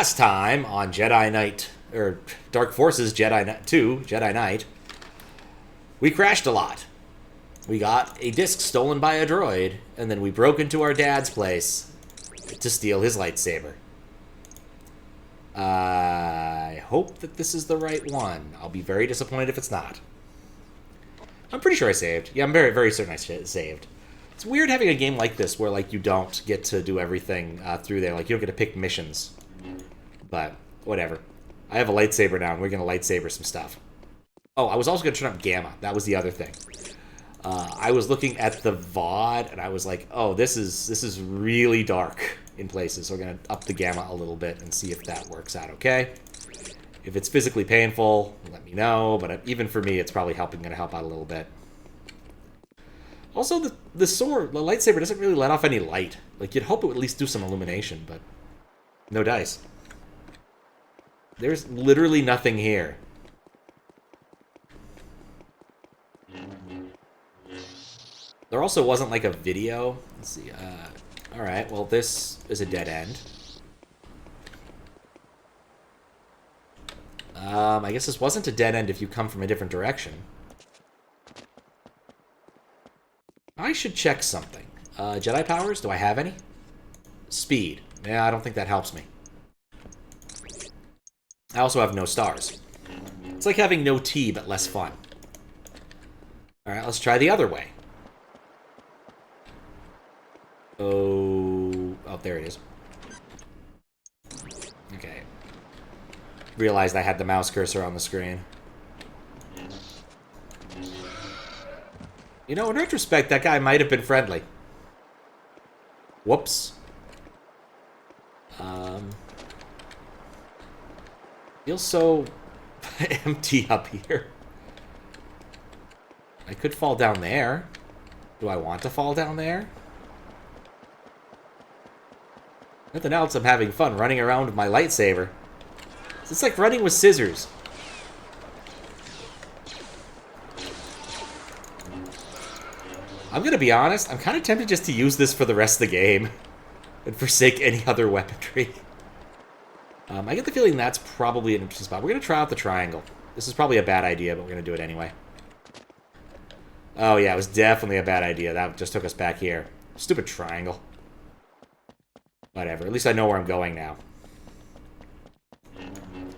last time on Jedi Knight, or Dark Forces Jedi Knight 2, Jedi Knight, we crashed a lot. We got a disc stolen by a droid, and then we broke into our dad's place to steal his lightsaber. I hope that this is the right one. I'll be very disappointed if it's not. I'm pretty sure I saved. Yeah, I'm very, very certain I saved. It's weird having a game like this where, like, you don't get to do everything through there. Like, you don't get to pick missions. But, whatever. I have a lightsaber now, and we're going to lightsaber some stuff. Oh, I was also going to turn up Gamma. That was the other thing. I was looking at the VOD, and I was like, oh, this is really dark in places. So we're going to up the Gamma a little bit and see if that works out okay. If it's physically painful, let me know. But even for me, it's probably going to help out a little bit. Also, the sword, the lightsaber, doesn't really let off any light. Like, you'd hope it would at least do some illumination, but no dice. There's literally nothing here. There also wasn't, like, a video. Let's see. Alright, well, this is a dead end. I guess this wasn't a dead end if you come from a different direction. I should check something. Jedi powers? Do I have any? Speed. Yeah, I don't think that helps me. I also have no stars. It's like having no tea, but less fun. Alright, let's try the other way. Oh, there it is. Okay. Realized I had the mouse cursor on the screen. You know, in retrospect, that guy might have been friendly. Whoops. Feels so empty up here. I could fall down there. Do I want to fall down there? Nothing else, I'm having fun running around with my lightsaber. It's like running with scissors. I'm gonna be honest, I'm kind of tempted just to use this for the rest of the game and forsake any other weaponry. I get the feeling that's probably an interesting spot. We're gonna try out the triangle. This is probably a bad idea, but we're gonna do it anyway. Oh yeah, it was definitely a bad idea. That just took us back here. Stupid triangle. Whatever, at least I know where I'm going now.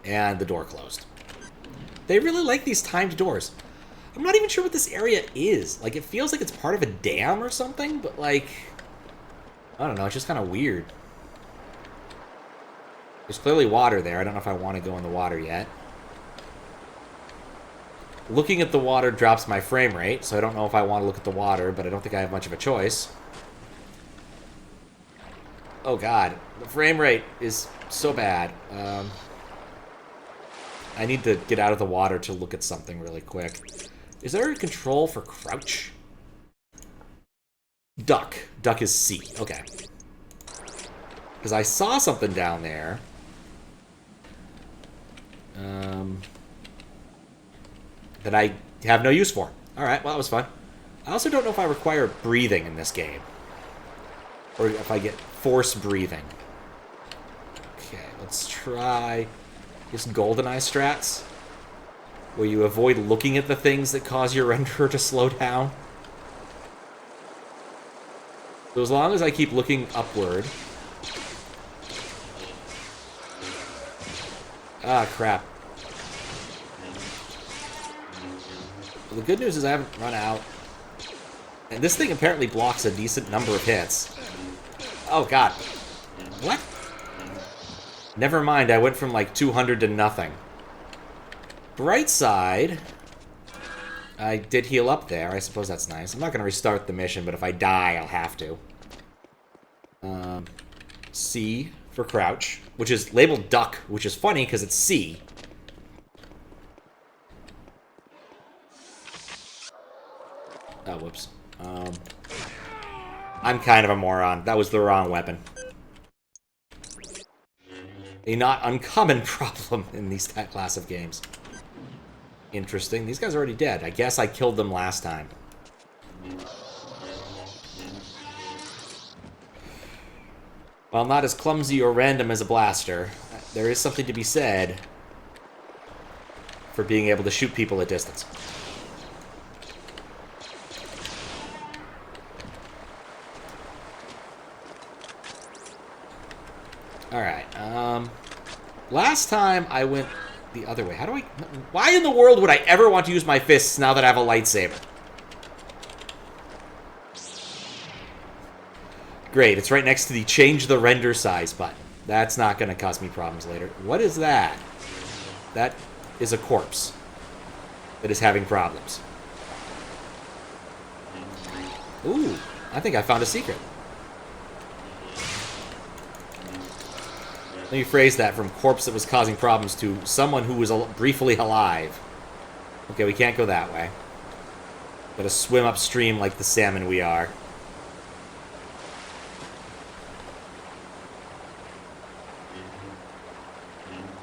And the door closed. They really like these timed doors. I'm not even sure what this area is. Like, it feels like it's part of a dam or something, but, like, I don't know, it's just kind of weird. There's clearly water there. I don't know if I want to go in the water yet. Looking at the water drops my frame rate, so I don't know if I want to look at the water, but I don't think I have much of a choice. Oh, God. The frame rate is so bad. I need to get out of the water to look at something really quick. Is there a control for crouch? Duck. Duck is C. Okay. Because I saw something down there. That I have no use for. Alright, well, that was fun. I also don't know if I require breathing in this game. Or if I get force breathing. Okay, let's try this GoldenEye strats. Where you avoid looking at the things that cause your renderer to slow down. So as long as I keep looking upward... Ah, crap. Well, the good news is I haven't run out. And this thing apparently blocks a decent number of hits. Oh, God. What? Never mind, I went from like 200 to nothing. Bright side, I did heal up there. I suppose that's nice. I'm not going to restart the mission, but if I die, I'll have to. C for crouch, which is labeled duck, which is funny because it's C. Oh, whoops. I'm kind of a moron. That was the wrong weapon. A not uncommon problem in these class of games. Interesting. These guys are already dead. I guess I killed them last time. While not as clumsy or random as a blaster, there is something to be said for being able to shoot people at distance. Alright, last time I went the other way. How do I... Why in the world would I ever want to use my fists now that I have a lightsaber? Great, it's right next to the change the render size button. That's not going to cause me problems later. What is that? That is a corpse that is having problems. Ooh, I think I found a secret. Let me phrase that from corpse that was causing problems to someone who was briefly alive. Okay, we can't go that way. Gotta swim upstream like the salmon we are.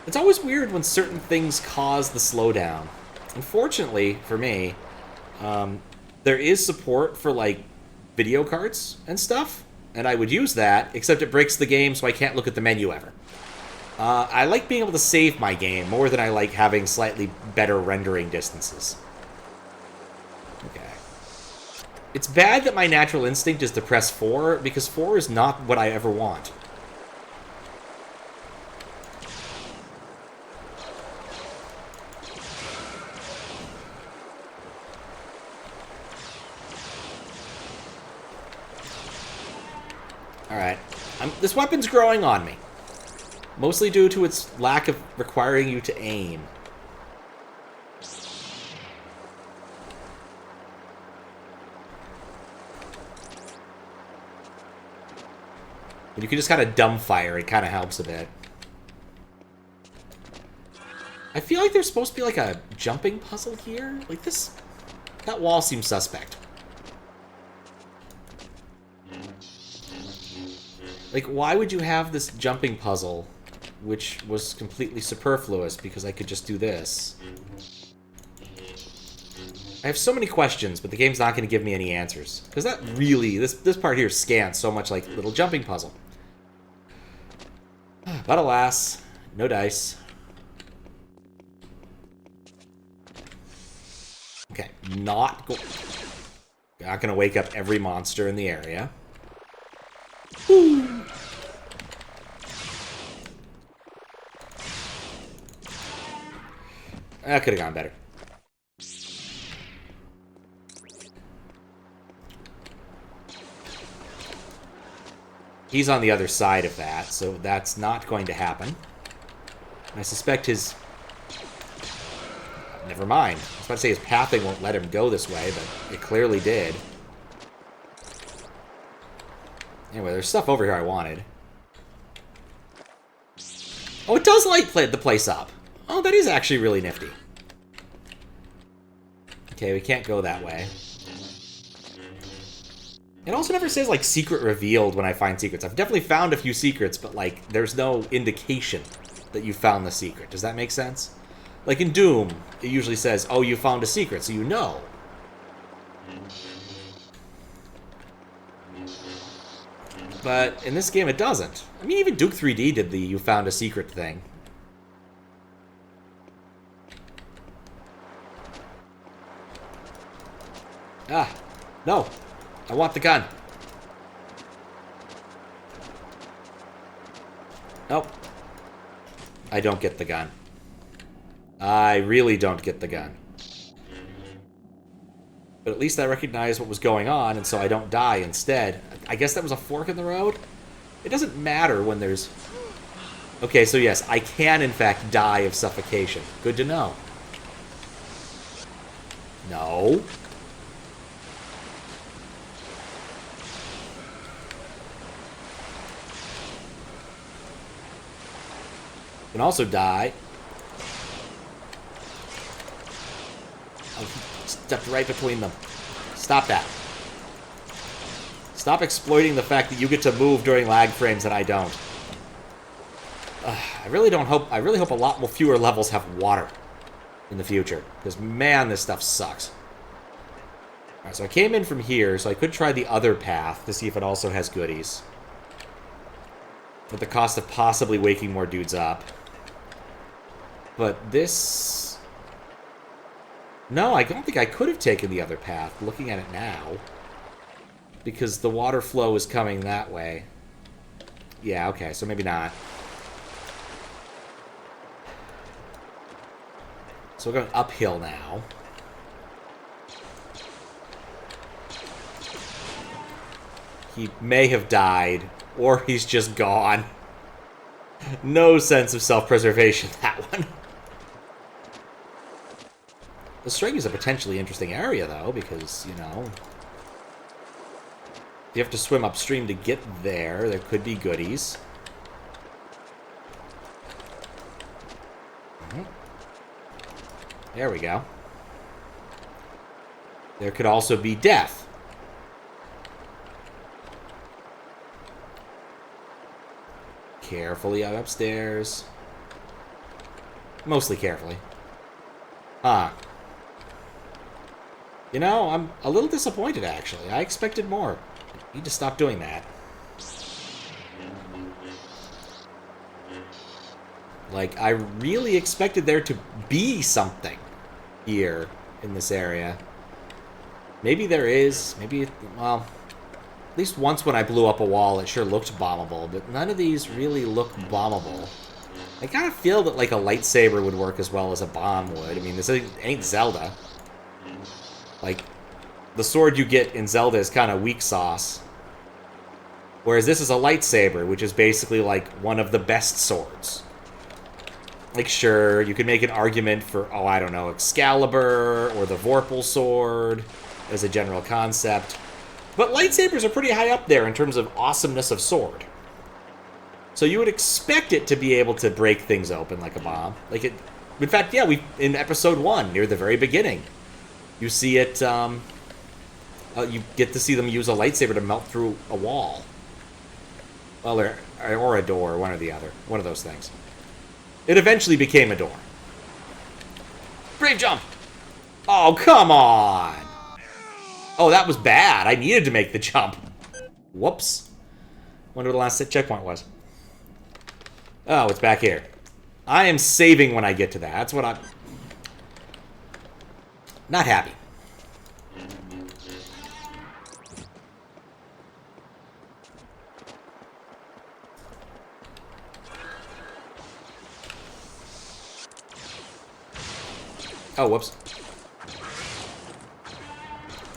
It's always weird when certain things cause the slowdown. Unfortunately, for me, there is support for, like, video cards and stuff, and I would use that, except it breaks the game so I can't look at the menu ever. I like being able to save my game more than I like having slightly better rendering distances. Okay. It's bad that my natural instinct is to press 4, because 4 is not what I ever want. Alright. This weapon's growing on me. Mostly due to its lack of requiring you to aim. When you can just kind of dumbfire, it kind of helps a bit. I feel like there's supposed to be like a jumping puzzle here. Like this... That wall seems suspect. Like, why would you have this jumping puzzle, which was completely superfluous because I could just do this? I have so many questions, but the game's not going to give me any answers. Because that really, this part here scans so much like a little jumping puzzle. But alas, no dice. Okay, not going to wake up every monster in the area. Woo. That could have gone better. He's on the other side of that, so that's not going to happen. And I suspect his... Never mind. I was about to say his pathing won't let him go this way, but it clearly did. Anyway, there's stuff over here I wanted. Oh, it does light the place up. Oh, that is actually really nifty. Okay, we can't go that way. It also never says, like, secret revealed when I find secrets. I've definitely found a few secrets, but, like, there's no indication that you found the secret. Does that make sense? Like in Doom, it usually says, oh, you found a secret, so you know. But in this game, it doesn't. I mean, even Duke 3D did the you found a secret thing. Ah, no. I want the gun. Nope. I don't get the gun. I really don't get the gun. But at least I recognize what was going on, and so I don't die instead. I guess that was a fork in the road? It doesn't matter when there's... Okay, so yes, I can in fact die of suffocation. Good to know. No. Can also die. I stepped right between them. Stop that. Stop exploiting the fact that you get to move during lag frames and I don't. I really hope a lot more fewer levels have water in the future. Because, man, this stuff sucks. Alright, so I came in from here, so I could try the other path to see if it also has goodies. At the cost of possibly waking more dudes up. But this... No, I don't think I could have taken the other path, looking at it now. Because the water flow is coming that way. Yeah, okay, so maybe not. So we're going uphill now. He may have died, or he's just gone. No sense of self-preservation, that one. The string is a potentially interesting area, though, because, you know... You have to swim upstream to get there. There could be goodies. There we go. There could also be death. Carefully up upstairs. Mostly carefully. Ah. You know, I'm a little disappointed, actually. I expected more. I need to stop doing that. Like, I really expected there to be something here in this area. Maybe there is. Maybe, well, at least once when I blew up a wall, it sure looked bombable, but none of these really look bombable. I kind of feel that, like, a lightsaber would work as well as a bomb would. I mean, this ain't Zelda. Like, the sword you get in Zelda is kind of weak sauce. Whereas this is a lightsaber, which is basically, like, one of the best swords. Like, sure, you could make an argument for, oh, I don't know, Excalibur or the Vorpal sword as a general concept. But lightsabers are pretty high up there in terms of awesomeness of sword. So you would expect it to be able to break things open like a bomb. Like it, in fact, yeah, in episode 1, near the very beginning, you see it, you get to see them use a lightsaber to melt through a wall. Well, or a door, one or the other. One of those things. It eventually became a door. Brave jump! Oh, come on! Oh, that was bad. I needed to make the jump. Whoops. Wonder what the last checkpoint was. Oh, it's back here. I am saving when I get to that. That's what I'm... Not happy. Oh, whoops.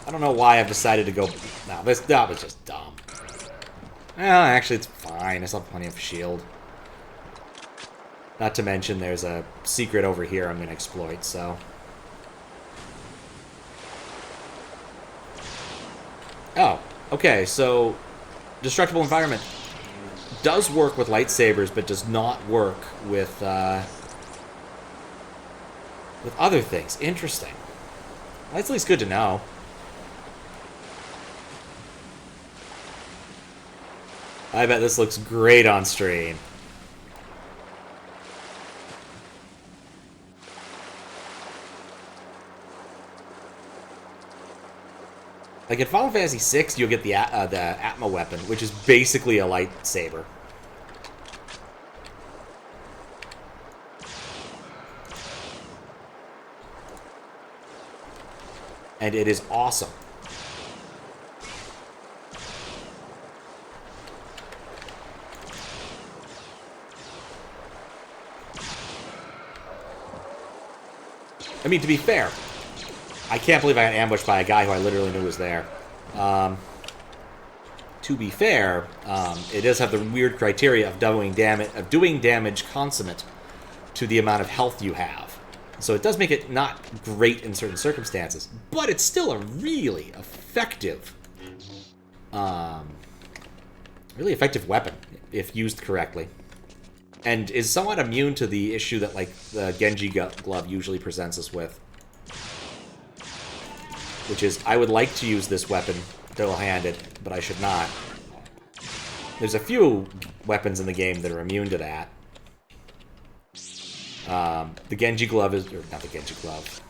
I don't know why I've decided to go... No, that was just dumb. Well, actually, it's fine. I still have plenty of shield. Not to mention, there's a secret over here I'm going to exploit, so... Oh, okay, so... Destructible environment does work with lightsabers, but does not work with other things. Interesting. That's at least good to know. I bet this looks great on stream. Like in Final Fantasy VI, you'll get the Atma weapon, which is basically a lightsaber. And it is awesome. I mean, to be fair, I can't believe I got ambushed by a guy who I literally knew was there. To be fair, it does have the weird criteria of doing damage consummate to the amount of health you have. So it does make it not great in certain circumstances, but it's still a really effective, weapon if used correctly, and is somewhat immune to the issue that like the Genji glove usually presents us with, which is I would like to use this weapon double-handed, but I should not. There's a few weapons in the game that are immune to that. The Genji glove is... Or not the Genji glove.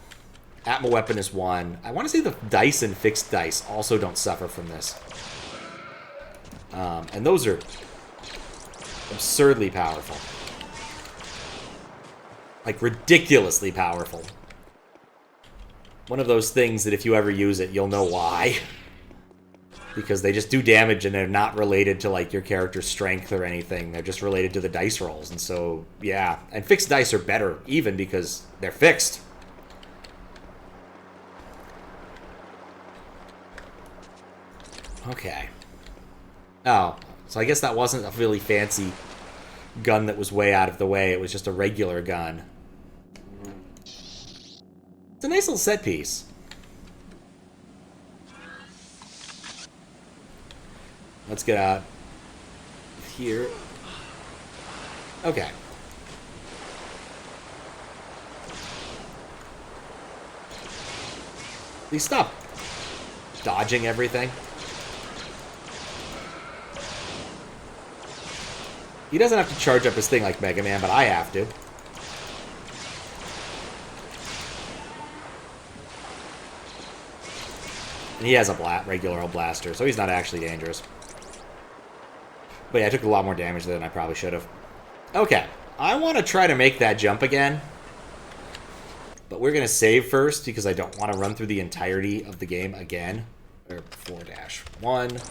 Atma weapon is one. I want to say the dice and fixed dice also don't suffer from this. And those are Absurdly powerful. Like, ridiculously powerful. One of those things that if you ever use it, you'll know why. Because they just do damage and they're not related to, like, your character's strength or anything. They're just related to the dice rolls. And so, yeah. And fixed dice are better, even, because they're fixed. Okay. Oh, so I guess that wasn't a really fancy gun that was way out of the way. It was just a regular gun. It's a nice little set piece. Let's get out here. Okay. Please stop dodging everything. He doesn't have to charge up his thing like Mega Man, but I have to. And he has a regular old blaster, so he's not actually dangerous. But yeah, I took a lot more damage than I probably should have. Okay, I want to try to make that jump again. But we're going to save first, because I don't want to run through the entirety of the game again. Or 4-1.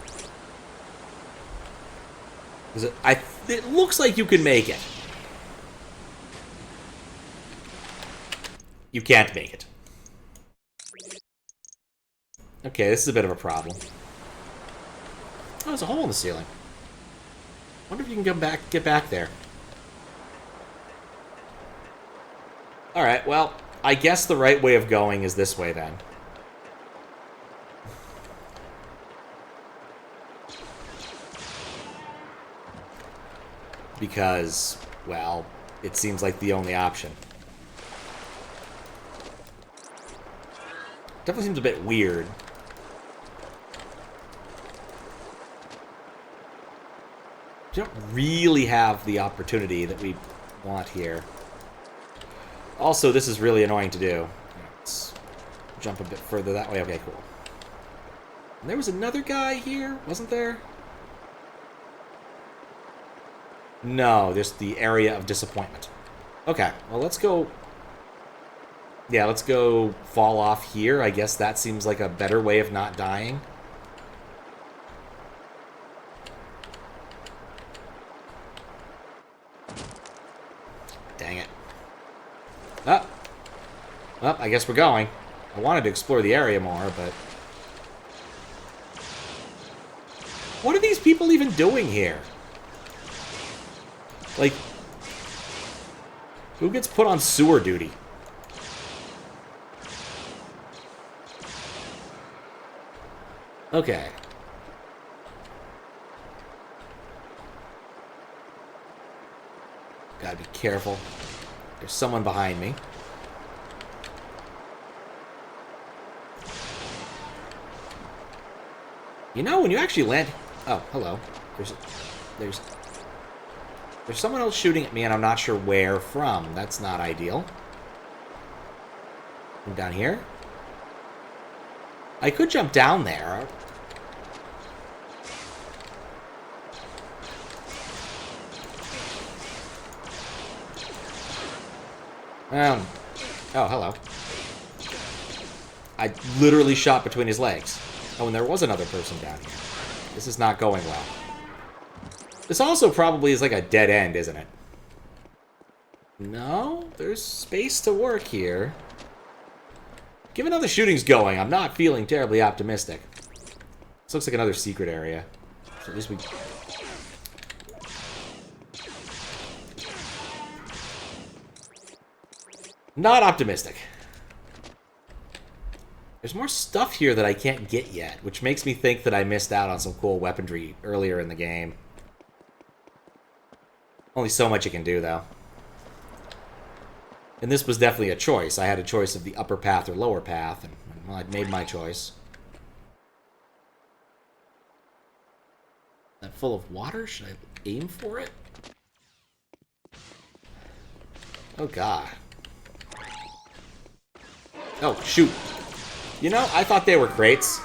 It looks like you can make it. You can't make it. Okay, this is a bit of a problem. Oh, there's a hole in the ceiling. Wonder if you can get back there. Alright, well, I guess the right way of going is this way then. Because, well, it seems like the only option. Definitely seems a bit weird. We don't really have the opportunity that we want here. Also, this is really annoying to do. Let's jump a bit further that way. Okay, cool. And there was another guy here, wasn't there? No, just the area of disappointment. Okay, well, let's go... Yeah, let's go fall off here. I guess that seems like a better way of not dying. Dang it. Oh. Well, I guess we're going. I wanted to explore the area more, but... What are these people even doing here? Like, who gets put on sewer duty? Okay. Gotta be careful. There's someone behind me. You know, when you actually land... Oh, hello. There's someone else shooting at me, and I'm not sure where from. That's not ideal. I'm down here. I could jump down there. Oh, hello. I literally shot between his legs. Oh, and there was another person down here. This is not going well. This also probably is like a dead end, isn't it? No, there's space to work here. Given how the shooting's going, I'm not feeling terribly optimistic. This looks like another secret area. So at least we... Not optimistic. There's more stuff here that I can't get yet, which makes me think that I missed out on some cool weaponry earlier in the game. Only so much you can do, though. And this was definitely a choice. I had a choice of the upper path or lower path, and well, I'd made my choice. That full of water? Should I aim for it? Oh, God. Oh, shoot. You know, I thought they were crates.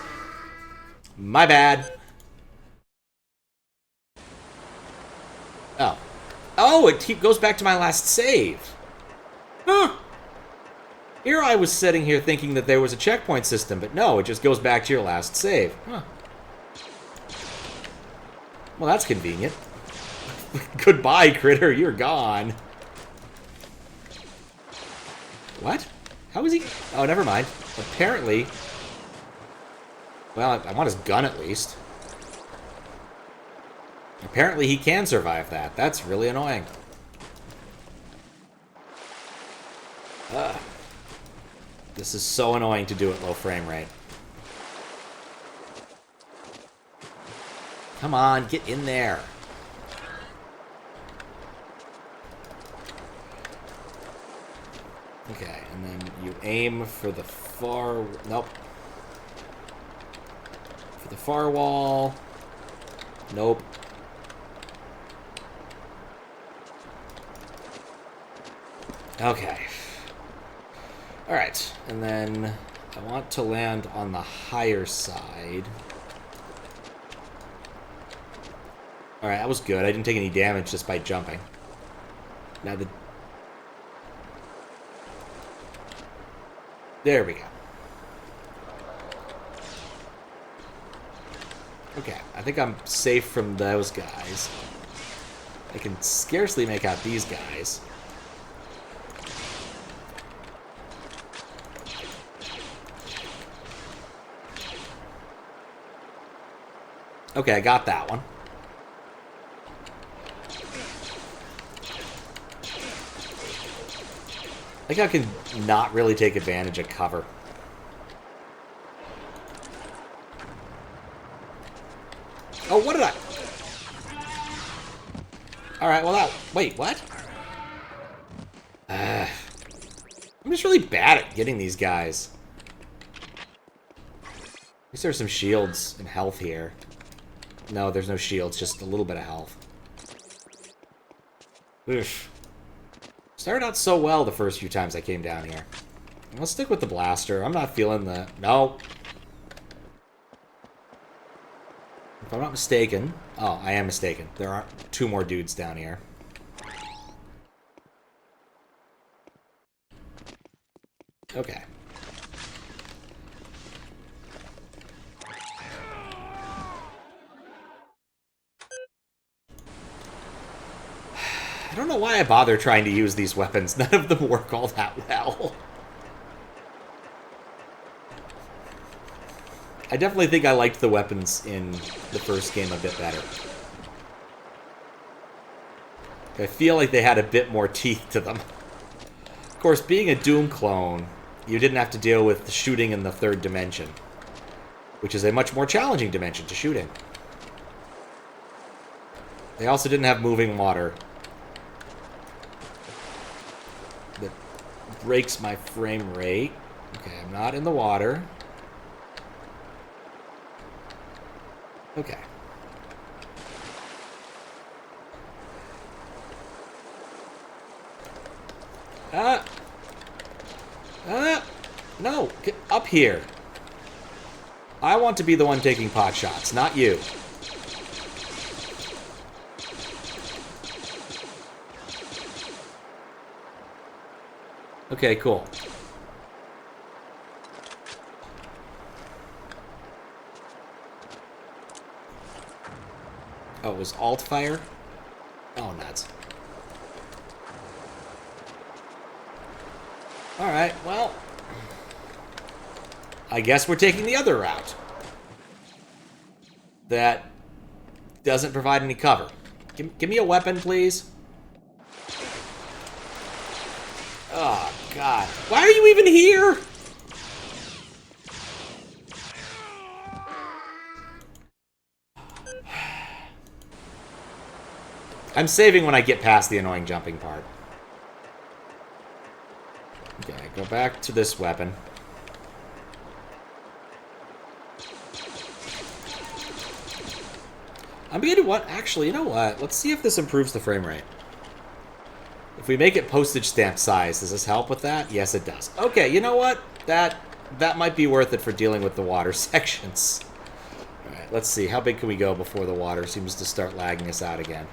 My bad. Oh. Oh, it goes back to my last save. Huh. Here I was sitting here thinking that there was a checkpoint system, but no, it just goes back to your last save. Huh. Well, that's convenient. Goodbye, critter. You're gone. What? How is he? Oh, never mind. Apparently... Well, I want his gun at least. Apparently he can survive that. That's really annoying. Ugh. This is so annoying to do at low frame rate. Come on, get in there. Okay, and then you aim for the far... Nope. For the far wall. Nope. Okay. Alright, and then I want to land on the higher side. Alright, that was good. I didn't take any damage just by jumping. Now the... There we go. Okay, I think I'm safe from those guys. I can scarcely make out these guys. Okay, I got that one. I think I can not really take advantage of cover. Oh, what did I... Alright, well that... Wait, what? I'm just really bad at getting these guys. At least there's some shields and health here. No, there's no shields, just a little bit of health. Oof. Started out so well the first few times I came down here. I'll stick with the blaster. I'm not feeling the... No. If I'm not mistaken... Oh, I am mistaken. There are 2 more dudes down here. Okay. I don't know why I bother trying to use these weapons. None of them work all that well. I definitely think I liked the weapons in the first game a bit better. I feel like they had a bit more teeth to them. Of course, being a Doom clone, you didn't have to deal with the shooting in the 3rd dimension, which is a much more challenging dimension to shoot in. They also didn't have moving water. That breaks my frame rate. Okay, I'm not in the water. Okay. No, get up here. I want to be the one taking pot shots, not you. Okay, cool. Oh, it was alt fire? Oh, nuts. Alright, well... I guess we're taking the other route. That doesn't provide any cover. Give me a weapon, please. Oh, God. Why are you even here? I'm saving when I get past the annoying jumping part. Okay, go back to this weapon. I'm beginning to want... Actually, you know what? Let's see if this improves the frame rate. If we make it postage stamp size, does this help with that? Yes, it does. Okay, you know what? That might be worth it for dealing with the water sections. Alright, let's see. How big can we go before the water seems to start lagging us out again?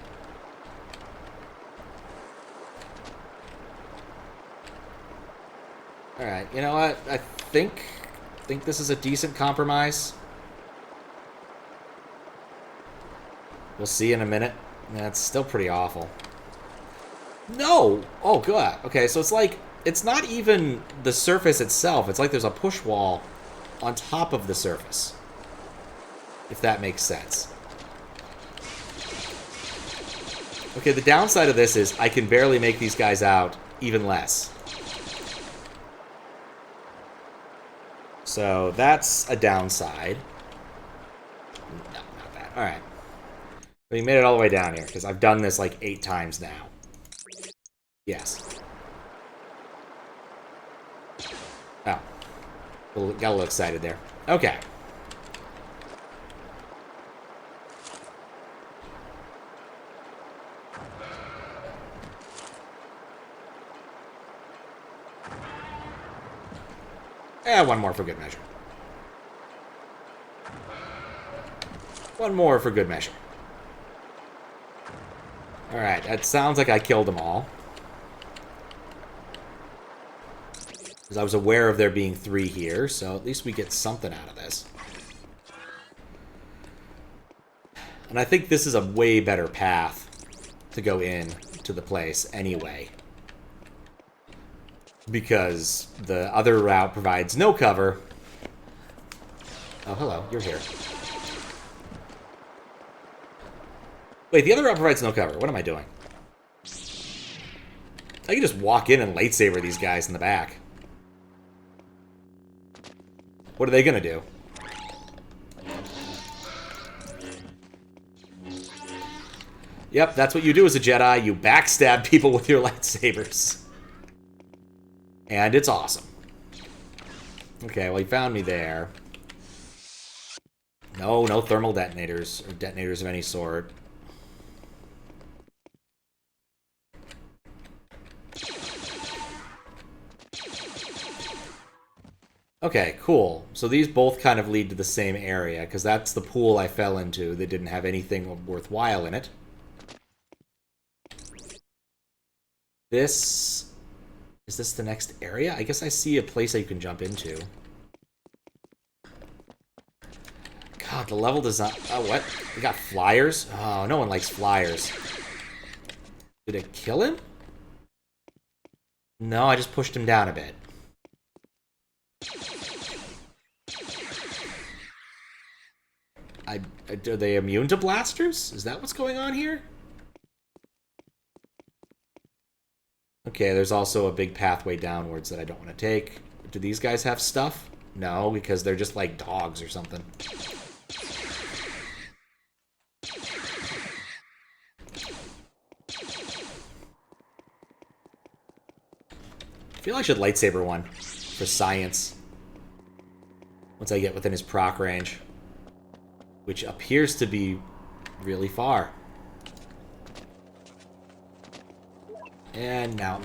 Alright, you know what? I think this is a decent compromise. We'll see in a minute. That's still pretty awful. No! Oh, good. Okay, so it's like, it's not even the surface itself. It's like there's a push wall on top of the surface. If that makes sense. Okay, the downside of this is I can barely make these guys out, even less. So that's a downside. No, not bad. Alright. We made it all the way down here, because I've done this like 8 times now. Yes. Oh. Got a little excited there. Okay. One more for good measure. One more for good measure. Alright, that sounds like I killed them all. Because I was aware of there being 3 here, so at least we get something out of this. And I think this is a way better path to go in to the place anyway. Because the other route provides no cover. Oh, hello, you're here. Wait, the other route provides no cover. What am I doing? I can just walk in and lightsaber these guys in the back. What are they gonna do? Yep, that's what you do as a Jedi. You backstab people with your lightsabers. And it's awesome. Okay, well, he found me there. No thermal detonators, or detonators of any sort. Okay, cool. So these both kind of lead to the same area, because that's the pool I fell into that didn't have anything worthwhile in it. This... Is this the next area? I guess I see a place that you can jump into. God, the level design... Oh, what? We got flyers? Oh, no one likes flyers. Did it kill him? No, I just pushed him down a bit. Are they immune to blasters? Is that what's going on here? Okay, there's also a big pathway downwards that I don't want to take. Do these guys have stuff? No, because they're just like dogs or something. I feel I should lightsaber one for science. Once I get within his proc range. Which appears to be really far. And now...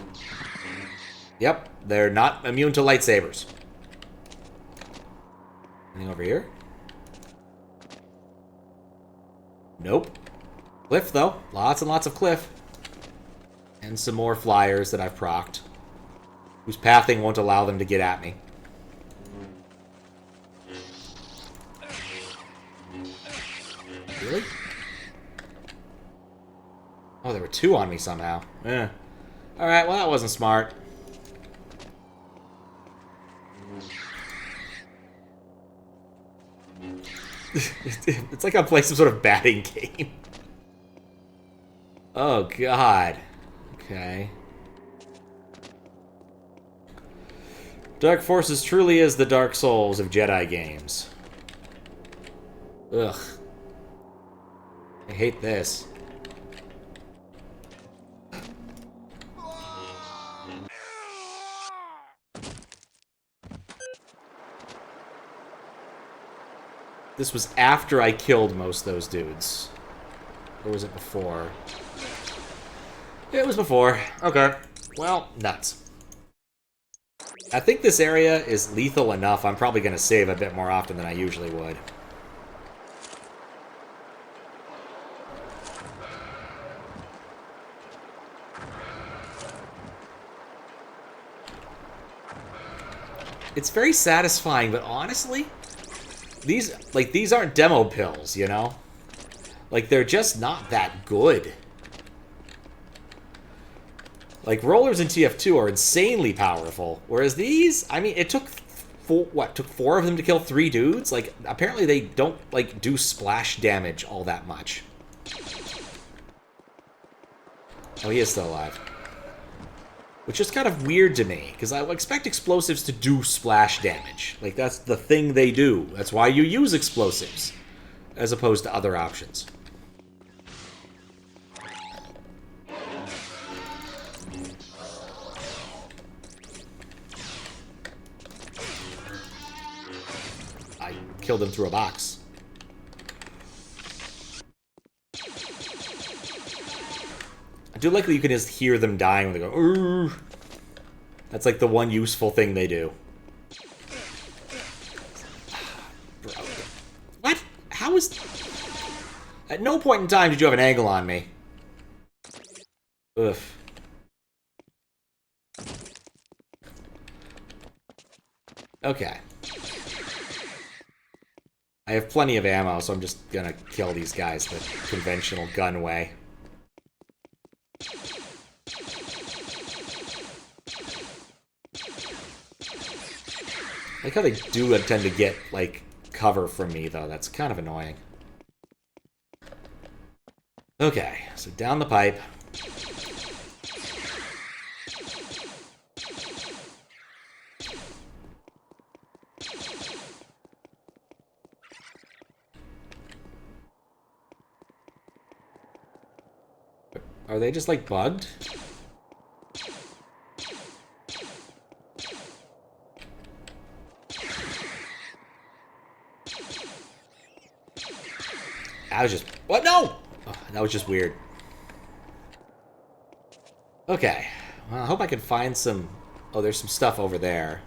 Yep, they're not immune to lightsabers. Anything over here? Nope. Cliff, though. Lots and lots of cliff. And some more flyers that I've procced. Whose pathing won't allow them to get at me. Really? Oh, there were 2 on me somehow. Eh. Alright, well that wasn't smart. It's like I'm playing some sort of batting game. Oh, God. Okay. Dark Forces truly is the Dark Souls of Jedi games. Ugh. I hate this. This was after I killed most of those dudes. Or was it before? It was before. Okay. Well, nuts. I think this area is lethal enough. I'm probably going to save a bit more often than I usually would. It's very satisfying, but honestly, these aren't demo pills, you know? Like, they're just not that good. Like, rollers in TF2 are insanely powerful, whereas these, I mean, it took took 4 of them to kill 3 dudes? Like, apparently they don't, like, do splash damage all that much. Oh, he is still alive. Which is kind of weird to me, because I would expect explosives to do splash damage. Like, that's the thing they do. That's why you use explosives, as opposed to other options. I killed him through a box. I do like that you can just hear them dying when they go, "Urgh." That's like the one useful thing they do. What? How is... At no point in time did you have an angle on me. Ugh. Okay. I have plenty of ammo, so I'm just gonna kill these guys the conventional gun way. I like how they do tend to get, like, cover from me, though. That's kind of annoying. Okay, so down the pipe. Are they just, like, bugged? I was just... What? No! Oh, that was just weird. Okay. Well, I hope I can find some... Oh, there's some stuff over there.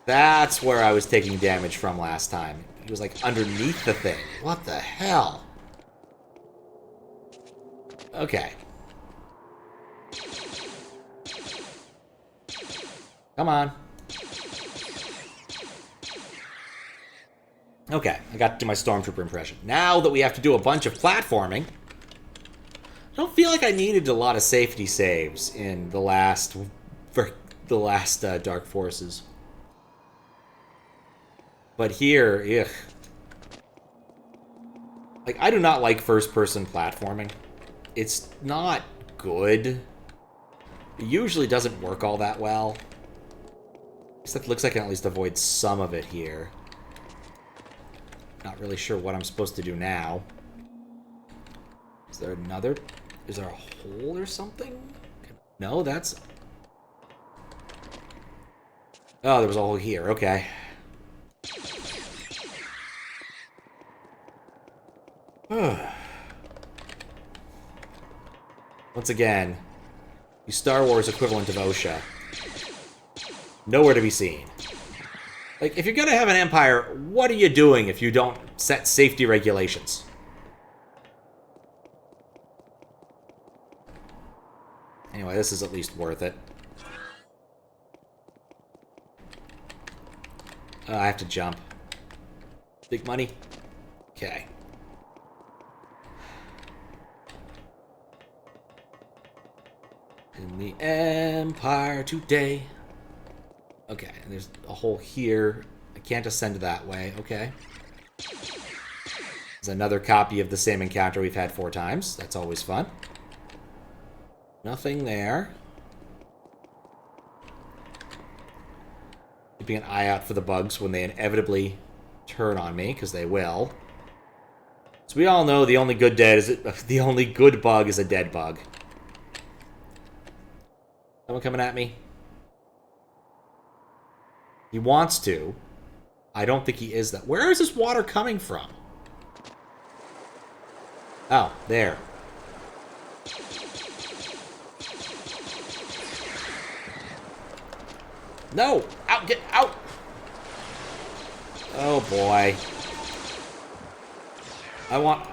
That's where I was taking damage from last time. He was, like, underneath the thing. What the hell? Okay. Come on. Okay, I got to do my Stormtrooper impression. Now that we have to do a bunch of platforming, I don't feel like I needed a lot of safety saves in the last Dark Forces. But here, ugh. Like, I do not like first-person platforming. It's not good. It usually doesn't work all that well. Except it looks like I can at least avoid some of it here. Not really sure what I'm supposed to do now. Is there another... Is there a hole or something? No, that's... Oh, there was a hole here. Okay. Once again, the Star Wars equivalent of OSHA. Nowhere to be seen. Like, if you're gonna have an empire, what are you doing if you don't set safety regulations? Anyway, this is at least worth it. I have to jump. Big money? Okay. In the Empire today. Okay, and there's a hole here. I can't ascend that way. Okay. There's another copy of the same encounter we've had 4 times. That's always fun. Nothing there. Keeping an eye out for the bugs when they inevitably turn on me, because they will. So we all know the only good bug is a dead bug. Someone coming at me? He wants to. I don't think he is that. Where is this water coming from? Oh, there. No! Out! Get out! Oh, boy. I want...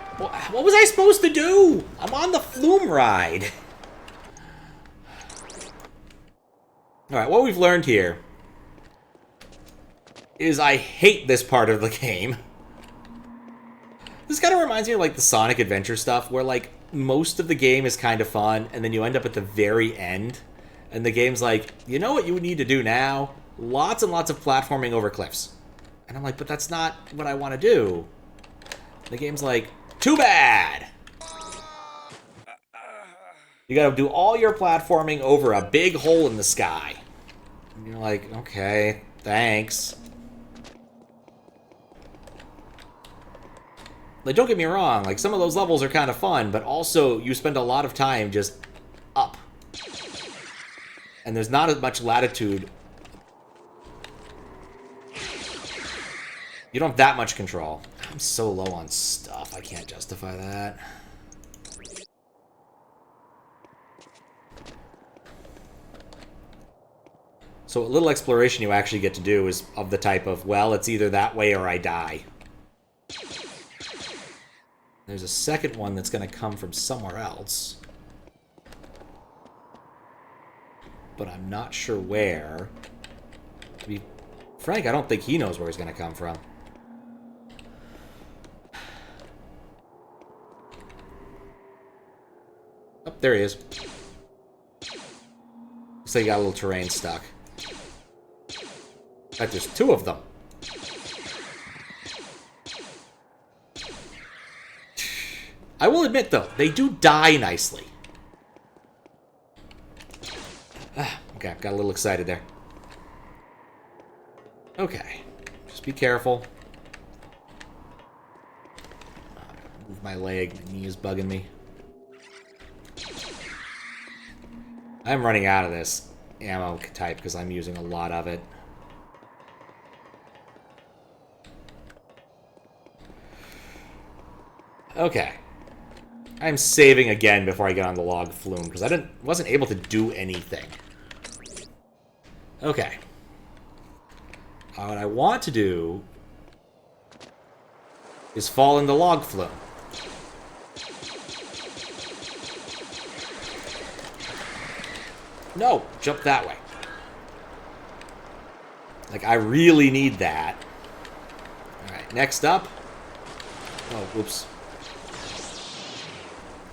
What was I supposed to do? I'm on the flume ride. Alright, what we've learned here is I hate this part of the game. This kind of reminds me of, like, the Sonic Adventure stuff, where, like, most of the game is kind of fun, and then you end up at the very end, and the game's like, you know what you would need to do now? Lots and lots of platforming over cliffs. And I'm like, but that's not what I want to do. The game's like, too bad! You gotta do all your platforming over a big hole in the sky. And you're like, okay, thanks. Like, don't get me wrong, like, some of those levels are kind of fun, but also you spend a lot of time just up. And there's not as much latitude. You don't have that much control. I'm so low on stuff, I can't justify that. So a little exploration you actually get to do is of the type of, well, it's either that way or I die. There's a second one that's going to come from somewhere else. But I'm not sure where. To be frank, I don't think he knows where he's going to come from. Oh, there he is. Looks like he got a little terrain stuck. In fact, there's two of them. I will admit, though, they do die nicely. Okay, got a little excited there. Okay, just be careful. Move my leg, my knee is bugging me. I'm running out of this ammo type because I'm using a lot of it. Okay. I'm saving again before I get on the log flume, because I wasn't able to do anything. Okay. What I want to do is fall in the log flume. No, jump that way. Like, I really need that. Alright, next up. Oh, whoops.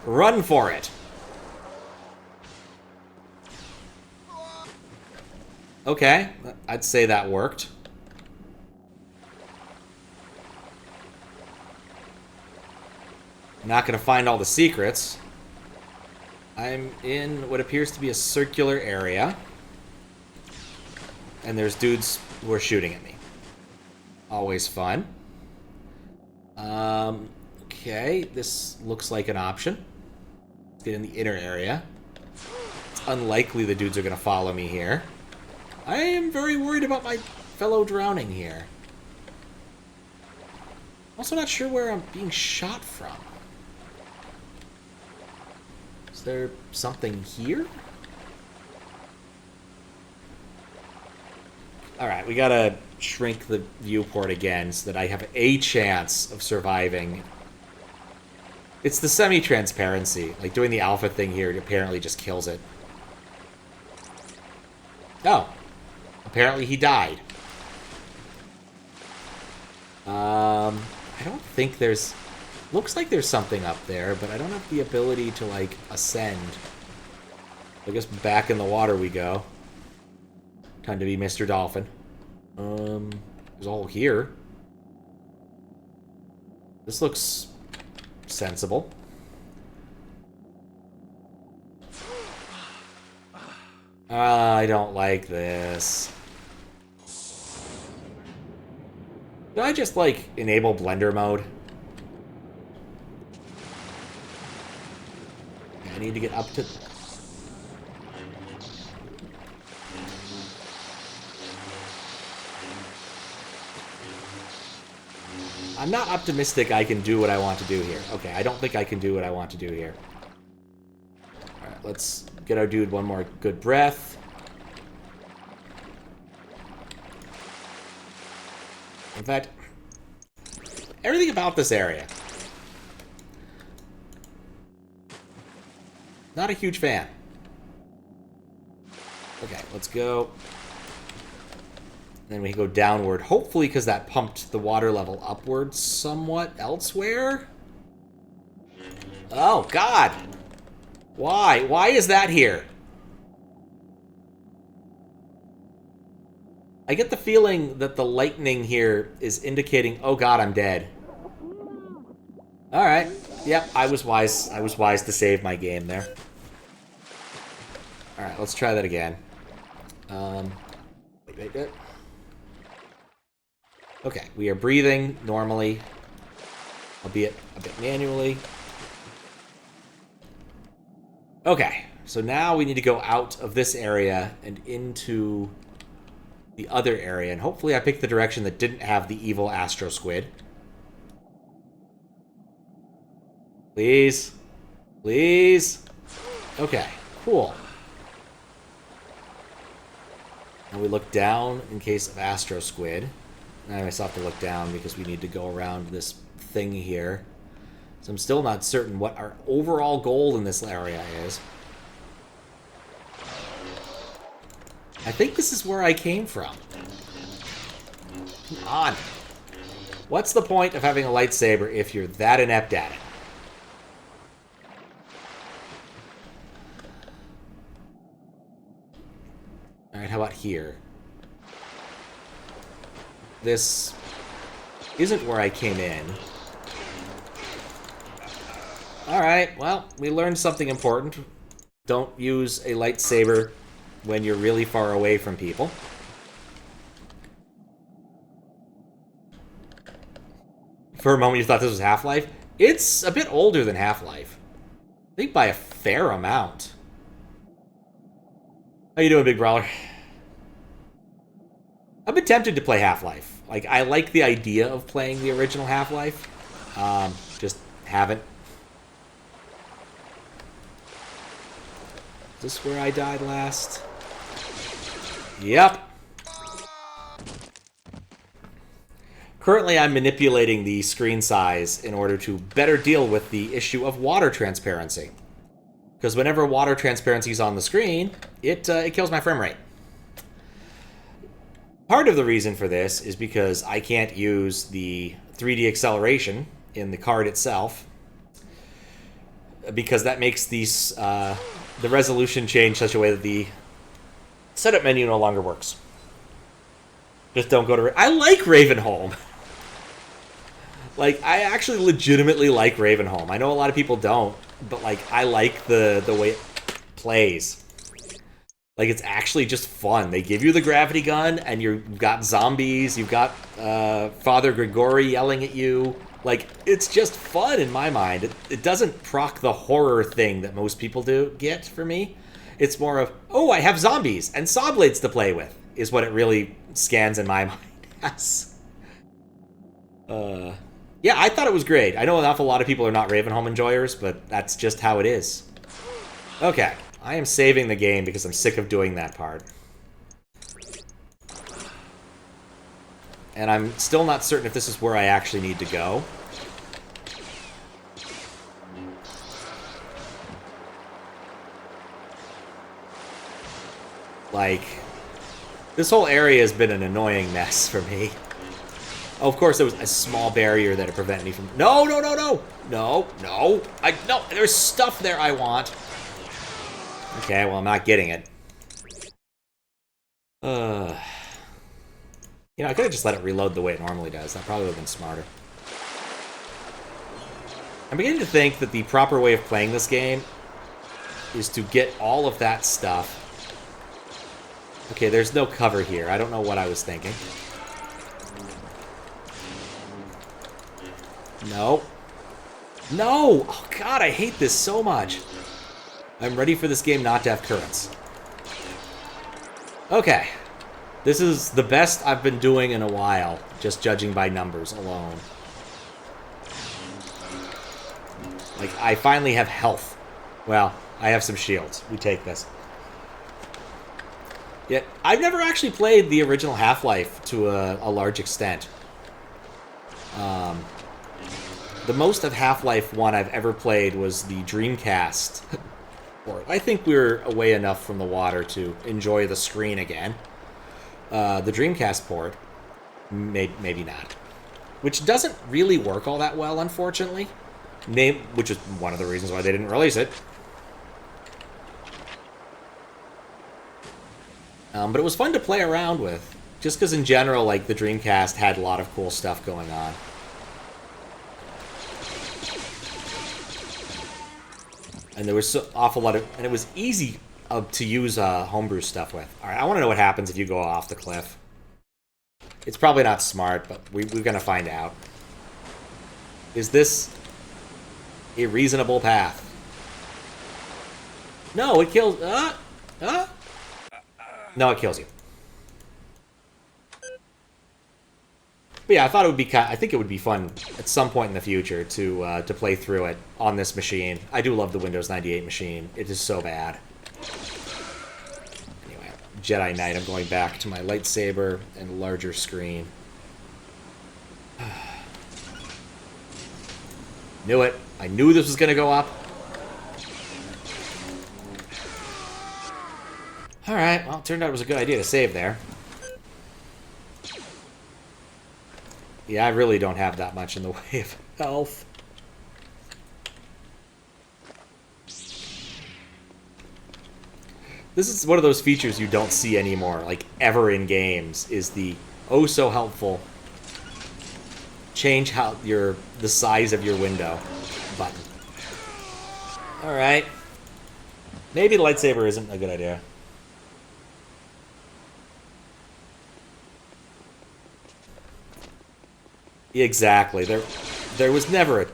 Run for it. Okay, I'd say that worked. I'm not going to find all the secrets. I'm in what appears to be a circular area. And there's dudes who are shooting at me. Always fun. Okay, this looks like an option. Let's get in the inner area. It's unlikely the dudes are going to follow me here. I am very worried about my fellow drowning here. Also not sure where I'm being shot from. Is there something here? Alright, we gotta shrink the viewport again so that I have a chance of surviving. It's the semi-transparency. Like, doing the alpha thing here apparently just kills it. Oh. Apparently he died. I don't think there's... Looks like there's something up there, but I don't have the ability to, like, ascend. I guess back in the water we go. Time to be Mr. Dolphin. There's all here. This looks sensible. I don't like this. Did I just, like, enable blender mode? I need to get up to... I'm not optimistic I can do what I want to do here. Okay, I don't think I can do what I want to do here. Alright, let's get our dude one more good breath. In fact, everything about this area. Not a huge fan. Okay, let's go. Then we go downward, hopefully because that pumped the water level upward somewhat elsewhere. Oh, God! Why? Why is that here? I get the feeling that the lightning here is indicating, oh God, I'm dead. Alright. Yep, I was wise. I was wise to save my game there. Alright, let's try that again. Wait. Okay, we are breathing normally, albeit a bit manually. Okay, so now we need to go out of this area and into the other area, and hopefully I picked the direction that didn't have the evil Astro Squid. Please. Please. Okay, cool. And we look down in case of Astro Squid. Now I still have to look down because we need to go around this thing here. So I'm still not certain what our overall goal in this area is. I think this is where I came from. Come on. What's the point of having a lightsaber if you're that inept at it? Alright, how about here? This isn't where I came in. Alright, well, we learned something important. Don't use a lightsaber when you're really far away from people. For a moment you thought this was Half-Life? It's a bit older than Half-Life. I think by a fair amount. How you doing, Big Brawler? I've been tempted to play Half-Life. Like, I like the idea of playing the original Half-Life. Just haven't. Is this where I died last? Yep. Currently, I'm manipulating the screen size in order to better deal with the issue of water transparency. Because whenever water transparency is on the screen, it kills my frame rate. Part of the reason for this is because I can't use the 3D acceleration in the card itself, because that makes these the resolution change such a way that the setup menu no longer works. Just don't go to... I like Ravenholm. Like, I actually legitimately like Ravenholm. I know a lot of people don't, but, like, I like the way it plays. Like, it's actually just fun. They give you the gravity gun, and you've got zombies, you've got Father Grigori yelling at you. Like, it's just fun in my mind. It doesn't proc the horror thing that most people get for me. It's more of, oh, I have zombies and saw blades to play with, is what it really scans in my mind as. Yeah, I thought it was great. I know an awful lot of people are not Ravenholm enjoyers, but that's just how it is. Okay, I am saving the game because I'm sick of doing that part. And I'm still not certain if this is where I actually need to go. Like, this whole area has been an annoying mess for me. Oh, of course, there was a small barrier that prevented me from... No! No! There's stuff there I want. Okay, well, I'm not getting it. You know, I could have just let it reload the way it normally does. That probably would have been smarter. I'm beginning to think that the proper way of playing this game is to get all of that stuff. Okay, there's no cover here. I don't know what I was thinking. No. No! Oh, God, I hate this so much. I'm ready for this game not to have currents. Okay. This is the best I've been doing in a while, just judging by numbers alone. Like, I finally have health. Well, I have some shields. We take this. Yet, I've never actually played the original Half-Life to a large extent. The most of Half-Life 1 I've ever played was the Dreamcast port. I think we're away enough from the water to enjoy the screen again. The Dreamcast port, maybe not. Which doesn't really work all that well, unfortunately. Which is one of the reasons why they didn't release it. But it was fun to play around with. Just because in general, like, the Dreamcast had a lot of cool stuff going on. And there was an awful lot of... And it was easy to use homebrew stuff with. Alright, I want to know what happens if you go off the cliff. It's probably not smart, but we're going to find out. Is this a reasonable path? No, it kills... No, it kills you. But yeah, I thought it would be I think it would be fun at some point in the future to play through it on this machine. I do love the Windows 98 machine. It is so bad. Anyway, Jedi Knight. I'm going back to my lightsaber and larger screen. Knew it. I knew this was going to go up. Alright, well, it turned out it was a good idea to save there. Yeah, I really don't have that much in the way of health. This is one of those features you don't see anymore, like, ever in games, is the oh-so-helpful change the size of your window button. Alright. Maybe the lightsaber isn't a good idea. Exactly. There was never a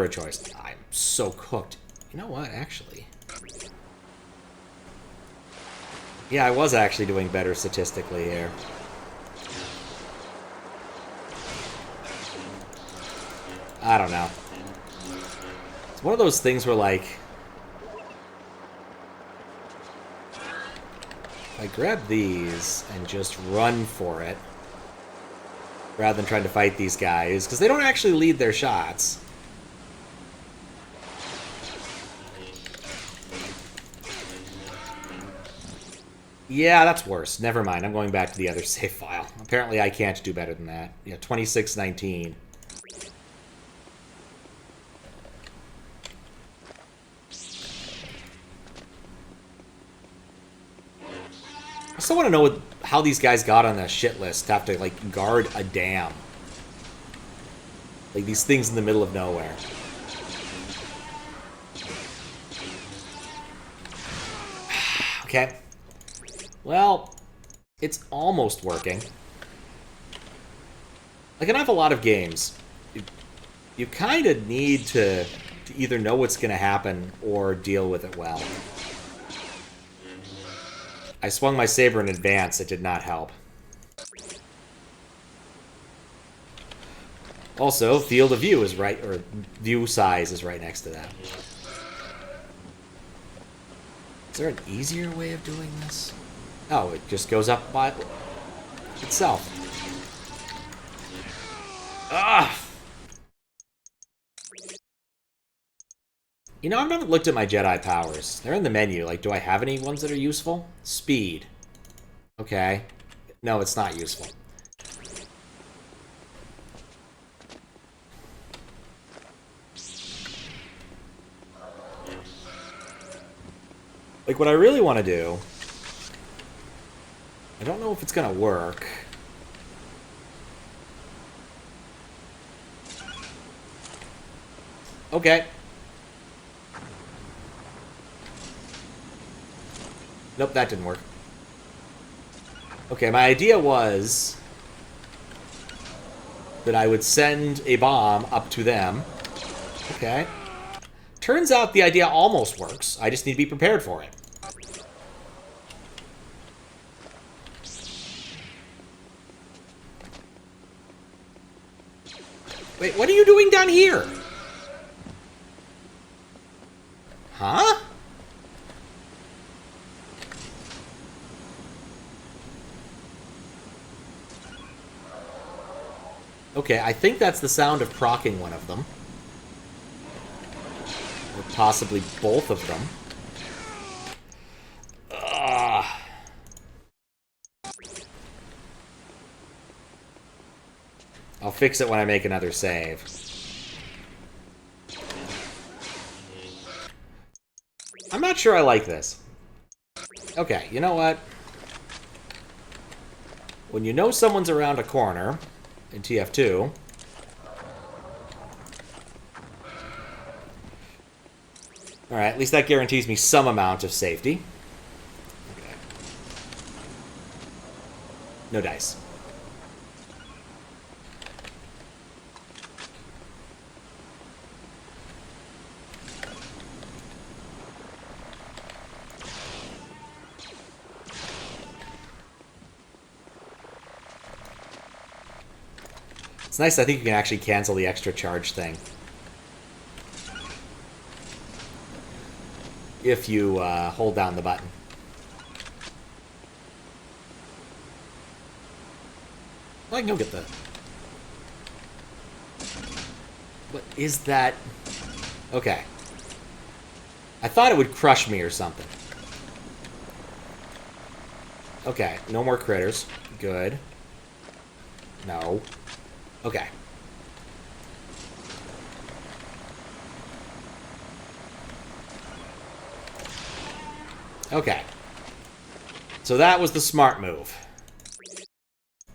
choice. I'm so cooked. You know what, actually? Yeah, I was actually doing better statistically here. I don't know. It's one of those things where, like, I grab these and just run for it, rather than trying to fight these guys, because they don't actually lead their shots. Yeah, that's worse. Never mind. I'm going back to the other save file. Apparently I can't do better than that. Yeah, 2619. I still want to know how these guys got on the shit list to have to, like, guard a dam. Like, these things in the middle of nowhere. Okay. Well, it's almost working. Like an awful lot of games, you kind of need to either know what's going to happen or deal with it well. I swung my saber in advance. It did not help. Also, field of view is right, or view size is right next to that. Is there an easier way of doing this? Oh, it just goes up by itself. Ah! You know, I've never looked at my Jedi powers. They're in the menu. Like, do I have any ones that are useful? Speed. Okay. No, it's not useful. Like, what I really want to do... I don't know if it's going to work. Okay. Nope, that didn't work. Okay, my idea was that I would send a bomb up to them. Okay. Turns out the idea almost works. I just need to be prepared for it. Wait, what are you doing down here? Huh? Okay, I think that's the sound of proccing one of them. Or possibly both of them. I'll fix it when I make another save. I'm not sure I like this. Okay, you know what? When you know someone's around a corner in TF2... Alright, at least that guarantees me some amount of safety. Okay. No dice. It's nice, I think you can actually cancel the extra charge thing. If you hold down the button. Well, I can go get the... What is that? Okay. I thought it would crush me or something. Okay, no more critters. Good. No. Okay. Okay. So that was the smart move.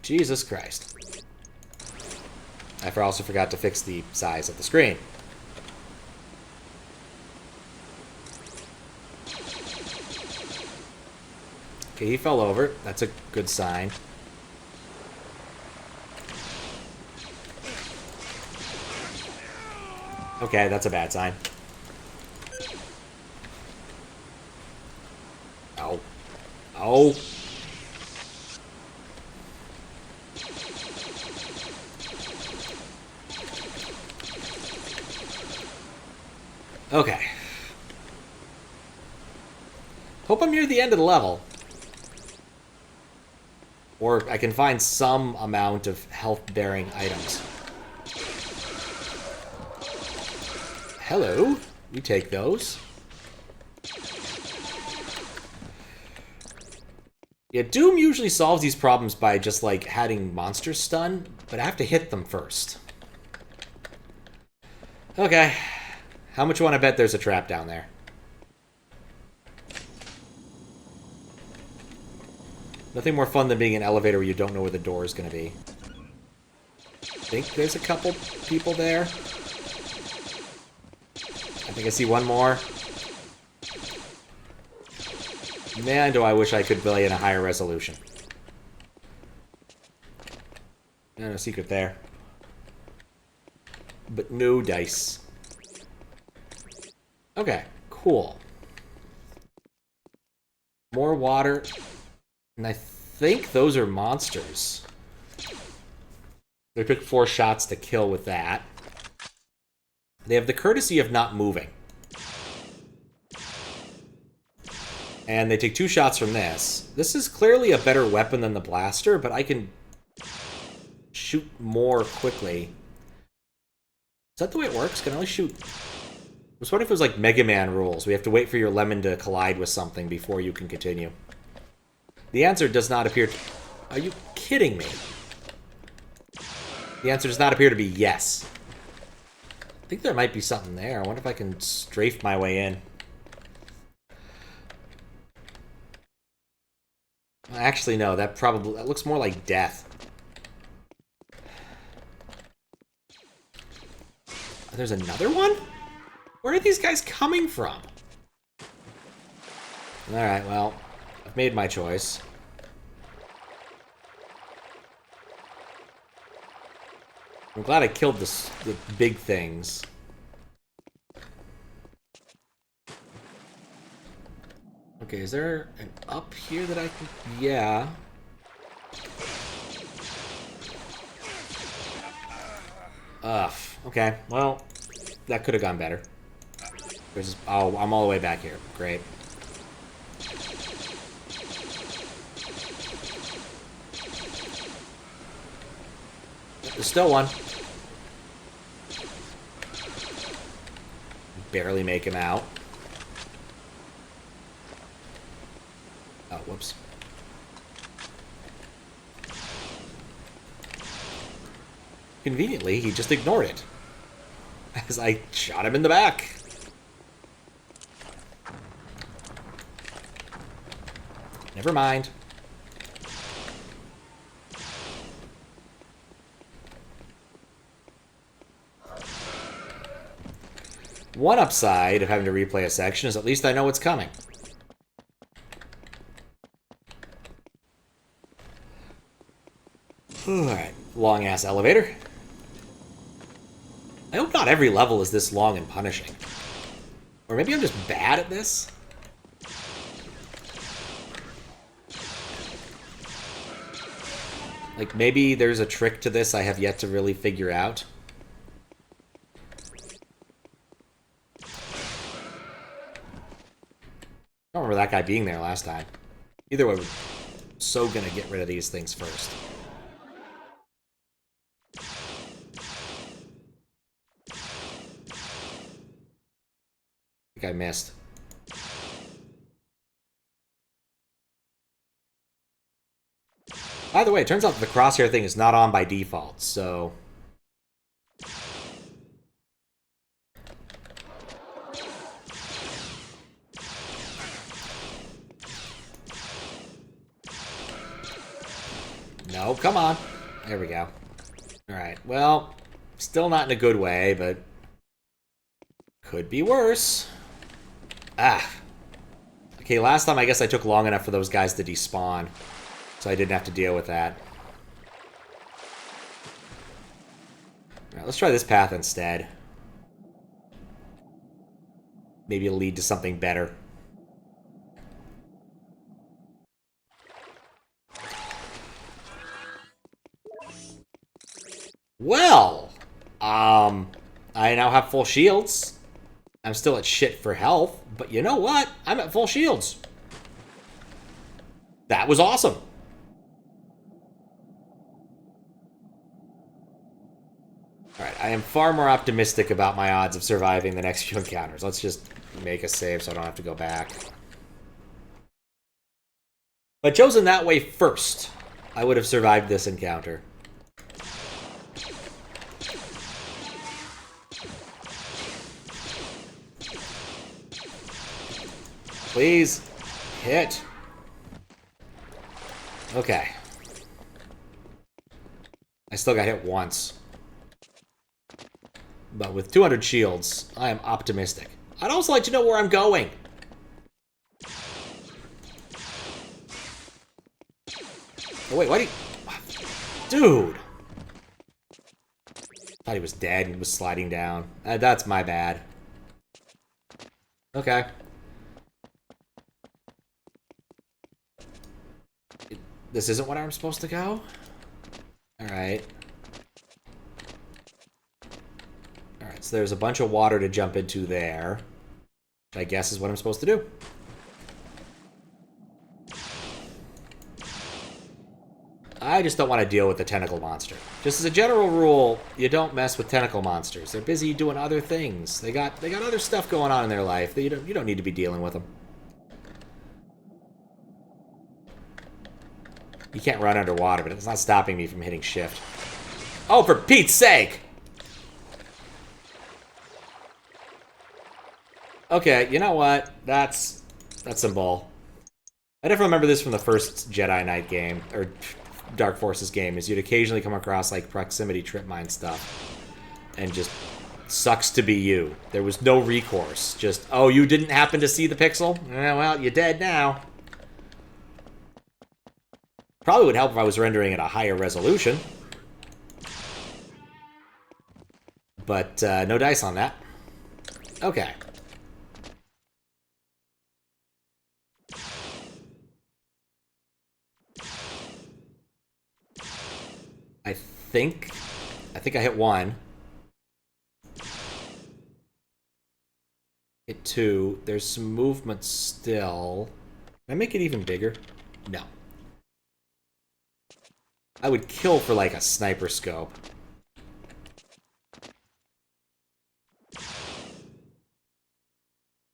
Jesus Christ. I also forgot to fix the size of the screen. Okay, he fell over. That's a good sign. Okay, that's a bad sign. Ow. Oh. Okay. Hope I'm near the end of the level. Or I can find some amount of health-bearing items. Hello. We take those. Yeah, Doom usually solves these problems by just, like, having monsters stun, but I have to hit them first. Okay. How much you want to bet there's a trap down there? Nothing more fun than being in an elevator where you don't know where the door is going to be. I think there's a couple people there. I think I see one more. Man, do I wish I could play in a higher resolution. No secret there. But no dice. Okay, cool. More water. And I think those are monsters. They took 4 shots to kill with that. They have the courtesy of not moving. And they take 2 shots from this. This is clearly a better weapon than the blaster, but I can shoot more quickly. Is that the way it works? Can I only shoot... I was wondering if it was like Mega Man rules. We have to wait for your lemon to collide with something before you can continue. The answer does not appear to... Are you kidding me? The answer does not appear to be yes. I think there might be something there. I wonder if I can strafe my way in. Actually, no. That looks more like death. There's another one? Where are these guys coming from? Alright, well, I've made my choice. I'm glad I killed the big things. Okay, is there an up here that I can... Yeah. Okay, well, that could have gone better. There's... Oh, I'm all the way back here. Great. There's still one. barely make him out. Oh, whoops. Conveniently, he just ignored it. As I shot him in the back. Never mind. One upside of having to replay a section is at least I know what's coming. Alright, long-ass elevator. I hope not every level is this long and punishing. Or maybe I'm just bad at this? Like, maybe there's a trick to this I have yet to really figure out. I don't remember that guy being there last time. Either way, we're so gonna get rid of these things first. I think I missed. By the way, it turns out that the crosshair thing is not on by default, so... No, come on. There we go. Alright, well, still not in a good way, but... could be worse. Ah. Okay, last time I guess I took long enough for those guys to despawn. So I didn't have to deal with that. Alright, let's try this path instead. Maybe it'll lead to something better. Well, I now have full shields. I'm still at shit for health, but you know what? I'm at full shields. That was awesome. Alright, I am far more optimistic about my odds of surviving the next few encounters. Let's just make a save so I don't have to go back. If I'd chosen that way first, I would have survived this encounter. Please, hit. Okay. I still got hit once. But with 200 shields, I am optimistic. I'd also like to know where I'm going. Oh, wait, why do you... Dude! Thought he was dead and was sliding down. That's my bad. Okay. This isn't what I'm supposed to go? Alright. Alright, so there's a bunch of water to jump into there. Which I guess is what I'm supposed to do. I just don't want to deal with the tentacle monster. Just as a general rule, you don't mess with tentacle monsters. They're busy doing other things. They got other stuff going on in their life. You don't need to be dealing with them. You can't run underwater, but it's not stopping me from hitting shift. Oh, for Pete's sake! Okay, you know what? That's some bull. I definitely remember this from the first Jedi Knight game, or Dark Forces game, is you'd occasionally come across, like, proximity trip mine stuff. And just sucks to be you. There was no recourse. Just, oh, you didn't happen to see the pixel? Well, you're dead now. Probably would help if I was rendering at a higher resolution. But no dice on that. Okay. I think I hit one. Hit two. There's some movement still. Can I make it even bigger? No. I would kill for, like, a sniper scope.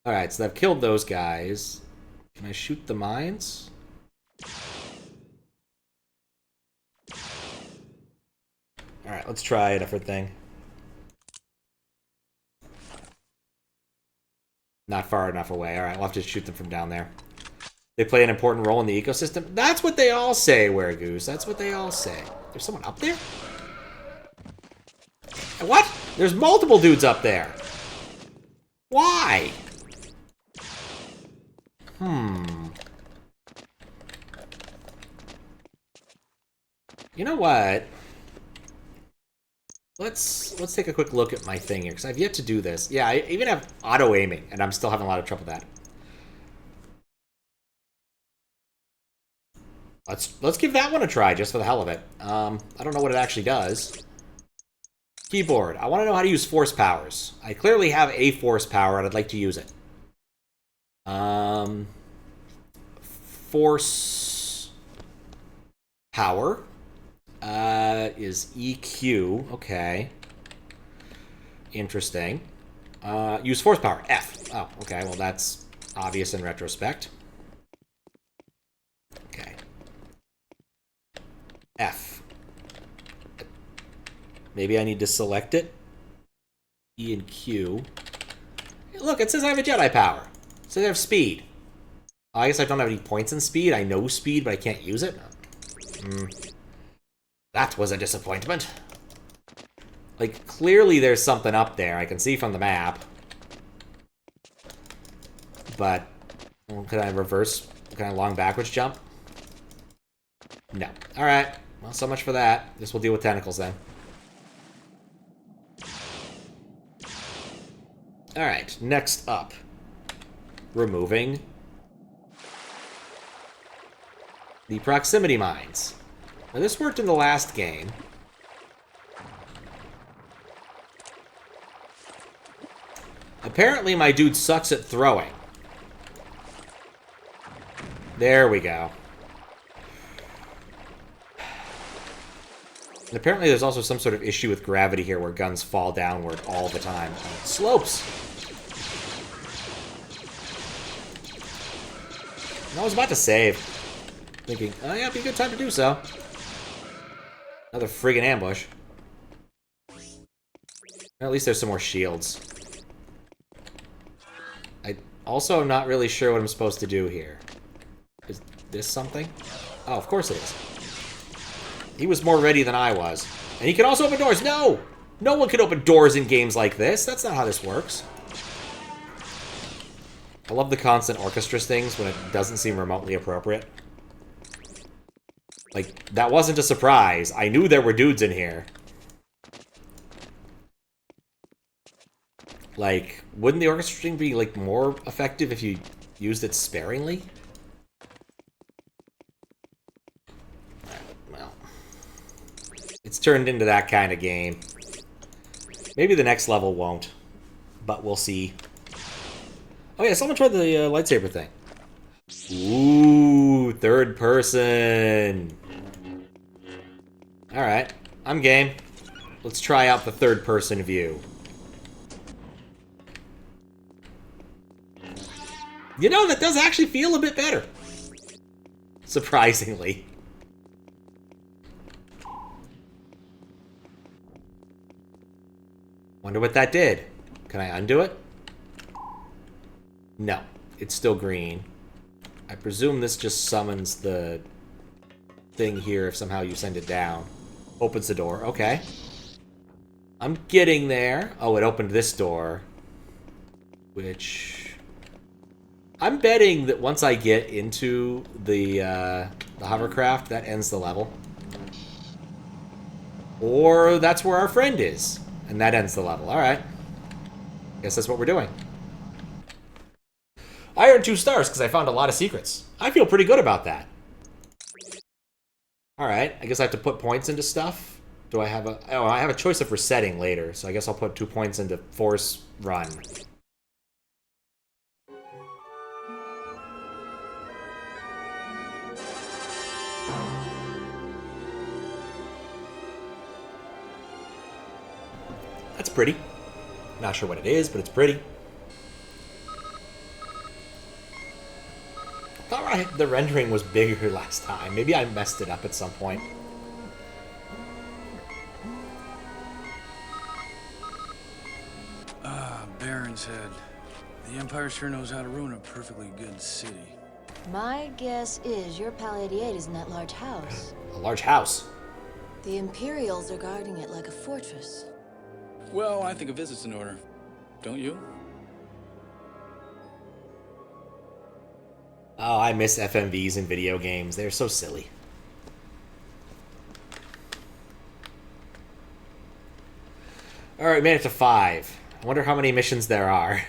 Alright, so I've killed those guys. Can I shoot the mines? Alright, let's try a different thing. Not far enough away. Alright, we'll have to shoot them from down there. They play an important role in the ecosystem. That's what they all say, Weregoose. That's what they all say. There's someone up there? What? There's multiple dudes up there. Why? You know what? Let's take a quick look at my thing here, because I've yet to do this. Yeah, I even have auto-aiming, and I'm still having a lot of trouble with that. Let's give that one a try, just for the hell of it. I don't know what it actually does. Keyboard. I want to know how to use force powers. I clearly have a force power, and I'd like to use it. Force power is EQ. Okay. Interesting. Use force power. F. Oh, okay. Well, that's obvious in retrospect. Okay. F. Maybe I need to select it. E and Q. Hey, look, it says I have a Jedi power. It says I have speed. I guess I don't have any points in speed. I know speed, but I can't use it. That was a disappointment. Like, clearly there's something up there. I can see from the map. But, well, can I reverse? Can I long backwards jump? No. Alright. Well, so much for that. Guess we'll deal with tentacles then. Alright, next up. Removing the proximity mines. Now, this worked in the last game. Apparently, my dude sucks at throwing. There we go. And apparently, there's also some sort of issue with gravity here where guns fall downward all the time. Slopes! I was about to save. Thinking, oh yeah, it'd be a good time to do so. Another friggin' ambush. At least there's some more shields. I also am not really sure what I'm supposed to do here. Is this something? Oh, of course it is. He was more ready than I was. And he can also open doors. No! No one can open doors in games like this. That's not how this works. I love the constant orchestra things when it doesn't seem remotely appropriate. Like, that wasn't a surprise. I knew there were dudes in here. Like, wouldn't the orchestra string be, like, more effective if you used it sparingly? Well, it's turned into that kind of game. Maybe the next level won't, but we'll see. Oh yeah, someone tried the lightsaber thing. Ooh, third person. Alright, I'm game. Let's try out the third person view. You know, that does actually feel a bit better. Surprisingly. Wonder what that did. Can I undo it? No, it's still green. I presume this just summons the thing here if somehow you send it down. Opens the door, okay. I'm getting there. Oh, it opened this door. Which... I'm betting that once I get into the hovercraft, that ends the level. Or that's where our friend is. And that ends the level, alright. Guess that's what we're doing. I earned 2 stars because I found a lot of secrets. I feel pretty good about that. Alright, I guess I have to put points into stuff. Do I have a... Oh, I have a choice of resetting later, so I guess I'll put 2 points into Force Run. That's pretty. Not sure what it is, but it's pretty. thought the rendering was bigger last time. Maybe I messed it up at some point. Baron's Head. The Empire sure knows how to ruin a perfectly good city. My guess is your Pal 88 is in that large house. A large house. The Imperials are guarding it like a fortress. Well, I think a visit's in order. Don't you? Oh, I miss FMVs in video games. They're so silly. Alright, made it to 5. I wonder how many missions there are.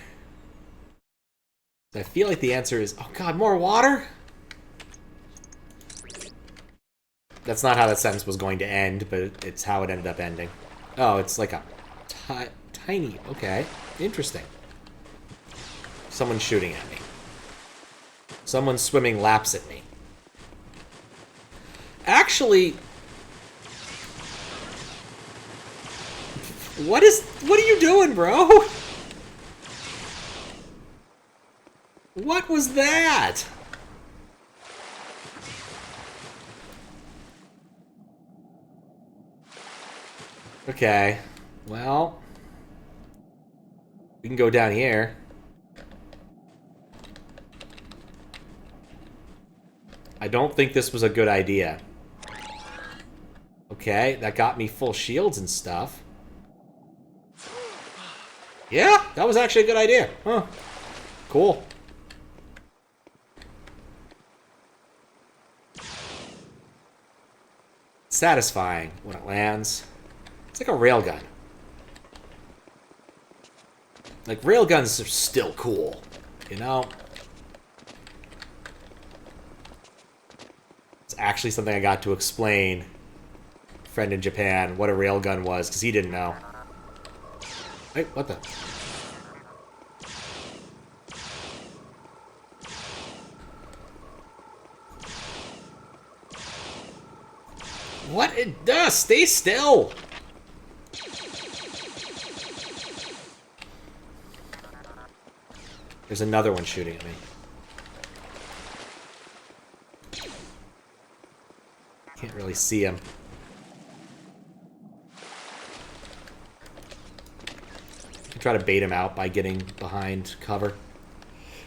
I feel like the answer is... Oh god, more water? That's not how that sentence was going to end, but it's how it ended up ending. Oh, it's like a tiny... Okay, interesting. Someone's shooting at me. Someone's swimming laps at me. Actually... What are you doing, bro? What was that? Okay. Well, we can go down here. I don't think this was a good idea. Okay, that got me full shields and stuff. Yeah, that was actually a good idea. Huh. Cool. Satisfying when it lands. It's like a railgun. Like, railguns are still cool, you know? It's actually something I got to explain. Friend in Japan what a railgun was, because he didn't know. Hey, what the? What it does? Stay still! There's another one shooting at me. Can't really see him. Try to bait him out by getting behind cover.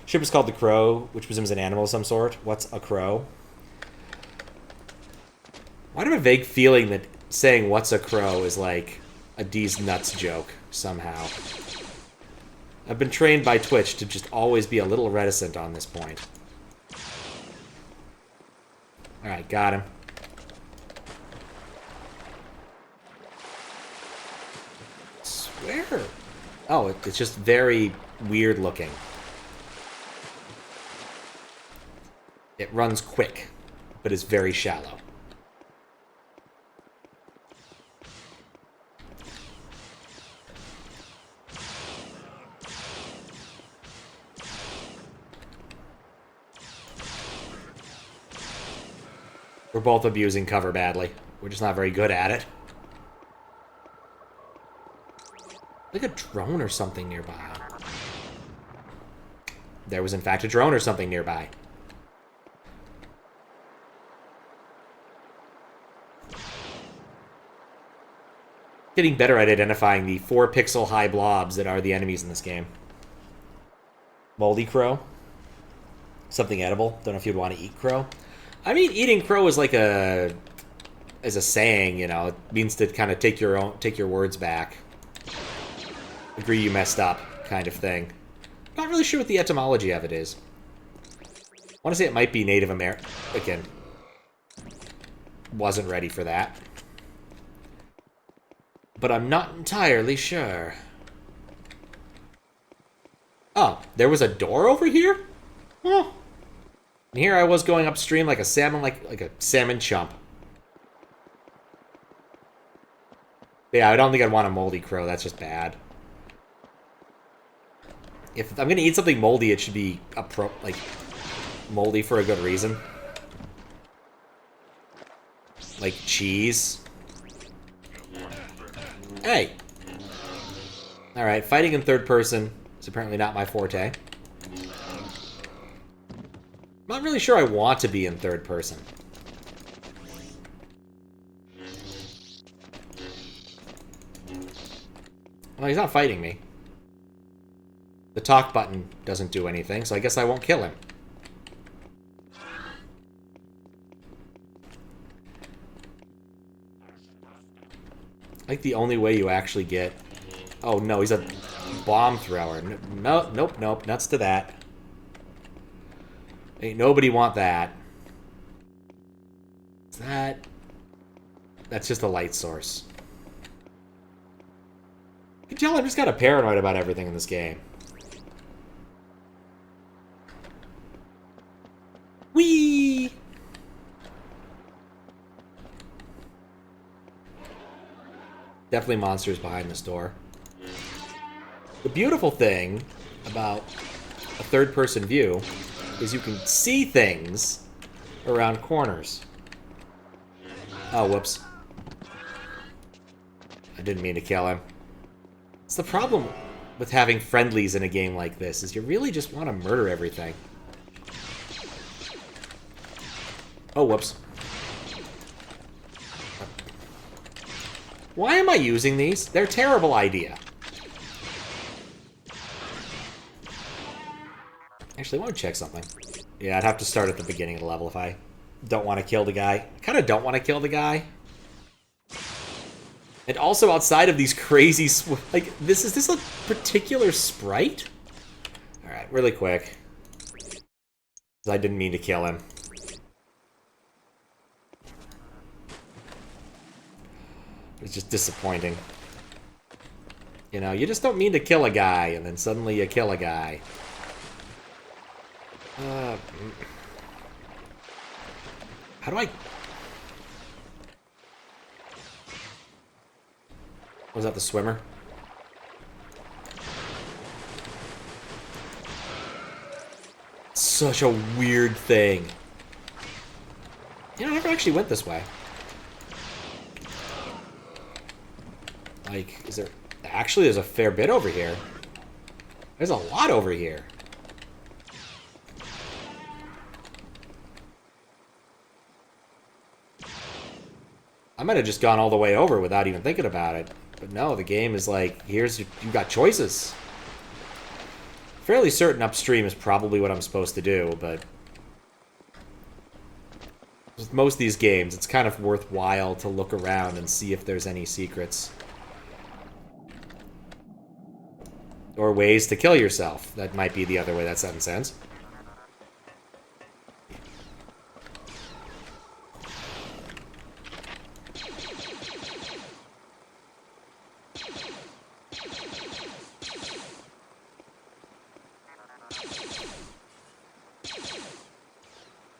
Ship is called the Crow, which presumes an animal of some sort. What's a crow? Why do I have a vague feeling that saying what's a crow is like a D's nuts joke somehow? I've been trained by Twitch to just always be a little reticent on this point. Alright, got him. I swear. Oh, it's just very weird looking. It runs quick, but is very shallow. We're both abusing cover badly. We're just not very good at it. Like a drone or something nearby. There was in fact a drone or something nearby. Getting better at identifying the 4-pixel high blobs that are the enemies in this game. Moldy crow. Something edible. Don't know if you'd want to eat crow. I mean, eating crow is like a saying, you know. It means to kind of take your words back. Agree you messed up, kind of thing. Not really sure what the etymology of it is. I want to say it might be Native American. Again, wasn't ready for that. But I'm not entirely sure. Oh, there was a door over here? Huh. And here I was going upstream like a salmon, like a salmon chump. Yeah, I don't think I'd want a moldy crow. That's just bad. If I'm gonna eat something moldy, it should be like moldy for a good reason. Like cheese. Hey! Alright, fighting in third person is apparently not my forte. I'm not really sure I want to be in third person. Well, he's not fighting me. The talk button doesn't do anything, so I guess I won't kill him. Like the only way you actually get... Oh no, he's a bomb thrower. No, nope, nuts to that. Ain't nobody want that. Is that... That's just a light source. You can tell I'm just kind of paranoid about everything in this game. Whee! Definitely monsters behind this door. The beautiful thing about a third-person view is you can see things around corners. Oh, whoops. I didn't mean to kill him. It's the problem with having friendlies in a game like this, is you really just want to murder everything. Oh, whoops. Why am I using these? They're a terrible idea. Actually, I want to check something. Yeah, I'd have to start at the beginning of the level if I don't want to kill the guy. I kind of don't want to kill the guy. And also outside of these crazy... Like, is this a particular sprite? Alright, really quick. I didn't mean to kill him. It's just disappointing. You know, you just don't mean to kill a guy, and then suddenly you kill a guy. How do I... Was that the swimmer? Such a weird thing. You know, I never actually went this way. Like, is there... Actually, there's a fair bit over here. There's a lot over here. I might have just gone all the way over without even thinking about it. But no, the game is like, here's... You got choices. Fairly certain upstream is probably what I'm supposed to do, but... With most of these games, it's kind of worthwhile to look around and see if there's any secrets. Or ways to kill yourself. That might be the other way that sentence ends.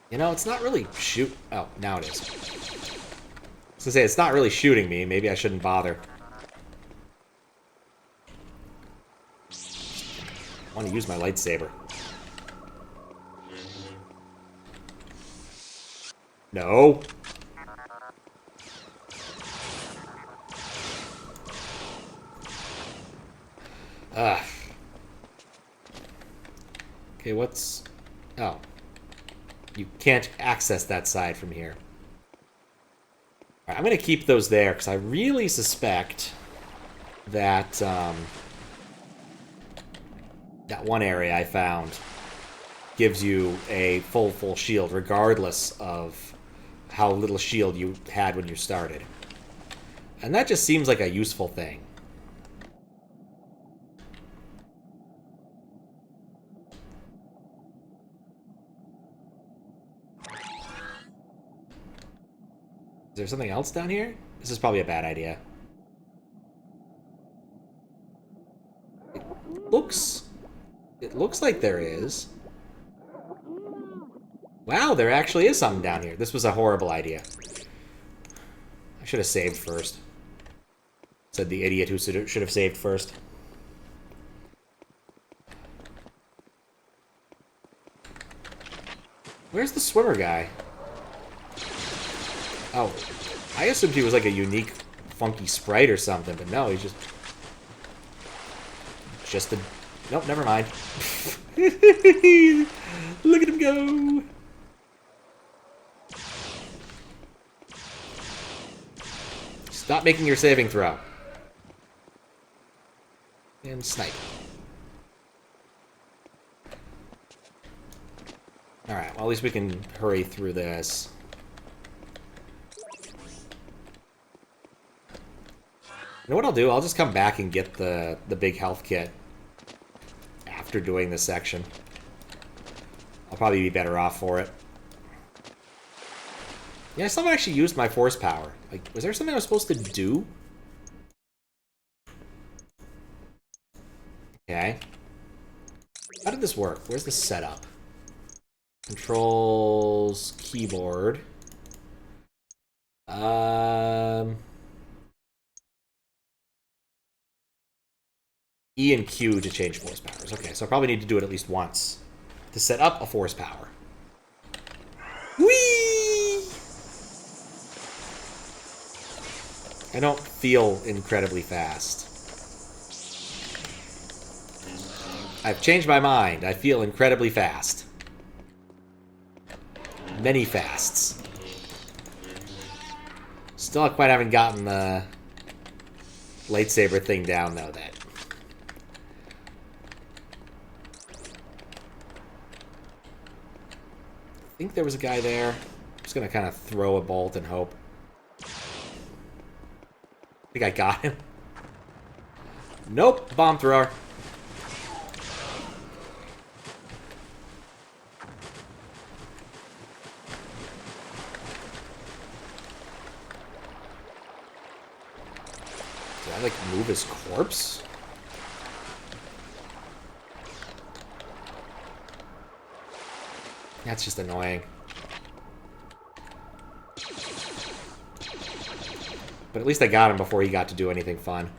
You know, it's not really shoot... Oh, now it is. I was gonna say, it's not really shooting me. Maybe I shouldn't bother. I want to use my lightsaber. No. Ugh. Okay, what's... Oh. You can't access that side from here. Alright, I'm going to keep those there, because I really suspect that, that one area I found gives you a full shield, regardless of how little shield you had when you started. And that just seems like a useful thing. Is there something else down here? This is probably a bad idea. It looks like there is. Wow, there actually is something down here. This was a horrible idea. I should have saved first. Said the idiot who should have saved first. Where's the swimmer guy? Oh, I assumed he was like a unique, funky sprite or something, but no, he's just a... Nope, never mind. Look at him go! Stop making your saving throw. And snipe. Alright, well, at least we can hurry through this. You know what I'll do? I'll just come back and get the big health kit after doing this section. I'll probably be better off for it. Yeah, I still haven't actually used my force power. Like, was there something I was supposed to do? Okay. How did this work? Where's the setup? Controls, keyboard. E and Q to change force powers. Okay, so I probably need to do it at least once to set up a force power. Whee! I don't feel incredibly fast. I've changed my mind. I feel incredibly fast. Many fasts. Still quite haven't gotten the lightsaber thing down, though, that... I think there was a guy there. I'm just gonna kind of throw a bolt and hope. I think I got him. Nope, bomb thrower. Did I, like, move his corpse? That's just annoying. But at least I got him before he got to do anything fun.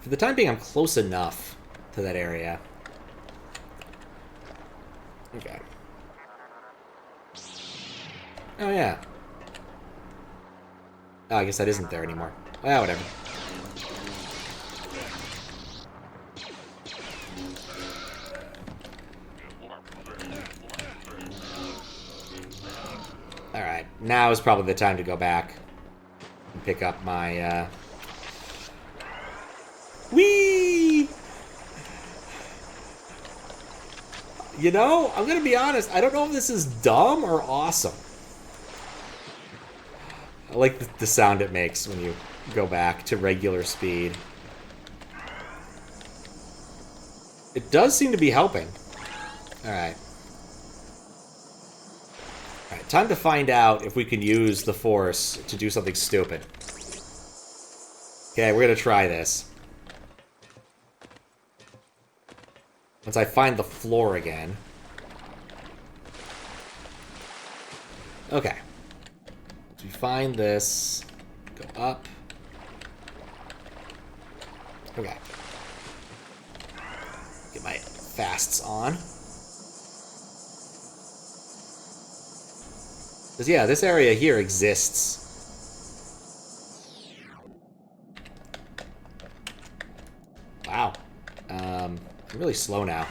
For the time being, I'm close enough to that area. Okay. Oh, yeah. Oh, I guess that isn't there anymore. Well, whatever. Alright, now is probably the time to go back and pick up my, Whee! You know, I'm gonna be honest, I don't know if this is dumb or awesome. I like the sound it makes when you go back to regular speed. It does seem to be helping. Alright. Alright, time to find out if we can use the Force to do something stupid. Okay, we're gonna try this. Once I find the floor again. Okay. Once we find this, go up. Okay. Get my fasts on. Because, yeah, this area here exists. Wow. I'm really slow now.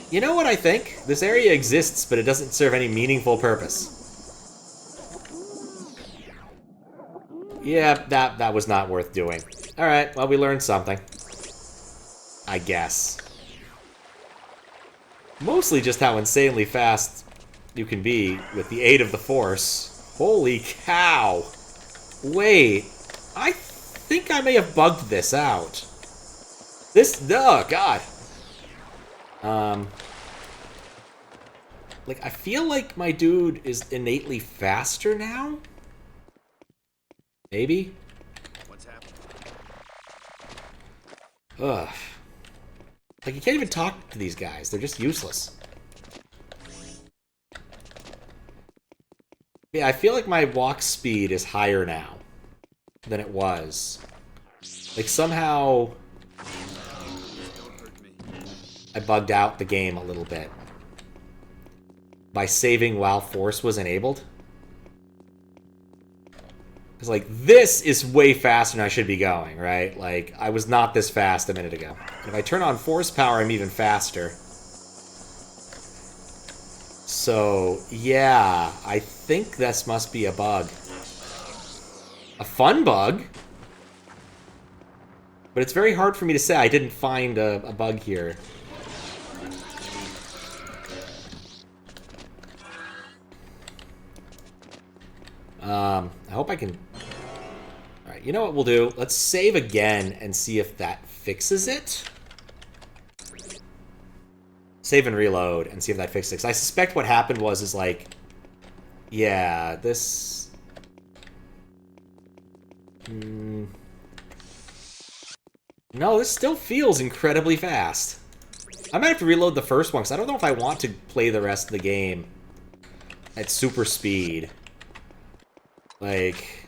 You know what I think? This area exists, but it doesn't serve any meaningful purpose. Yeah, that was not worth doing. Alright, well, we learned something. I guess. Mostly just how insanely fast you can be with the aid of the Force. Holy cow! Wait, I think I may have bugged this out. Oh, God. Like, I feel like my dude is innately faster now? Maybe? What's happening? Ugh. Like, you can't even talk to these guys. They're just useless. Yeah, I feel like my walk speed is higher now than it was. Like, somehow I bugged out the game a little bit by saving while Force was enabled. Because, like, this is way faster than I should be going, right? Like, I was not this fast a minute ago. And if I turn on Force power, I'm even faster. So, yeah, I think this must be a bug. A fun bug? But it's very hard for me to say. I didn't find a bug here. I hope I can... Alright, you know what we'll do? Let's save again and see if that fixes it. Save and reload and see if that fixes it. 'Cause I suspect what happened was like... Yeah, this... No, this still feels incredibly fast. I might have to reload the first one, because I don't know if I want to play the rest of the game at super speed. Like...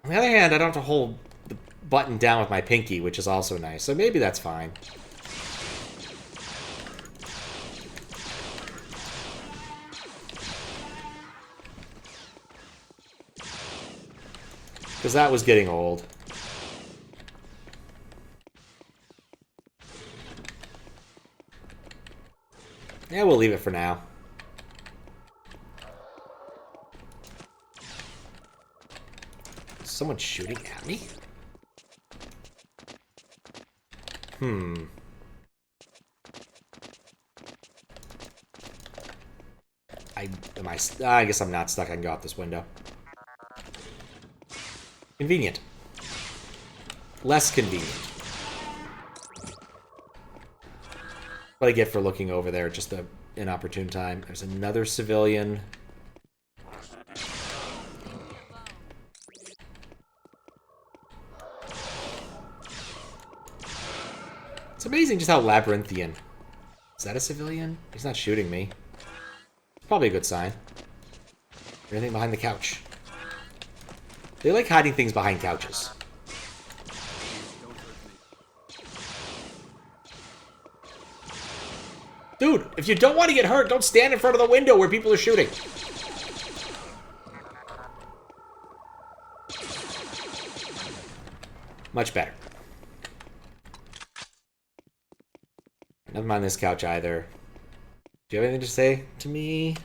On the other hand, I don't have to hold the button down with my pinky, which is also nice. So maybe that's fine. Because that was getting old. Yeah, we'll leave it for now. Someone shooting at me? I guess I'm not stuck. I can go out this window. Convenient. Less convenient. What I get for looking over there at just an inopportune time. There's another civilian. It's amazing just how labyrinthian. Is that a civilian? He's not shooting me. It's probably a good sign. Anything behind the couch? They like hiding things behind couches. Dude, if you don't want to get hurt, don't stand in front of the window where people are shooting. Much better. Never mind this couch either. Do you have anything to say to me?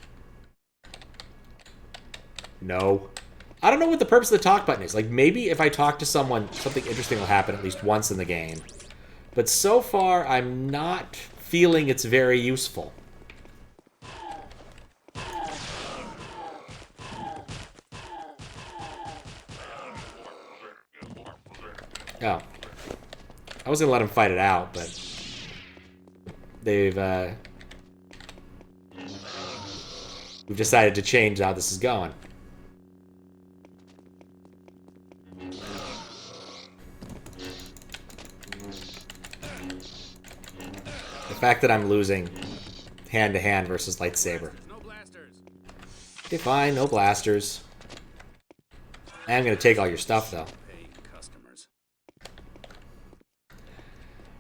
No. I don't know what the purpose of the talk button is. Like, maybe if I talk to someone, something interesting will happen at least once in the game. But so far, I'm not feeling it's very useful. Oh. I was gonna let him fight it out, but... We've decided to change how this is going. The fact that I'm losing hand-to-hand versus lightsaber. Okay, fine, no blasters. I am going to take all your stuff, though.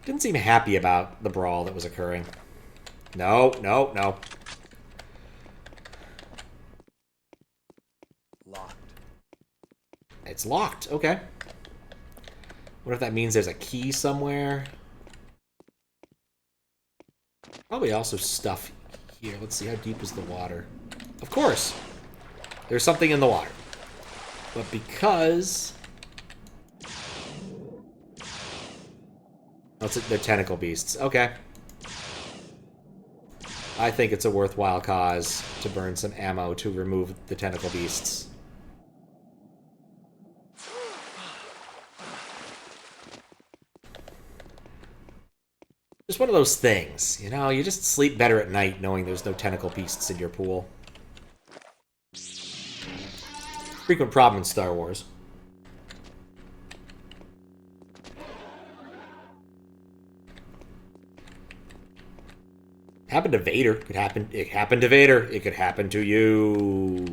Didn't seem happy about the brawl that was occurring. No, no, no. Locked. It's locked, okay. What if that means there's a key somewhere? Probably also stuff here. Let's see, how deep is the water? Of course! There's something in the water. But because... Oh, they're tentacle beasts. Okay. I think it's a worthwhile cause to burn some ammo to remove the tentacle beasts. Just one of those things, you know? You just sleep better at night knowing there's no tentacle beasts in your pool. Frequent problem in Star Wars. Happened to Vader. It happened to Vader. It could happen to you.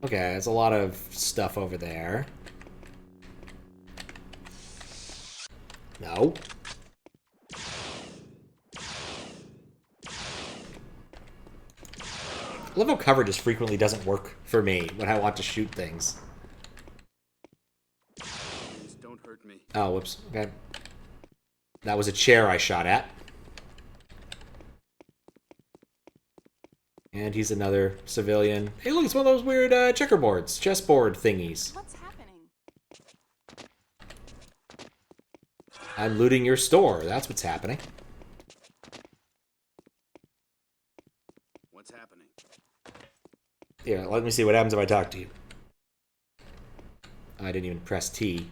Okay, there's a lot of stuff over there. No. I love how cover just frequently doesn't work for me when I want to shoot things. Please don't hurt me. Oh, whoops. Okay. That was a chair I shot at. And he's another civilian. Hey, look, it's one of those weird checkerboards, chessboard thingies. What's happening? I'm looting your store. That's what's happening. What's happening? Yeah, let me see what happens if I talk to you. I didn't even press T.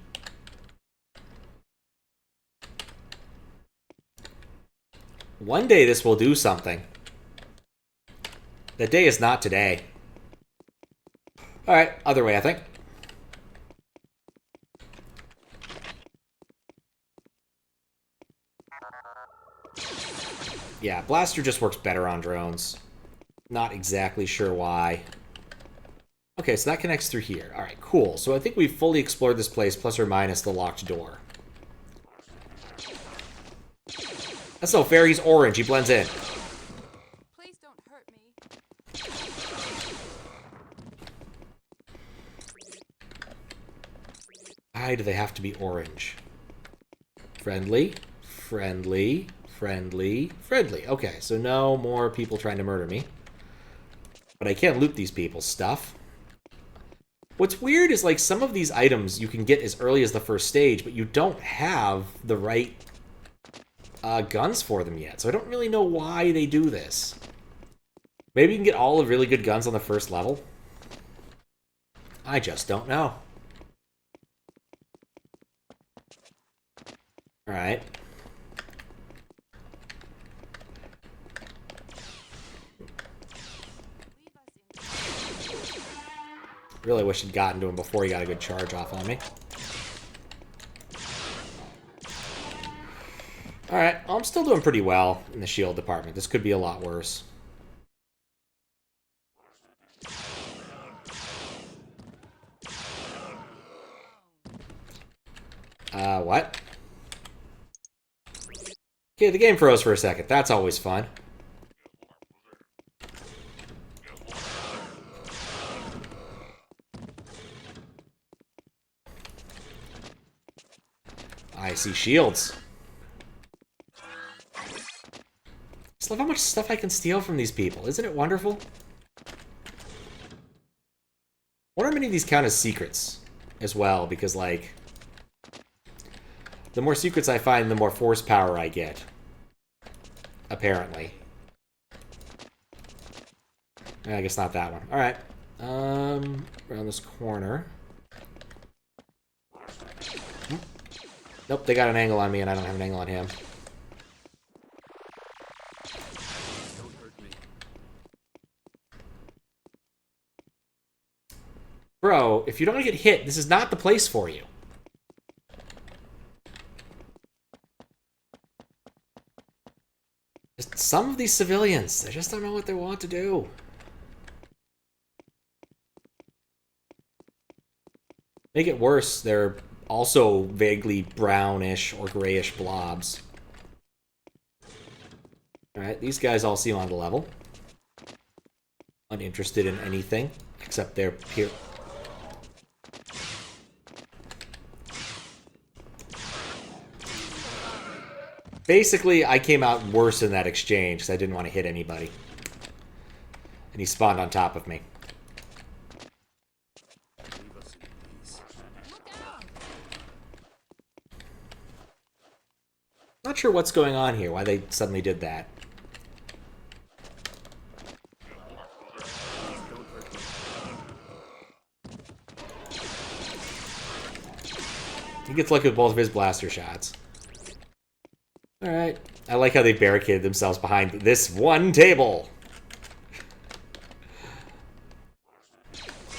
One day this will do something. The day is not today. Alright, other way, I think. Yeah, Blaster just works better on drones. Not exactly sure why. Okay, so that connects through here. Alright, cool. So I think we've fully explored this place, plus or minus the locked door. That's no fair, he's orange, he blends in. Please don't hurt me. Why do they have to be orange? Friendly, friendly, friendly, friendly. Okay, so no more people trying to murder me. But I can't loot these people's stuff. What's weird is, like, some of these items you can get as early as the first stage, but you don't have the right guns for them yet. So I don't really know why they do this. Maybe you can get all the really good guns on the first level? I just don't know. Alright. Really wish I'd gotten to him before he got a good charge off on me. Alright, I'm still doing pretty well in the shield department. This could be a lot worse. What? Okay, the game froze for a second. That's always fun. I see shields. Just love how much stuff I can steal from these people. Isn't it wonderful? I wonder how many of these count as secrets as well, because, like, the more secrets I find, the more force power I get. Apparently. I guess not that one. Alright. Around this corner. Nope, they got an angle on me and I don't have an angle on him. Don't hurt me. Bro, if you don't want to get hit, this is not the place for you. Just some of these civilians, they just don't know what they want to do. Make it worse, they're also vaguely brownish or grayish blobs. Alright, these guys all seem on the level. Uninterested in anything, except their peer. Basically, I came out worse in that exchange because I didn't want to hit anybody. And he spawned on top of me. Leave us in peace. Not sure what's going on here, why they suddenly did that. Don't hurt me. He gets lucky with both of his blaster shots. Alright. I like how they barricaded themselves behind this one table.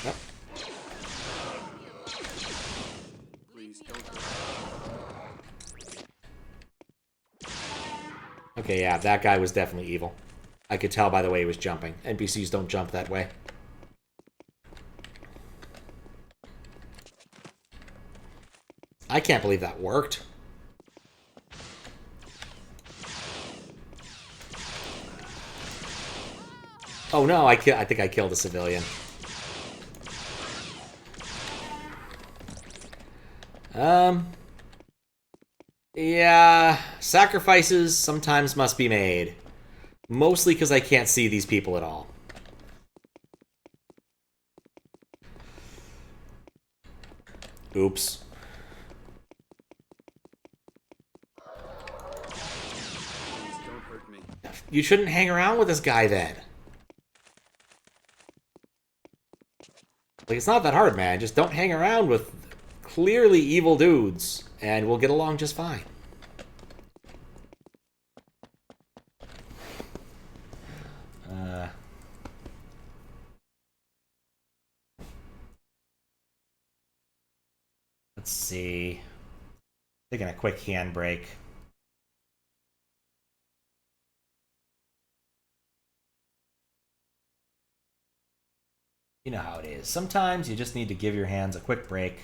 Yep. Please don't hurt me. Okay, yeah, that guy was definitely evil. I could tell by the way he was jumping. NPCs don't jump that way. I can't believe that worked. Oh no, I think I killed a civilian. Yeah, sacrifices sometimes must be made. Mostly because I can't see these people at all. Oops. Please don't hurt me. You shouldn't hang around with this guy then. Like, it's not that hard, man. Just don't hang around with clearly evil dudes, and we'll get along just fine. Let's see. Taking a quick handbrake. You know how it is. Sometimes you just need to give your hands a quick break,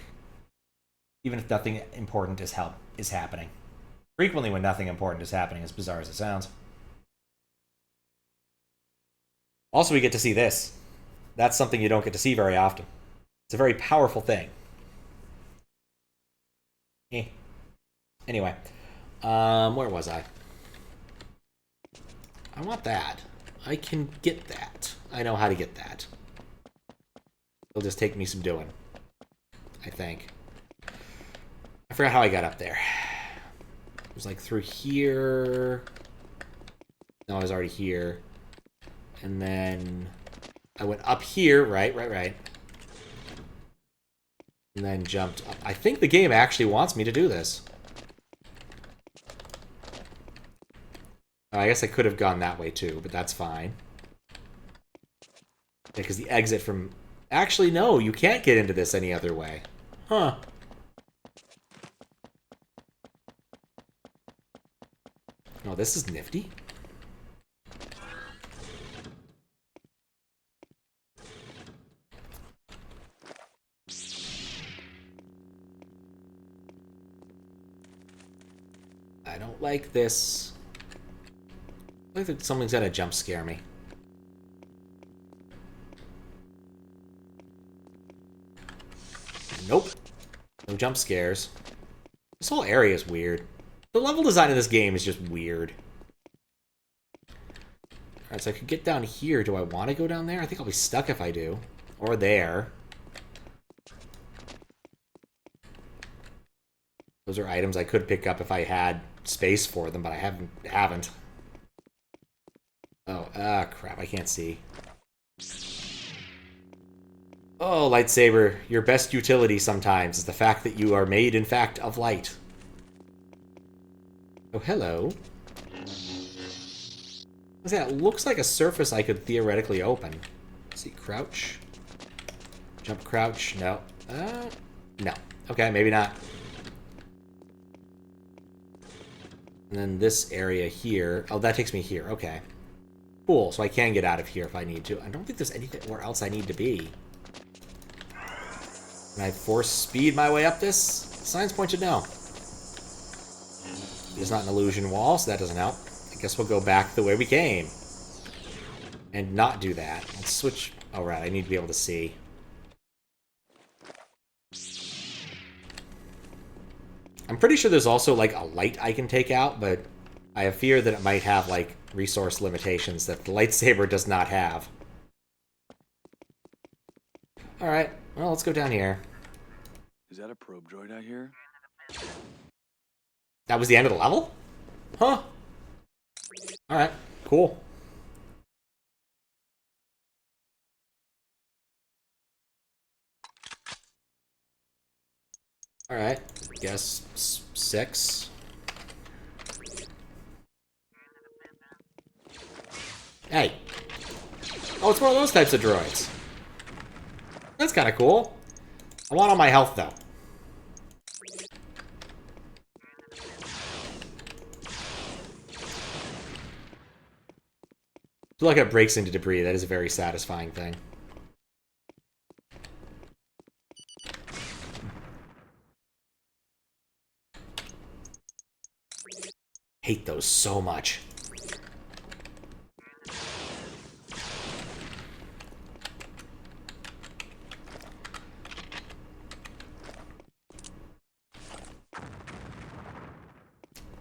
even if nothing important is happening. Frequently when nothing important is happening, as bizarre as it sounds. Also, we get to see this. That's something you don't get to see very often. It's a very powerful thing. Anyway, where was I? I want that. I can get that. I know how to get that. It'll just take me some doing, I think. I forgot how I got up there. It was like through here. No, I was already here. And then I went up here, right. And then jumped up. I think the game actually wants me to do this. I guess I could have gone that way too, but that's fine. Yeah, because the exit from... Actually, no, you can't get into this any other way. Huh. Oh, this is nifty. I don't like this. I think something's gonna jump scare me. Nope. No jump scares. This whole area is weird. The level design of this game is just weird. Alright, so I could get down here. Do I want to go down there? I think I'll be stuck if I do. Or there. Those are items I could pick up if I had space for them, but I haven't. Oh, crap, I can't see. Oh, Lightsaber, your best utility sometimes is the fact that you are made, in fact, of light. Oh, hello. What's that? It looks like a surface I could theoretically open. Let's see, crouch. Jump, crouch. No. No. Okay, maybe not. And then this area here. Oh, that takes me here. Okay. Cool, so I can get out of here if I need to. I don't think there's anywhere else I need to be. Can I force speed my way up this? Signs point to no. There's not an illusion wall, so that doesn't help. I guess we'll go back the way we came. And not do that. Let's switch... Oh, right, I need to be able to see. I'm pretty sure there's also, like, a light I can take out, but I have fear that it might have, like, resource limitations that the Lightsaber does not have. Alright, well, let's go down here. Is that a probe droid I hear? That was the end of the level? Huh. Alright, cool. Alright, guess 6. Hey. Oh, it's one of those types of droids. That's kind of cool. I want all my health, though. I feel like it breaks into debris. That is a very satisfying thing. Hate those so much.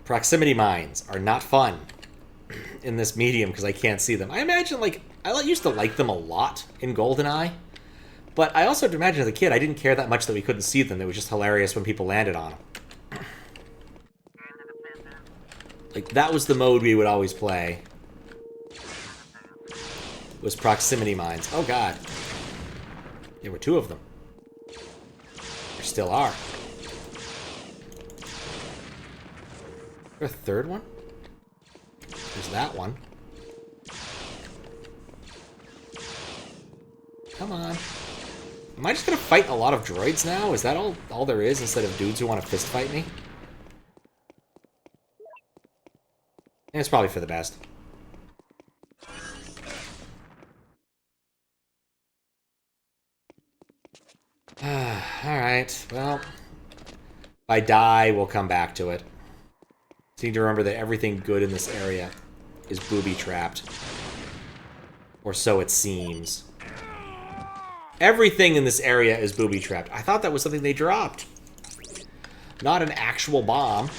Proximity mines are not fun in this medium because I can't see them. I imagine, like, I used to like them a lot in GoldenEye, But I also imagine as a kid, I didn't care that much that we couldn't see them. It was just hilarious when people landed on them. Like, that was the mode we would always play. Was proximity mines. Oh, God. There were 2 of them. There still are. Is there a third one? There's that one. Come on. Am I just gonna fight a lot of droids now? Is that all there is instead of dudes who want to fist fight me? And it's probably for the best. Alright, well. If I die, we'll come back to it. Just need to remember that everything good in this area is booby-trapped. Or so it seems. Everything in this area is booby-trapped. I thought that was something they dropped. Not an actual bomb.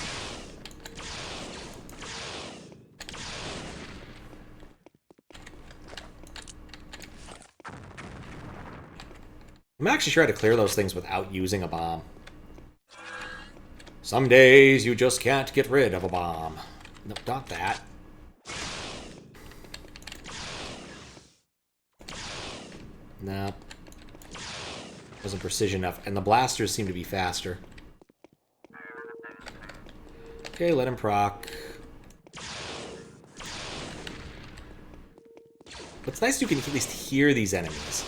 I'm actually sure how to clear those things without using a bomb. Some days you just can't get rid of a bomb. No, not that. No. Wasn't precision enough. And the blasters seem to be faster. Okay, let him proc. What's nice is you can at least hear these enemies.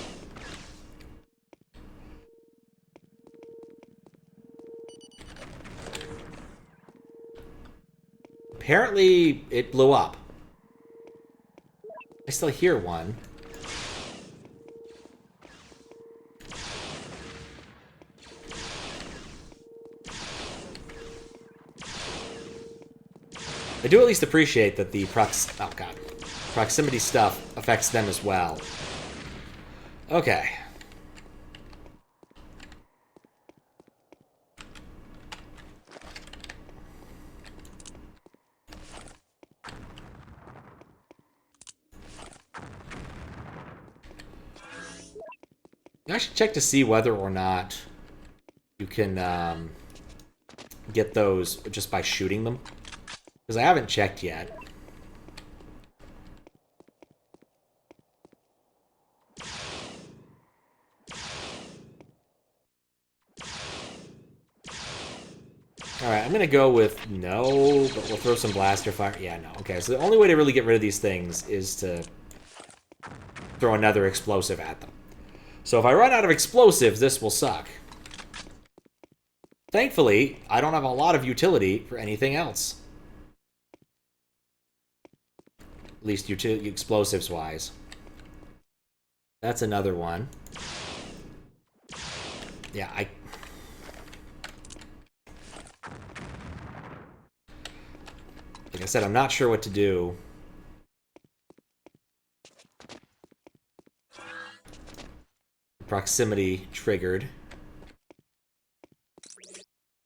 Apparently, it blew up. I still hear one. I do at least appreciate that the proximity stuff affects them as well. Okay. I should check to see whether or not you can get those just by shooting them. Because I haven't checked yet. Alright, I'm going to go with no, but we'll throw some blaster fire. Yeah, no. Okay, so the only way to really get rid of these things is to throw another explosive at them. So if I run out of explosives, this will suck. Thankfully, I don't have a lot of utility for anything else. At least explosives-wise. That's another one. Yeah, like I said, I'm not sure what to do. Proximity triggered.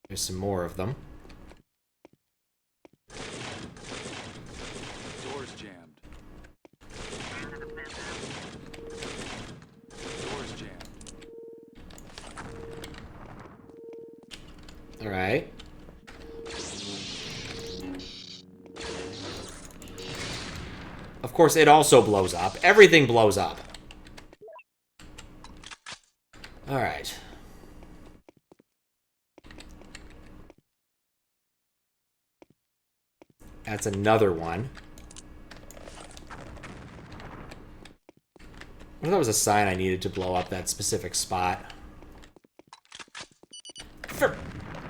There's some more of them. Doors jammed. Doors jammed. All right. Of course, it also blows up. Everything blows up. All right. That's another one. I thought that was a sign I needed to blow up that specific spot.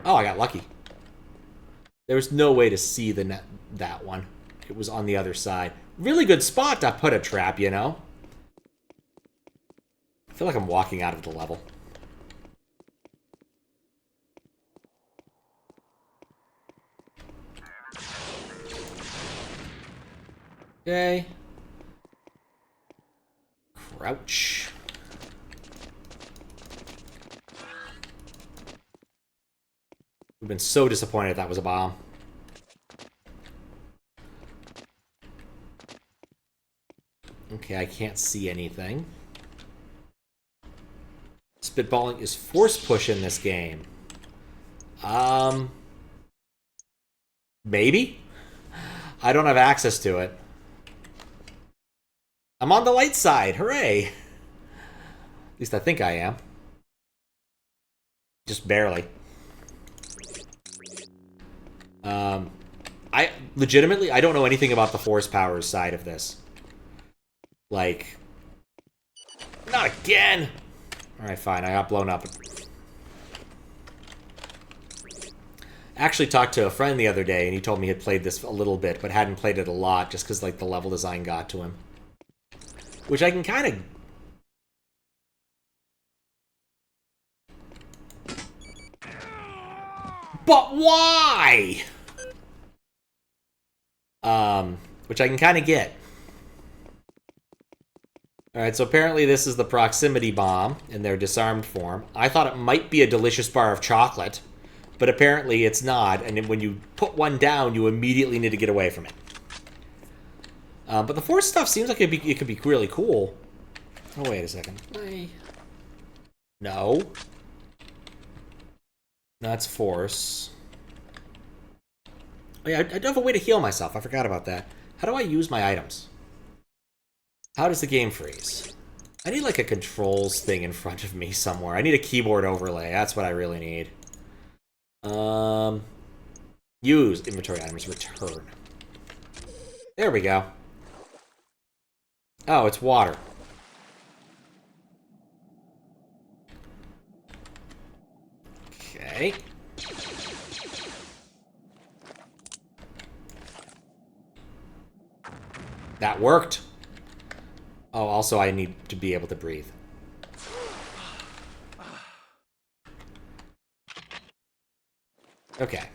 Oh, I got lucky. There was no way to see that one. It was on the other side. Really good spot to put a trap, you know? I feel like I'm walking out of the level. Okay. Crouch. We've been so disappointed that was a bomb. Okay, I can't see anything. spitballing is force push in this game. Maybe? I don't have access to it. I'm on the light side. Hooray! At least I think I am. Just barely. I legitimately, I don't know anything about the force powers side of this. Like, not again! Alright, fine, I got blown up. Actually talked to a friend the other day, and he told me he had played this a little bit, but hadn't played it a lot, just because, like, the level design got to him. Which I can kind of... But why? Which I can kind of get. Alright, so apparently this is the proximity bomb in their disarmed form. I thought it might be a delicious bar of chocolate, but apparently it's not, and when you put one down, you immediately need to get away from it. But the force stuff seems like it could be really cool. Oh, wait a second. No. That's force. Oh, yeah, I do have a way to heal myself. I forgot about that. How do I use my items? How does the game freeze? I need, like, a controls thing in front of me somewhere. I need a keyboard overlay. That's what I really need. Use inventory items. Return. There we go. Oh, it's water. Okay. That worked. Oh, also I need to be able to breathe. Okay.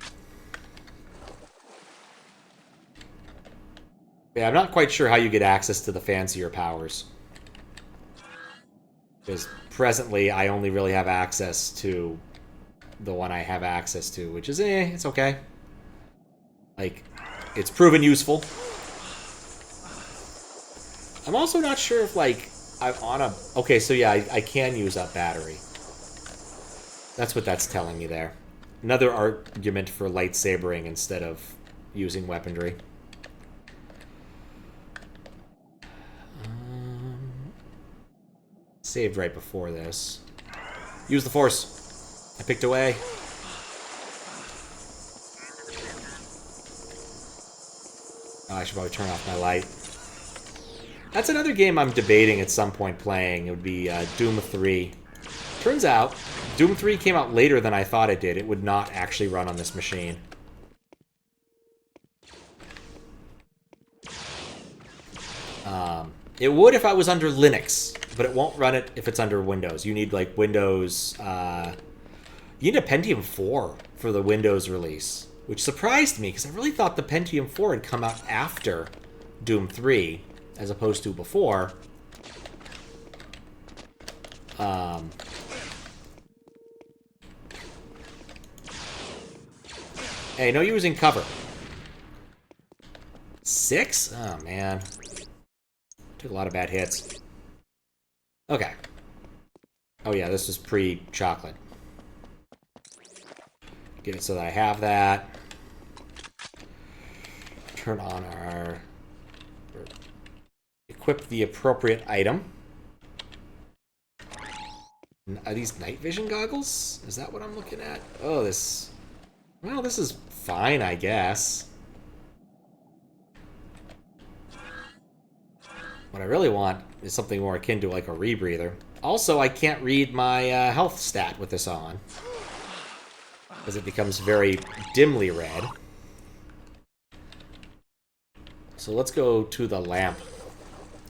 Yeah, I'm not quite sure how you get access to the fancier powers. Because presently, I only really have access to the one I have access to, which is, it's okay. Like, it's proven useful. I'm also not sure if, like, I'm on a... Okay, so yeah, I can use up battery. That's what that's telling me there. Another argument for lightsabering instead of using weaponry. Saved right before this. Use the force. I picked away. Oh, I should probably turn off my light. That's another game I'm debating at some point playing. It would be Doom 3. Turns out, Doom 3 came out later than I thought it did. It would not actually run on this machine. It would if I was under Linux, but it won't run it if it's under Windows. You need, like, Windows... you need a Pentium 4 for the Windows release, which surprised me, because I really thought the Pentium 4 had come out after Doom 3, as opposed to before. Hey, no using cover. 6? Oh, man. Took a lot of bad hits. Okay. Oh, yeah, this is pre-chocolate. Get it so that I have that. Turn on our... Equip the appropriate item. Are these night vision goggles? Is that what I'm looking at? Oh, this... Well, this is fine, I guess. What I really want is something more akin to, like, a rebreather. Also, I can't read my health stat with this on, because it becomes very dimly read. So let's go to the lamp.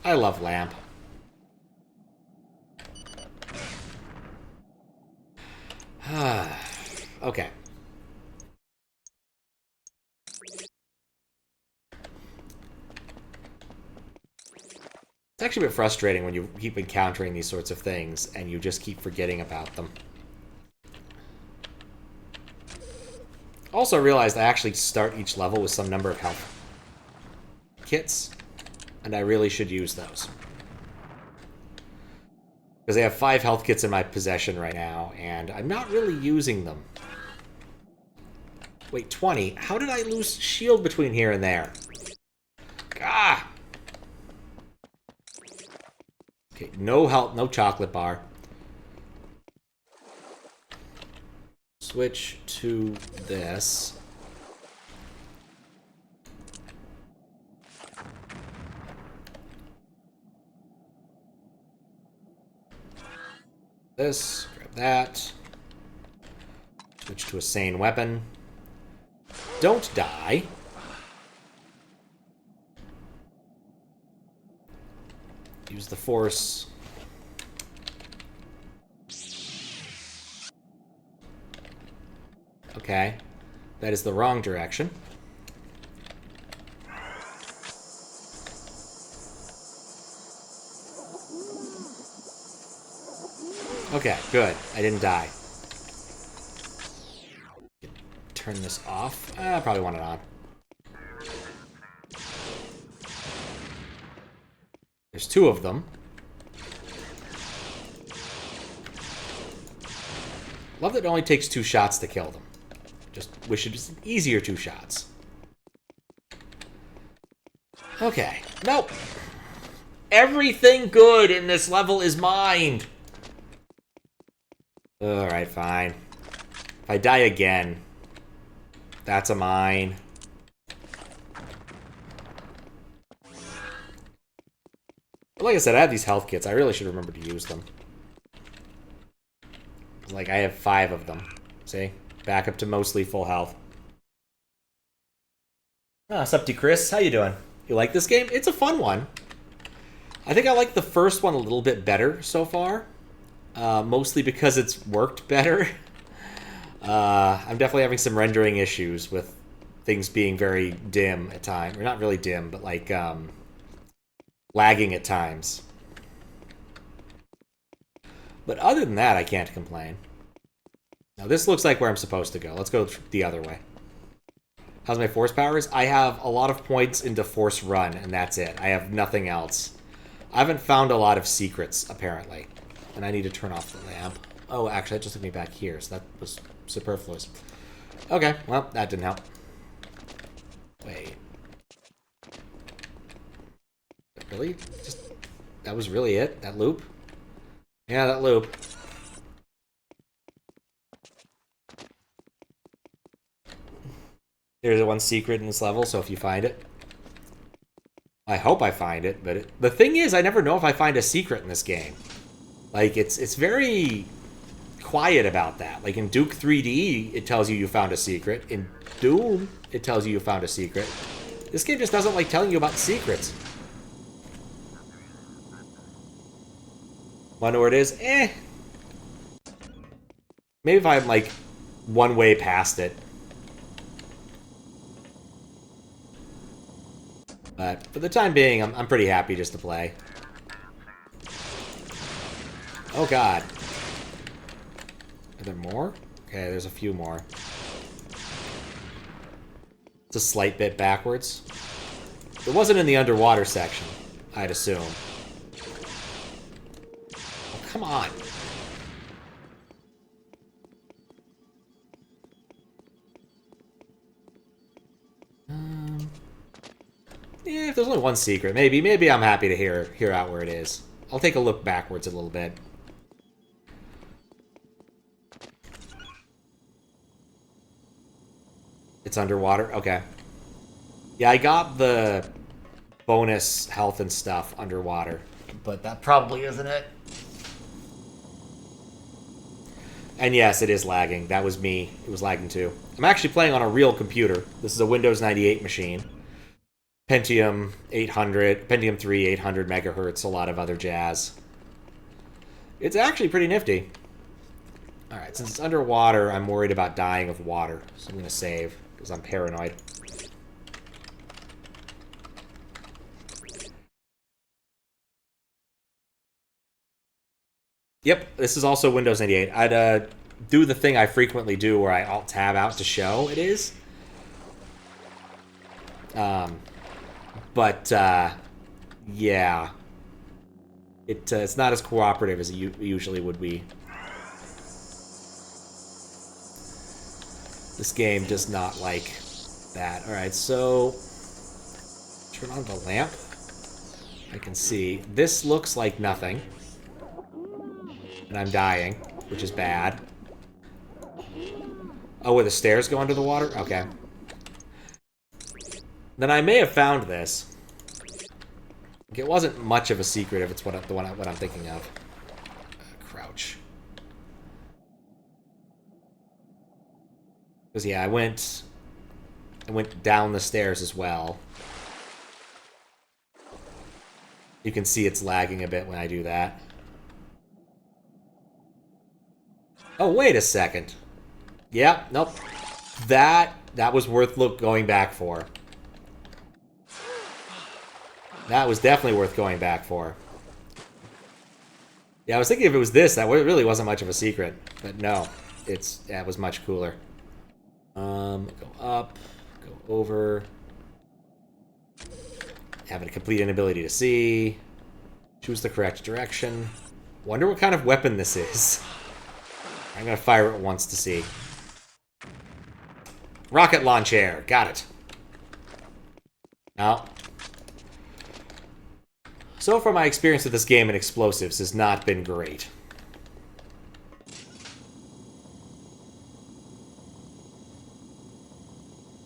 I love lamp. Okay. It's actually a bit frustrating when you keep encountering these sorts of things and you just keep forgetting about them. Also, I realized I actually start each level with some number of health kits, and I really should use those. Because I have 5 health kits in my possession right now, and I'm not really using them. Wait, 20? How did I lose shield between here and there? Ah! Okay, no health, no chocolate bar. Switch to this. This, grab that. Switch to a sane weapon. Don't die. Use the force. Okay. That is the wrong direction. Okay, good. I didn't die. Turn this off. I probably want it on. There's 2 of them. Love that it only takes 2 shots to kill them. Just wish it was an easier 2 shots. Okay. Nope. Everything good in this level is mined. Alright, fine. If I die again, that's a mine. But like I said, I have these health kits. I really should remember to use them. Like, I have 5 of them. See? Back up to mostly full health. Ah, sup to Chris? How you doing? You like this game? It's a fun one. I think I like the first one a little bit better so far. Mostly because it's worked better. I'm definitely having some rendering issues with things being very dim at times. Or not really dim, but like lagging at times. But other than that, I can't complain. Now this looks like where I'm supposed to go. Let's go the other way. How's my force powers? I have a lot of points into force run, and that's it. I have nothing else. I haven't found a lot of secrets, apparently. And I need to turn off the lamp. Oh, actually, that just took me back here, so that was superfluous. Okay, well, that didn't help. Wait. Really? That was really it? That loop? Yeah, that loop. There's one secret in this level, so if you find it... I hope I find it, but the thing is, I never know if I find a secret in this game. Like, it's very quiet about that. Like, in Duke 3D, it tells you found a secret. In Doom, it tells you found a secret. This game just doesn't like telling you about secrets. Wonder where it is? Eh. Maybe if I'm, like, one way past it. But for the time being, I'm pretty happy just to play. Oh god. Are there more? Okay, there's a few more. It's a slight bit backwards. It wasn't in the underwater section, I'd assume. Oh, come on. Yeah, if there's only one secret, maybe I'm happy to hear out where it is. I'll take a look backwards a little bit. It's underwater? Okay. Yeah, I got the bonus health and stuff underwater, but that probably isn't it. And yes, it is lagging. That was me. It was lagging too. I'm actually playing on a real computer. This is a Windows 98 machine. Pentium 800, Pentium 3, 800 megahertz, a lot of other jazz. It's actually pretty nifty. Alright, since it's underwater, I'm worried about dying of water. So I'm going to save, because I'm paranoid. Yep, this is also Windows 98. I'd do the thing I frequently do where I Alt-Tab out to show it is. But, yeah. It's not as cooperative as it usually would be. This game does not like that. Alright, so... turn on the lamp. I can see. This looks like nothing. And I'm dying, which is bad. Oh, where the stairs go under the water? Okay. Then I may have found this. It wasn't much of a secret if it's what I'm thinking of. Crouch. Because yeah, I went down the stairs as well. You can see it's lagging a bit when I do that. Oh, wait a second. Yeah, nope. That was worth going back for. That was definitely worth going back for. Yeah, I was thinking if it was this, that really wasn't much of a secret. But no, it was much cooler. Go up, go over. Having a complete inability to see. Choose the correct direction. Wonder what kind of weapon this is. I'm gonna fire it once to see. Rocket launcher, got it. No. So far, my experience with this game and explosives has not been great.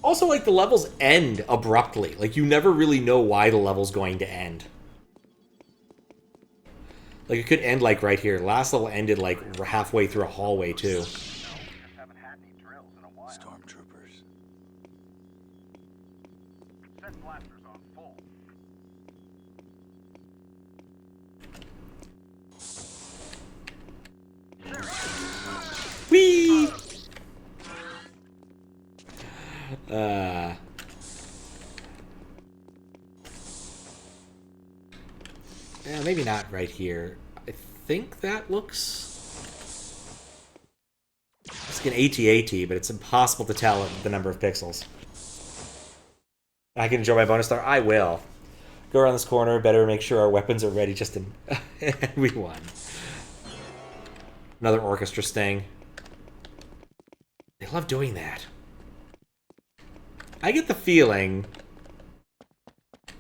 Also, like, the levels end abruptly. Like, you never really know why the level's going to end. Like, it could end, like, right here. The last level ended, like, halfway through a hallway, too. Stormtroopers. Set blasters on full. Whee! Yeah, maybe not right here. I think that looks... it's like an AT-AT, but it's impossible to tell the number of pixels. I can enjoy my bonus star? I will. Go around this corner, better make sure our weapons are ready just in... we won. Another orchestra sting. They love doing that. I get the feeling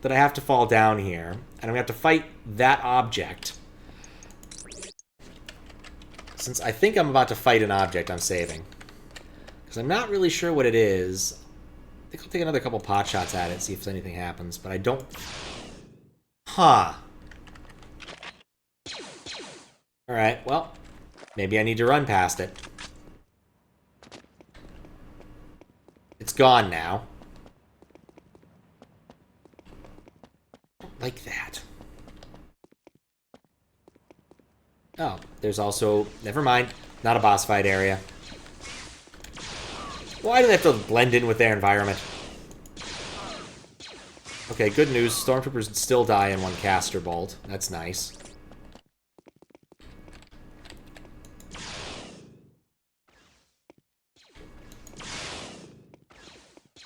that I have to fall down here, and I'm gonna have to fight that object. Since I think I'm about to fight an object, I'm saving. Because I'm not really sure what it is. I think I'll take another couple pot shots at it, see if anything happens, but I don't... Huh. Alright, well, maybe I need to run past it. It's gone now. Like that. Oh, there's also... never mind. Not a boss fight area. Why do they have to blend in with their environment? Okay, good news. Stormtroopers still die in one caster bolt. That's nice.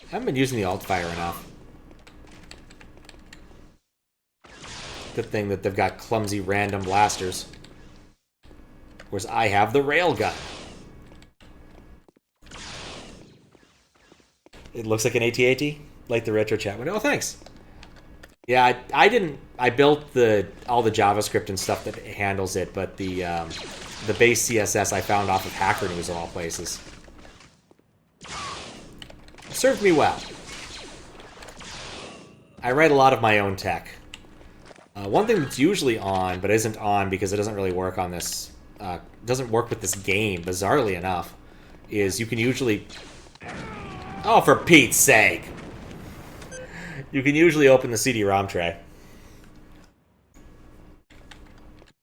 I haven't been using the alt fire enough. Good thing that they've got clumsy random blasters. Whereas I have the railgun. It looks like an AT-AT? Like the retro chat window. Oh, thanks. Yeah, I didn't... I built all the JavaScript and stuff that handles it, but the base CSS I found off of Hacker News of all places. Served me well. I write a lot of my own tech. One thing that's usually on, but isn't on because it doesn't really work on this... doesn't work with this game, bizarrely enough, is you can usually... Oh, for Pete's sake! You can usually open the CD-ROM tray.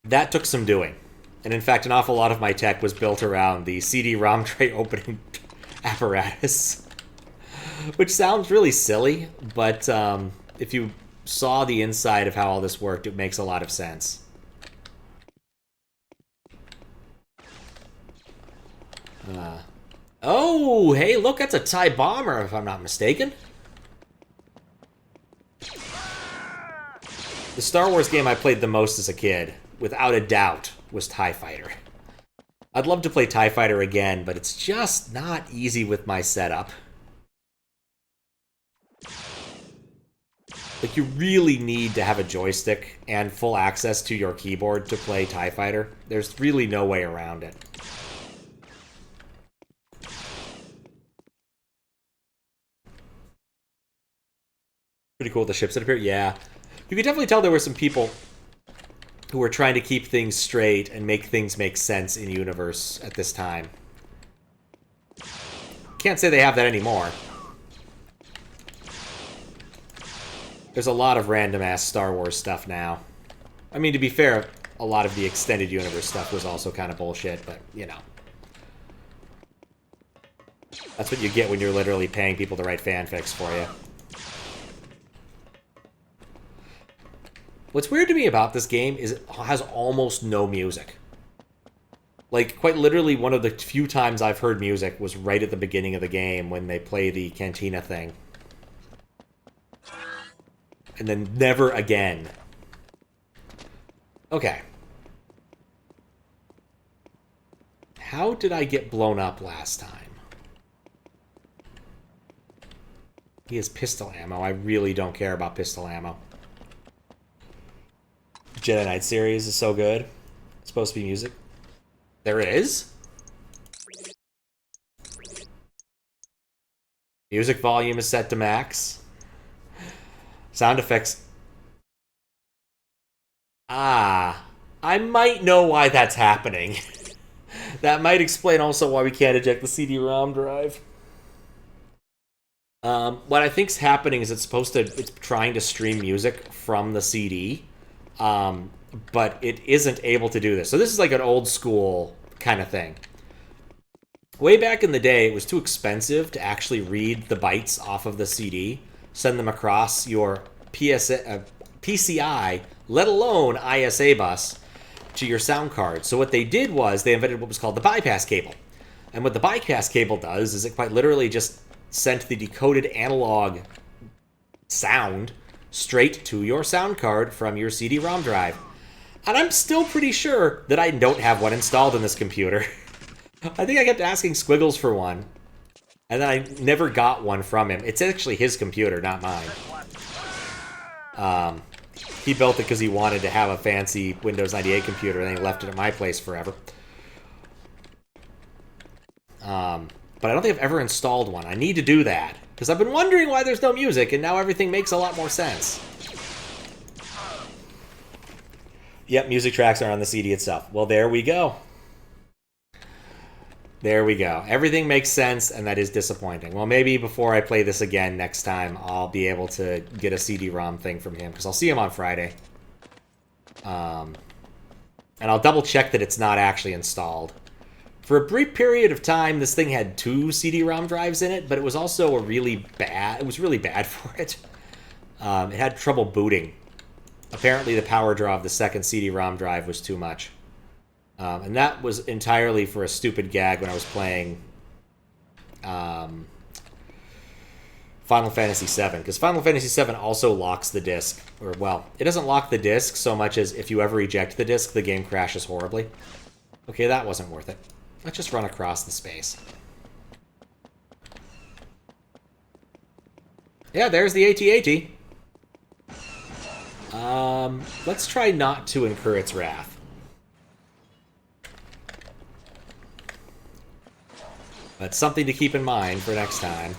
That took some doing. And in fact, an awful lot of my tech was built around the CD-ROM tray opening apparatus. Which sounds really silly, but if you saw the inside of how all this worked, it makes a lot of sense. Oh, hey, look, that's a TIE bomber, if I'm not mistaken. The Star Wars game I played the most as a kid, without a doubt, was TIE Fighter. I'd love to play TIE Fighter again, but it's just not easy with my setup. Like, you really need to have a joystick and full access to your keyboard to play TIE Fighter. There's really no way around it. Pretty cool, the ships that appear. Yeah. You could definitely tell there were some people who were trying to keep things straight and make things make sense in universe at this time. Can't say they have that anymore. There's a lot of random-ass Star Wars stuff now. I mean, to be fair, a lot of the extended universe stuff was also kind of bullshit, but, you know. That's what you get when you're literally paying people to write fanfics for you. What's weird to me about this game is it has almost no music. Like, quite literally, one of the few times I've heard music was right at the beginning of the game when they play the cantina thing. And then never again. Okay. How did I get blown up last time? He has pistol ammo. I really don't care about pistol ammo. Jedi Knight series is so good. It's supposed to be music. There is? Music volume is set to max. Sound effects. Ah, I might know why that's happening. That might explain also why we can't eject the CD-ROM drive. What I think's happening is it's trying to stream music from the CD, but it isn't able to do this. So this is like an old school kind of thing. Way back in the day, it was too expensive to actually read the bytes off of the CD, send them across your PCI, let alone ISA bus, to your sound card. So what they did was they invented what was called the bypass cable. And what the bypass cable does is it quite literally just sent the decoded analog sound straight to your sound card from your CD-ROM drive. And I'm still pretty sure that I don't have one installed in this computer. I think I kept asking Squiggles for one, and then I never got one from him. It's actually his computer, not mine. He built it because he wanted to have a fancy Windows 98 computer, and then he left it at my place forever. But I don't think I've ever installed one. I need to do that, because I've been wondering why there's no music, and now everything makes a lot more sense. Yep, music tracks are on the CD itself. Well, there we go. There we go. Everything makes sense, and that is disappointing. Well, maybe before I play this again next time, I'll be able to get a CD-ROM thing from him, because I'll see him on Friday. And I'll double-check that it's not actually installed. For a brief period of time, this thing had 2 CD-ROM drives in it, but it was also really bad for it. It had trouble booting. Apparently, the power draw of the second CD-ROM drive was too much. And that was entirely for a stupid gag when I was playing Final Fantasy VII. Because Final Fantasy VII also locks the disc. Or, well, it doesn't lock the disc so much as if you ever eject the disc, the game crashes horribly. Okay, that wasn't worth it. Let's just run across the space. Yeah, there's the AT-AT. Let's try not to incur its wrath. That's something to keep in mind for next time.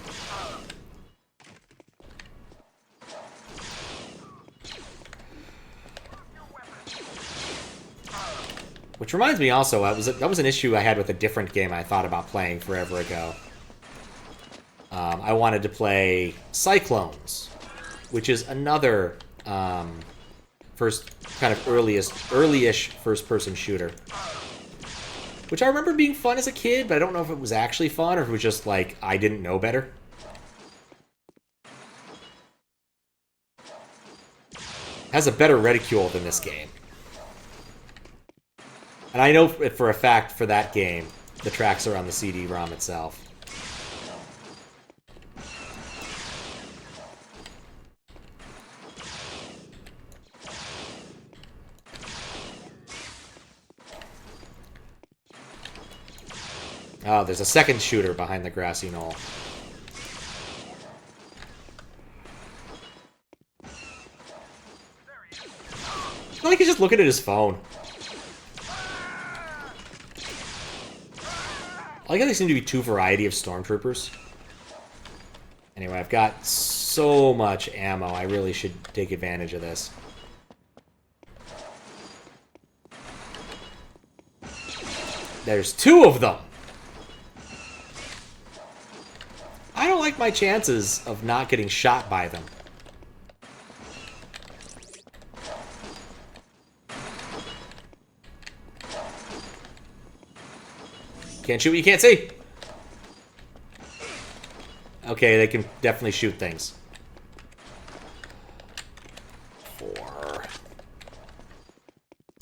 Which reminds me also, that was an issue I had with a different game I thought about playing forever ago. I wanted to play Cyclones, which is another early-ish first-person shooter. Which I remember being fun as a kid, but I don't know if it was actually fun or if it was just like I didn't know better. Has a better reticule than this game. And I know for a fact for that game, the tracks are on the CD-ROM itself. Oh, there's a second shooter behind the grassy knoll. I feel like he's just looking at his phone. I like how there seem to be two variety of stormtroopers. Anyway, I've got so much ammo. I really should take advantage of this. There's two of them! I don't like my chances of not getting shot by them. Can't shoot what you can't see. Okay, they can definitely shoot things. 4.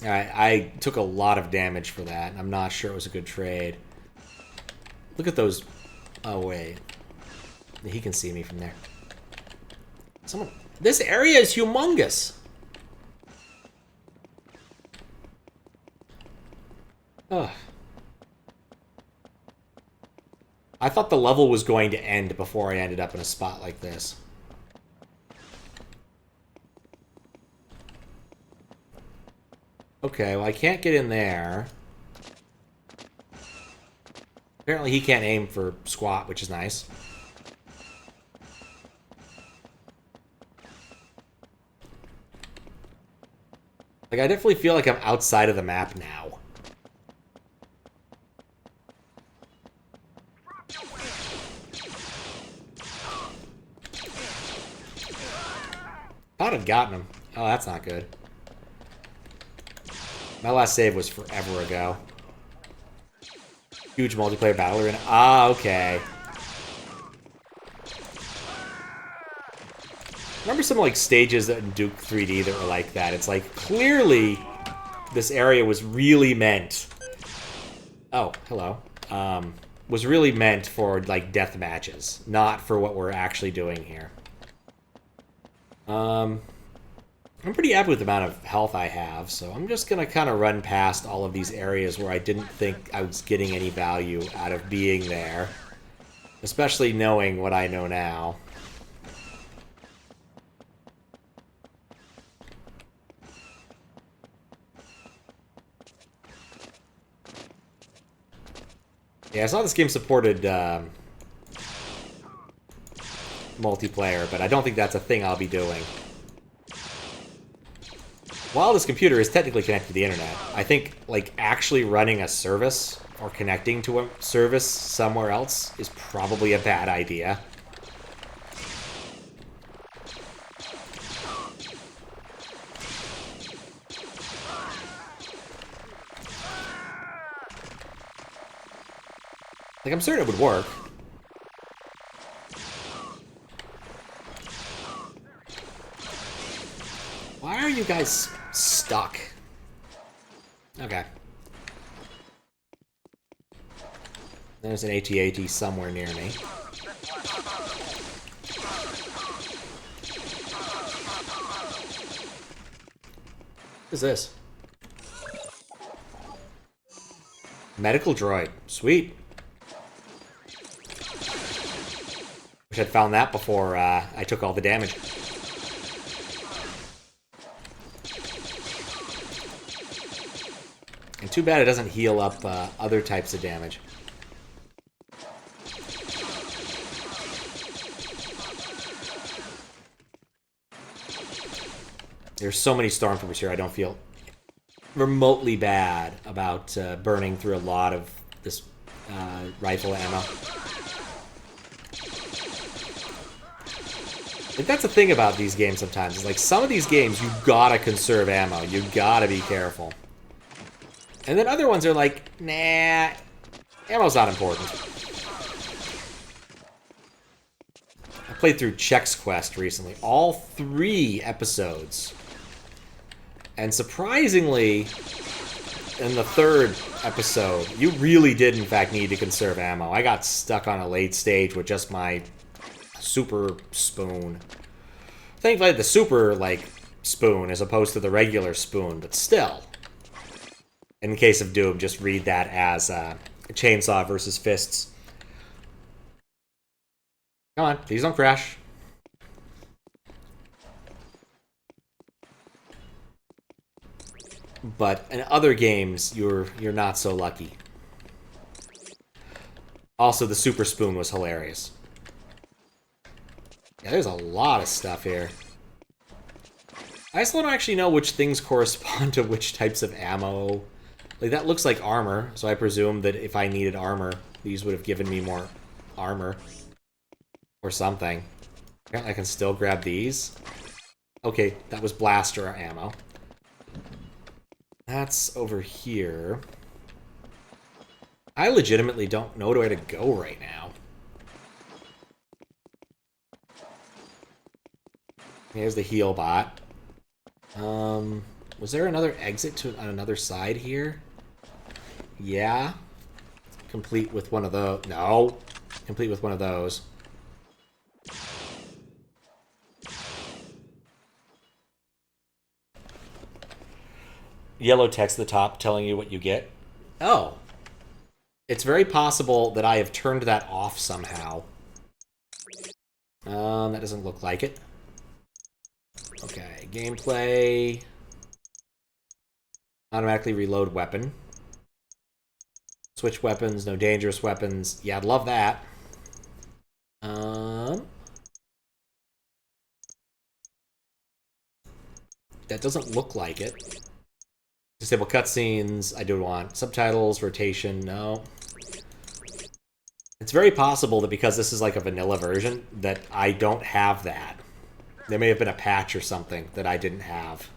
Alright, I took a lot of damage for that. I'm not sure it was a good trade. Look at those. Oh, wait. He can see me from there. Someone. This area is humongous. Ugh. I thought the level was going to end before I ended up in a spot like this. Okay, well I can't get in there. Apparently he can't aim for squat, which is nice. Like, I definitely feel like I'm outside of the map now. Thought I'd gotten him. Oh, that's not good. My last save was forever ago. Huge multiplayer battle arena. Ah, okay. Remember some like stages in Duke 3D that were like that? It's like clearly this area was really meant. Oh, hello. Was really meant for like death matches, not for what we're actually doing here. I'm pretty happy with the amount of health I have, so I'm just gonna kind of run past all of these areas where I didn't think I was getting any value out of being there, especially knowing what I know now. Yeah, I saw this game supported multiplayer, but I don't think that's a thing I'll be doing. While this computer is technically connected to the internet, I think like actually running a service or connecting to a service somewhere else is probably a bad idea. Like, I'm certain it would work. Why are you guys stuck? Okay. There's an AT-AT somewhere near me. What is this? Medical droid. Sweet. Wish I'd found that before I took all the damage. And too bad it doesn't heal up other types of damage. There's so many stormtroopers here, I don't feel remotely bad about burning through a lot of this rifle ammo. Like, that's the thing about these games sometimes. Is like some of these games, you gotta conserve ammo. You gotta be careful. And then other ones are like, nah, ammo's not important. I played through Check's Quest recently. All 3 episodes. And surprisingly, in the 3rd episode, you really did in fact need to conserve ammo. I got stuck on a late stage with just my super spoon. Thankfully, the super, like, spoon as opposed to the regular spoon, but still. In case of Doom, just read that as chainsaw versus fists. Come on, please don't crash. But in other games, you're not so lucky. Also, the super spoon was hilarious. Yeah, there's a lot of stuff here. I still don't actually know which things correspond to which types of ammo. Like, that looks like armor, so I presume that if I needed armor, these would have given me more armor. Or something. I can still grab these. Okay, that was blaster ammo. That's over here. I legitimately don't know where to go right now. Here's the heal bot. Was there another exit on another side here? Yeah. Complete with one of those. No. Complete with one of those. Yellow text at the top telling you what you get. Oh. It's very possible that I have turned that off somehow. That doesn't look like it. Okay, gameplay. Automatically reload weapon. Switch weapons, no dangerous weapons. Yeah, I'd love that. That doesn't look like it. Disable cutscenes, I do want. Subtitles, rotation, no. It's very possible that because this is like a vanilla version, that I don't have that. There may have been a patch or something that I didn't have.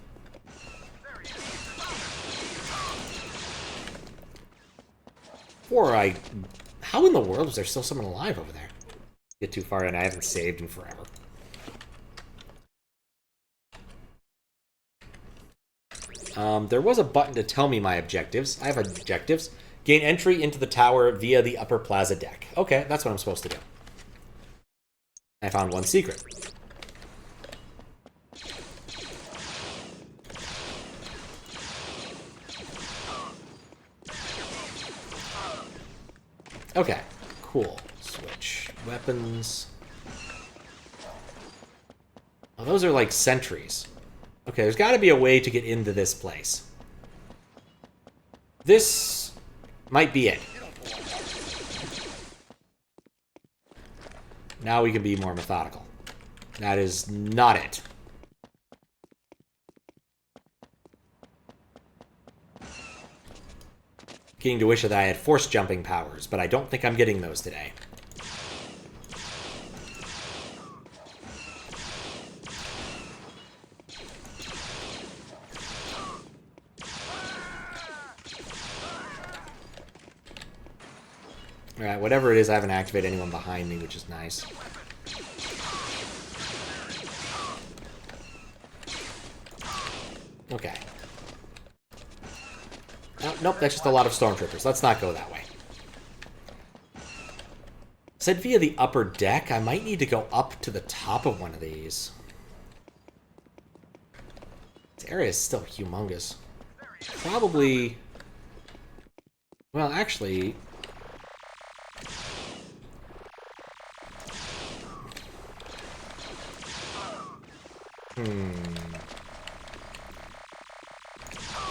Or how in the world was there still someone alive over there? Get too far in, I haven't saved in forever. There was a button to tell me my objectives. I have objectives. Gain entry into the tower via the upper plaza deck. Okay, that's what I'm supposed to do. I found one secret. Okay, cool. Switch weapons. Oh, those are like sentries. Okay, there's got to be a way to get into this place. This might be it. Now we can be more methodical. That is not it. Beginning to wish that I had force jumping powers, but I don't think I'm getting those today. Alright, whatever it is, I haven't activated anyone behind me, which is nice. Okay. Oh, nope, that's just a lot of stormtroopers. Let's not go that way. Said via the upper deck, I might need to go up to the top of one of these. This area is still humongous. Probably... Well, actually...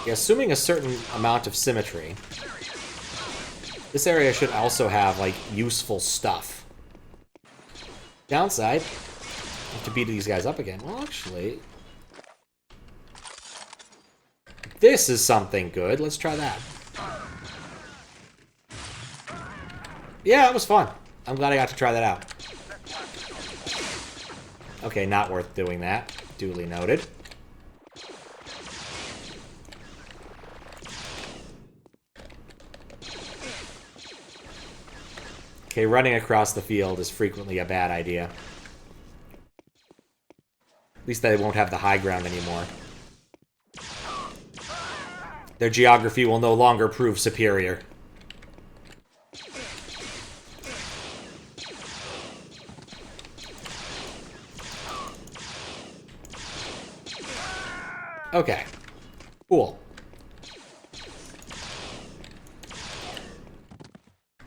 Yeah, assuming a certain amount of symmetry, this area should also have, like, useful stuff. Downside, I have to beat these guys up again. Well, actually, this is something good. Let's try that. Yeah, it was fun. I'm glad I got to try that out. Okay, not worth doing that. Duly noted. Okay, running across the field is frequently a bad idea. At least they won't have the high ground anymore. Their geography will no longer prove superior. Okay. Cool.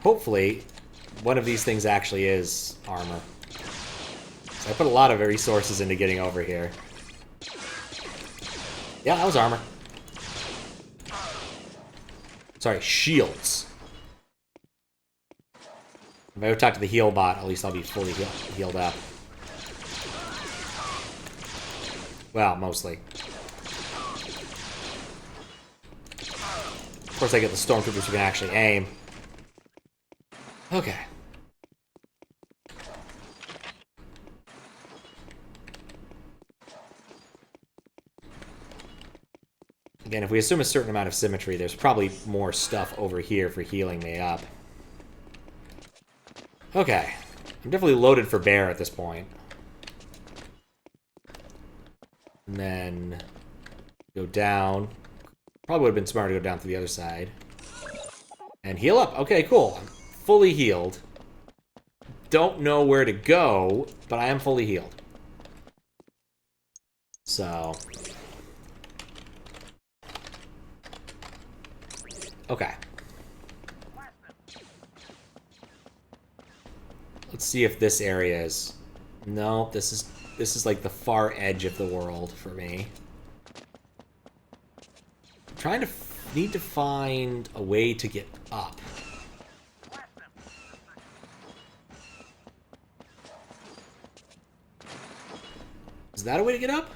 hopefully, one of these things actually is armor. So I put a lot of resources into getting over here. Yeah, that was armor. Sorry, shields. If I ever talk to the heal bot, at least I'll be fully healed up. Well, mostly. Of course, I get the stormtroopers who can actually aim. Okay. Again, if we assume a certain amount of symmetry, there's probably more stuff over here for healing me up. Okay. I'm definitely loaded for bear at this point. And then go down. Probably would have been smarter to go down to the other side. And heal up. Okay, cool. I'm fully healed. Don't know where to go, but I am fully healed. So... okay. Let's see if this area is... no, this is like the far edge of the world for me. I'm trying to... need to find a way to get up. Is that a way to get up?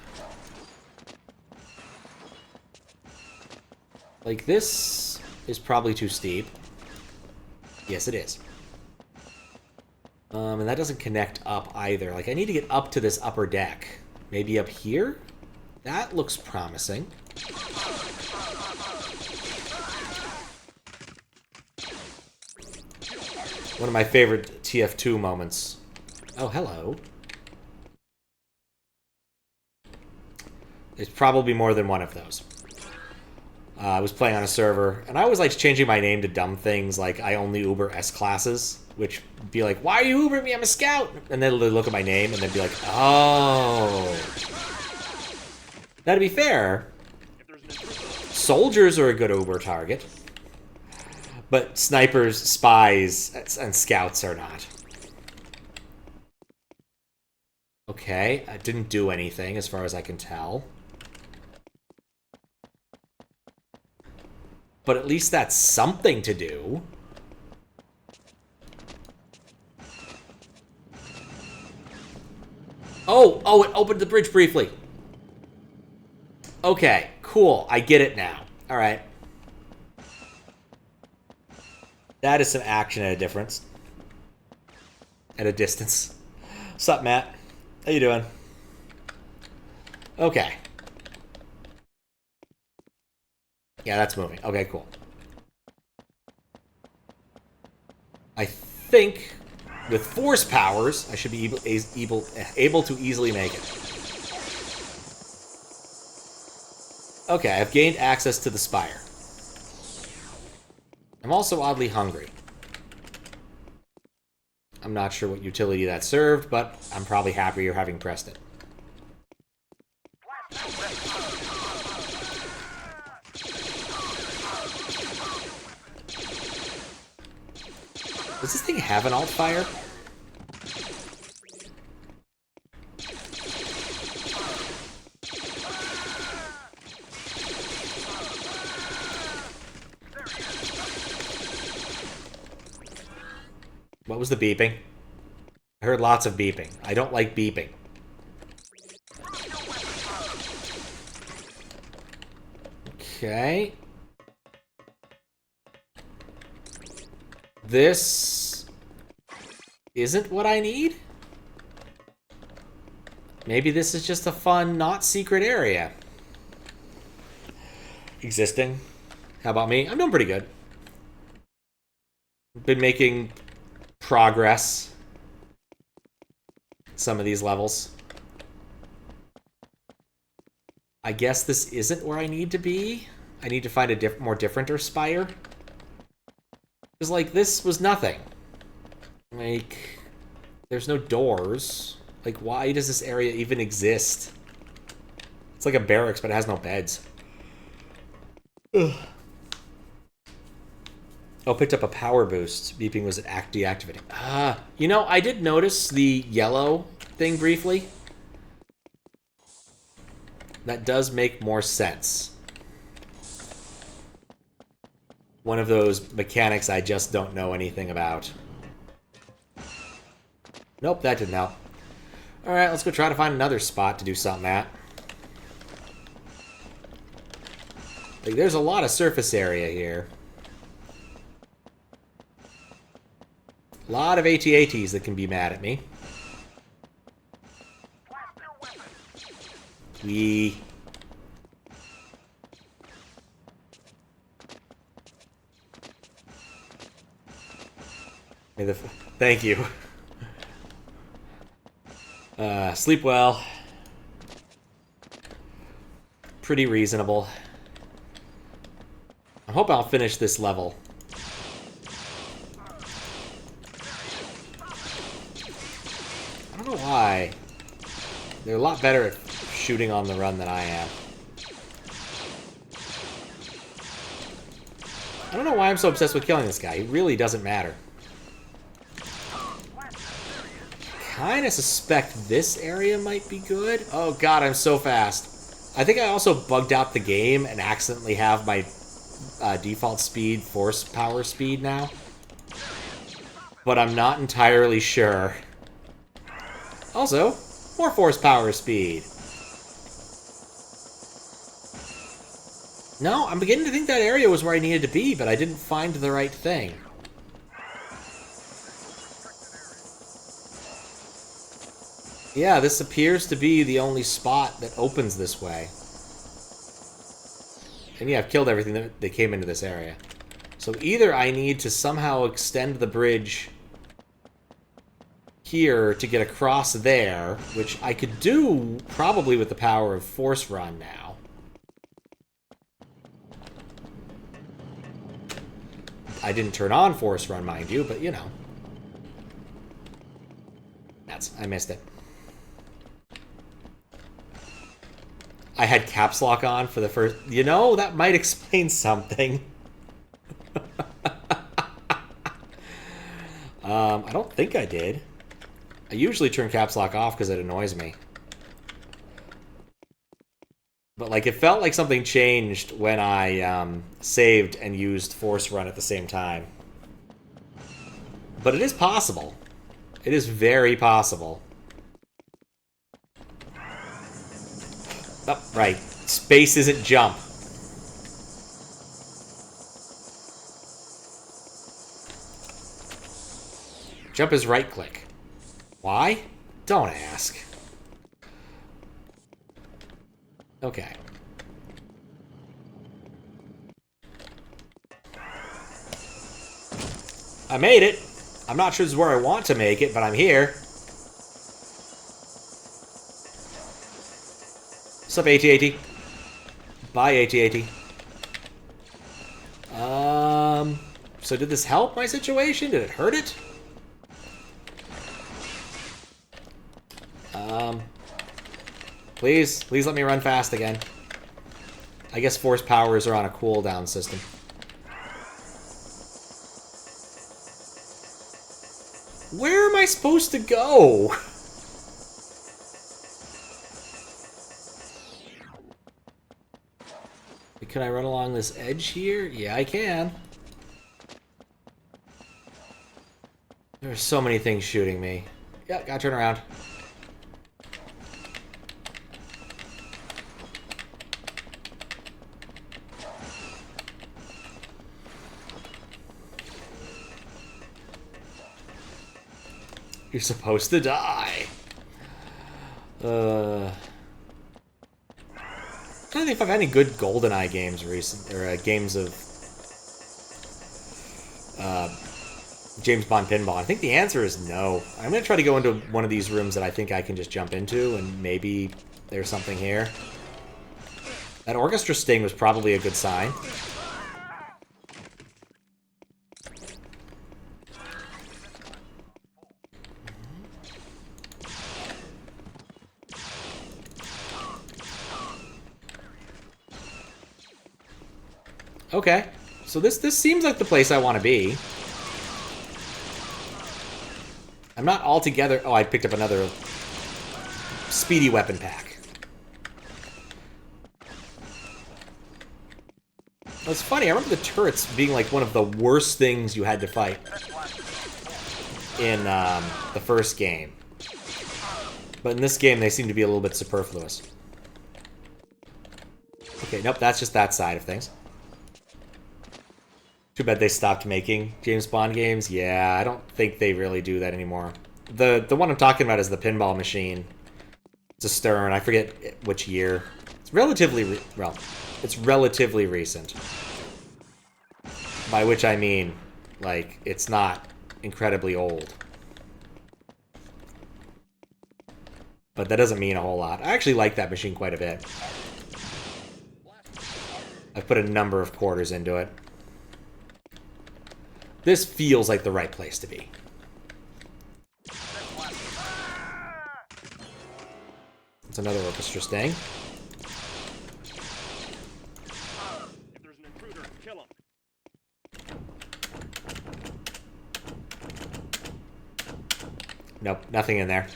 Like, this is probably too steep. Yes, it is. And that doesn't connect up either. Like, I need to get up to this upper deck. Maybe up here? That looks promising. One of my favorite TF2 moments. Oh, hello. There's probably more than one of those. I was playing on a server, and I always liked changing my name to dumb things like I only Uber S-classes, which would be like, why are you Ubering me? I'm a scout! And then they'd look at my name and they'd be like, oh. Now, to be fair, soldiers are a good Uber target, but snipers, spies, and scouts are not. Okay, I didn't do anything as far as I can tell. But at least that's something to do. Oh, it opened the bridge briefly. Okay, cool. I get it now. All right. That is some action at a difference. At a distance. Sup, Matt? How you doing? Okay. Yeah, that's moving. Okay, cool. I think with force powers, I should be able to easily make it. Okay, I've gained access to the spire. I'm also oddly hungry. I'm not sure what utility that served, but I'm probably happier having pressed it. Does this thing have an alt fire? What was the beeping? I heard lots of beeping. I don't like beeping. Okay. This isn't what I need? Maybe this is just a fun, not secret area. Existing. How about me? I'm doing pretty good. Been making progress. Some of these levels. I guess this isn't where I need to be. I need to find a more different spire. Because, like, this was nothing. Like, there's no doors. Like, why does this area even exist? It's like a barracks, but it has no beds. Ugh. Oh, picked up a power boost. Beeping was deactivating. You know, I did notice the yellow thing briefly. That does make more sense. One of those mechanics I just don't know anything about. Nope, that didn't help. Alright, let's go try to find another spot to do something at. Like, there's a lot of surface area here. A lot of AT-ATs that can be mad at me. We... Thank you. Sleep well. Pretty reasonable. I hope I'll finish this level. I don't know why. They're a lot better at shooting on the run than I am. I don't know why I'm so obsessed with killing this guy. He really doesn't matter. Kind of suspect this area might be good. Oh god, I'm so fast. I think I also bugged out the game and accidentally have my default speed force power speed now. But I'm not entirely sure. Also, more force power speed. No, I'm beginning to think that area was where I needed to be, but I didn't find the right thing. Yeah, this appears to be the only spot that opens this way. And yeah, I've killed everything that came into this area. So either I need to somehow extend the bridge here to get across there, which I could do probably with the power of Force Run now. I didn't turn on Force Run, mind you, but you know. I missed it. I had caps lock on for the first... You know, that might explain something. I don't think I did. I usually turn caps lock off because it annoys me. But, like, it felt like something changed when I saved and used Force Run at the same time. But it is possible. It is very possible. Oh, right. Space isn't jump. Jump is right-click. Why? Don't ask. Okay. I made it. I'm not sure this is where I want to make it, but I'm here. What's up, AT-AT? Bye, AT-AT. So did this help my situation? Did it hurt it? Please let me run fast again. I guess force powers are on a cooldown system. Where am I supposed to go? Can I run along this edge here? Yeah, I can. There are so many things shooting me. Yeah, gotta turn around. You're supposed to die. I don't think if I've had any good GoldenEye games recent, or games of James Bond Pinball. I think the answer is no. I'm going to try to go into one of these rooms that I think I can just jump into, and maybe there's something here. That orchestra sting was probably a good sign. Okay. So this seems like the place I want to be. I'm not altogether... Oh, I picked up another speedy weapon pack. It's funny, I remember the turrets being like one of the worst things you had to fight in the first game. But in this game, they seem to be a little bit superfluous. Okay, nope, that's just that side of things. Too bad they stopped making James Bond games. Yeah, I don't think they really do that anymore. The one I'm talking about is the pinball machine. It's a Stern. I forget which year. It's relatively it's relatively recent. By which I mean, like, it's not incredibly old. But that doesn't mean a whole lot. I actually like that machine quite a bit. I've put a number of quarters into it. This feels like the right place to be. It's another orchestra sting. If there's an intruder, kill him. Nope, nothing in there.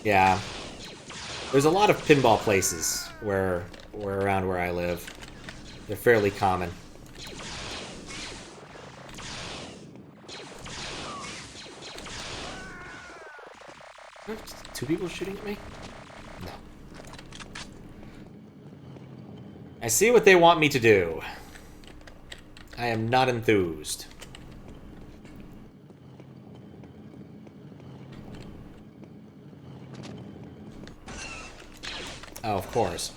Yeah. There's a lot of pinball places where around where I live. They're fairly common. Two people shooting at me? No. I see what they want me to do. I am not enthused. Oh, of course.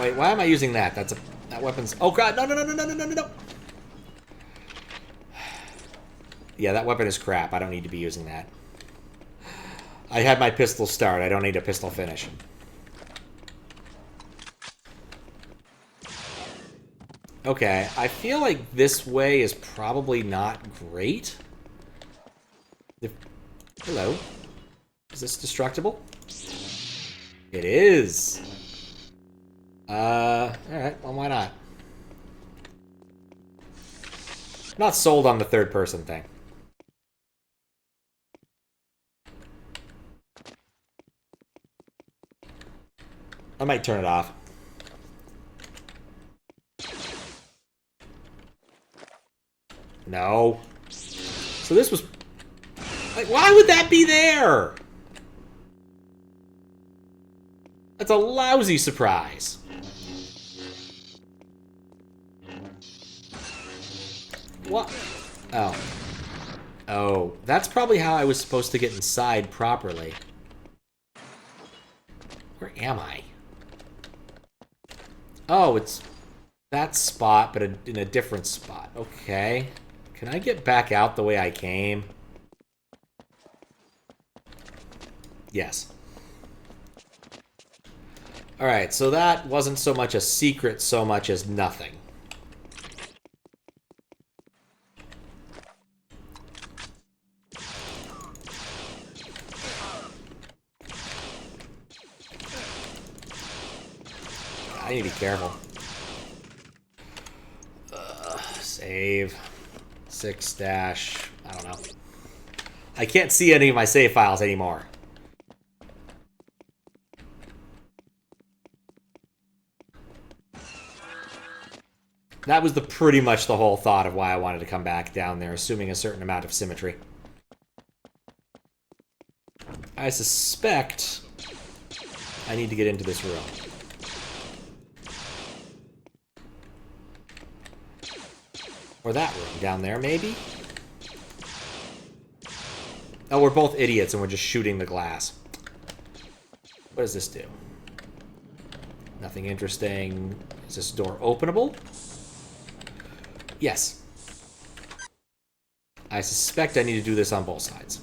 Wait, why am I using that? That weapon's... Oh god, no, no, no, no, no, no, no, no! Yeah, that weapon is crap. I don't need to be using that. I had my pistol start. I don't need a pistol finish. Okay, I feel like this way is probably not great. Hello. Is this destructible? It is. Alright, well, why not? Not sold on the third person thing. I might turn it off. No. So this was... Like, why would that be there? That's a lousy surprise. What? Oh. Oh, that's probably how I was supposed to get inside properly. Where am I? Oh, it's that spot, but in a different spot. Okay. Can I get back out the way I came? Yes. Alright, so that wasn't so much a secret so much as nothing. I need to be careful. Save. 6 dash. I don't know. I can't see any of my save files anymore. That was pretty much the whole thought of why I wanted to come back down there, assuming a certain amount of symmetry. I suspect I need to get into this room. Or that room down there, maybe? Oh, we're both idiots and we're just shooting the glass. What does this do? Nothing interesting. Is this door openable? Yes. I suspect I need to do this on both sides.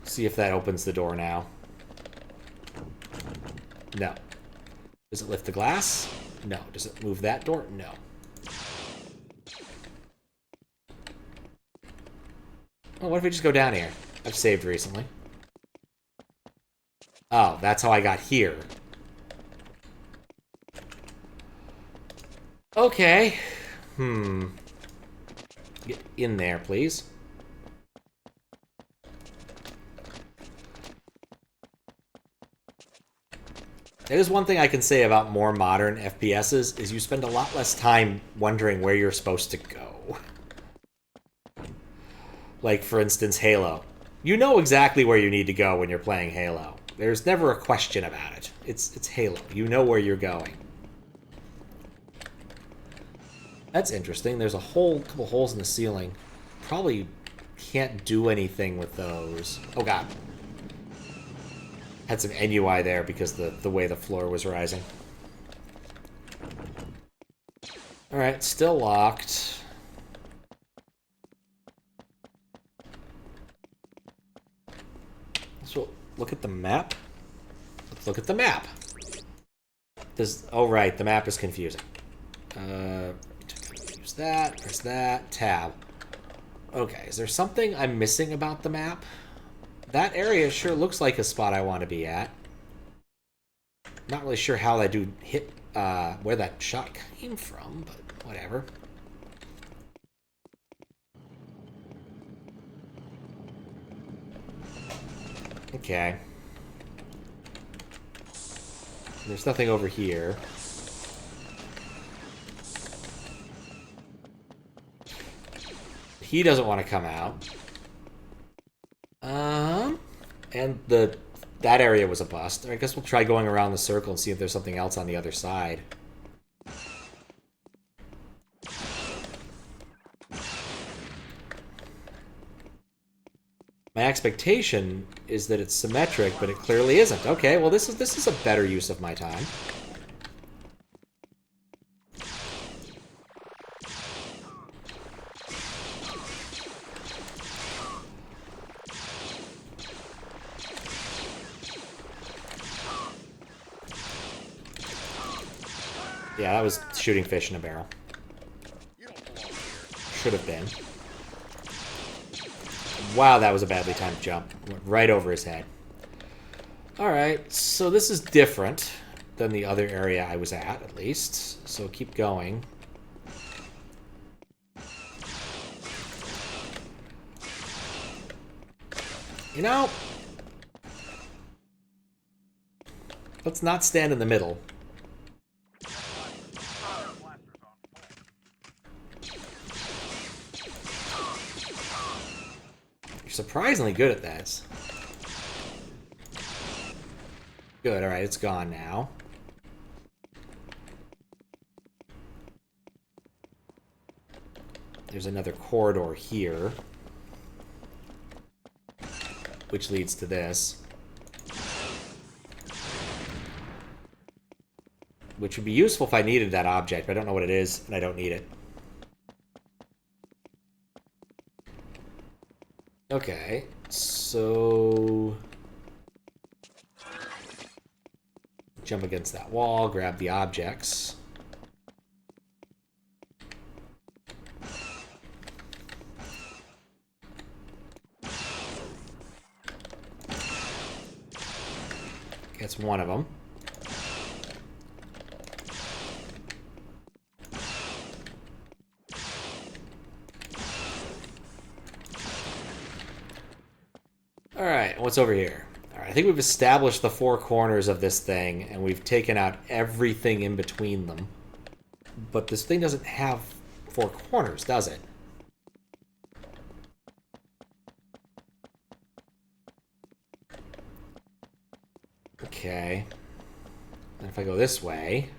See if that opens the door now. No. Does it lift the glass? No. Does it move that door? No. Well, what if we just go down here? I've saved recently. Oh, that's how I got here. Okay. Get in there, please. There's one thing I can say about more modern FPSs is you spend a lot less time wondering where you're supposed to go. Like, for instance, Halo. You know exactly where you need to go when you're playing Halo. There's never a question about it. It's Halo. You know where you're going. That's interesting. There's a couple holes in the ceiling. Probably can't do anything with those. Oh, God. Had some NUI there because the way the floor was rising. Alright, still locked. So, look at the map. Let's look at the map. Oh, right, the map is confusing. Use that, press that, tab. Okay, is there something I'm missing about the map? That area sure looks like a spot I want to be at. Not really sure how that dude hit, where that shot came from, but whatever. Okay. There's nothing over here. He doesn't want to come out. And that area was a bust. I guess we'll try going around the circle and see if there's something else on the other side. My expectation is that it's symmetric, but it clearly isn't. Okay, well this is a better use of my time. Yeah, that was shooting fish in a barrel. Should have been. Wow, that was a badly timed jump. Went right over his head. Alright, so this is different than the other area I was at least. So keep going. You know, let's not stand in the middle. You're surprisingly good at this. Good, alright, it's gone now. There's another corridor here, which leads to this. Which would be useful if I needed that object, but I don't know what it is, and I don't need it. Okay, so... jump against that wall, grab the objects. That's one of them. Alright, what's over here? Alright, I think we've established the four corners of this thing, and we've taken out everything in between them. But this thing doesn't have four corners, does it? Okay. And if I go this way,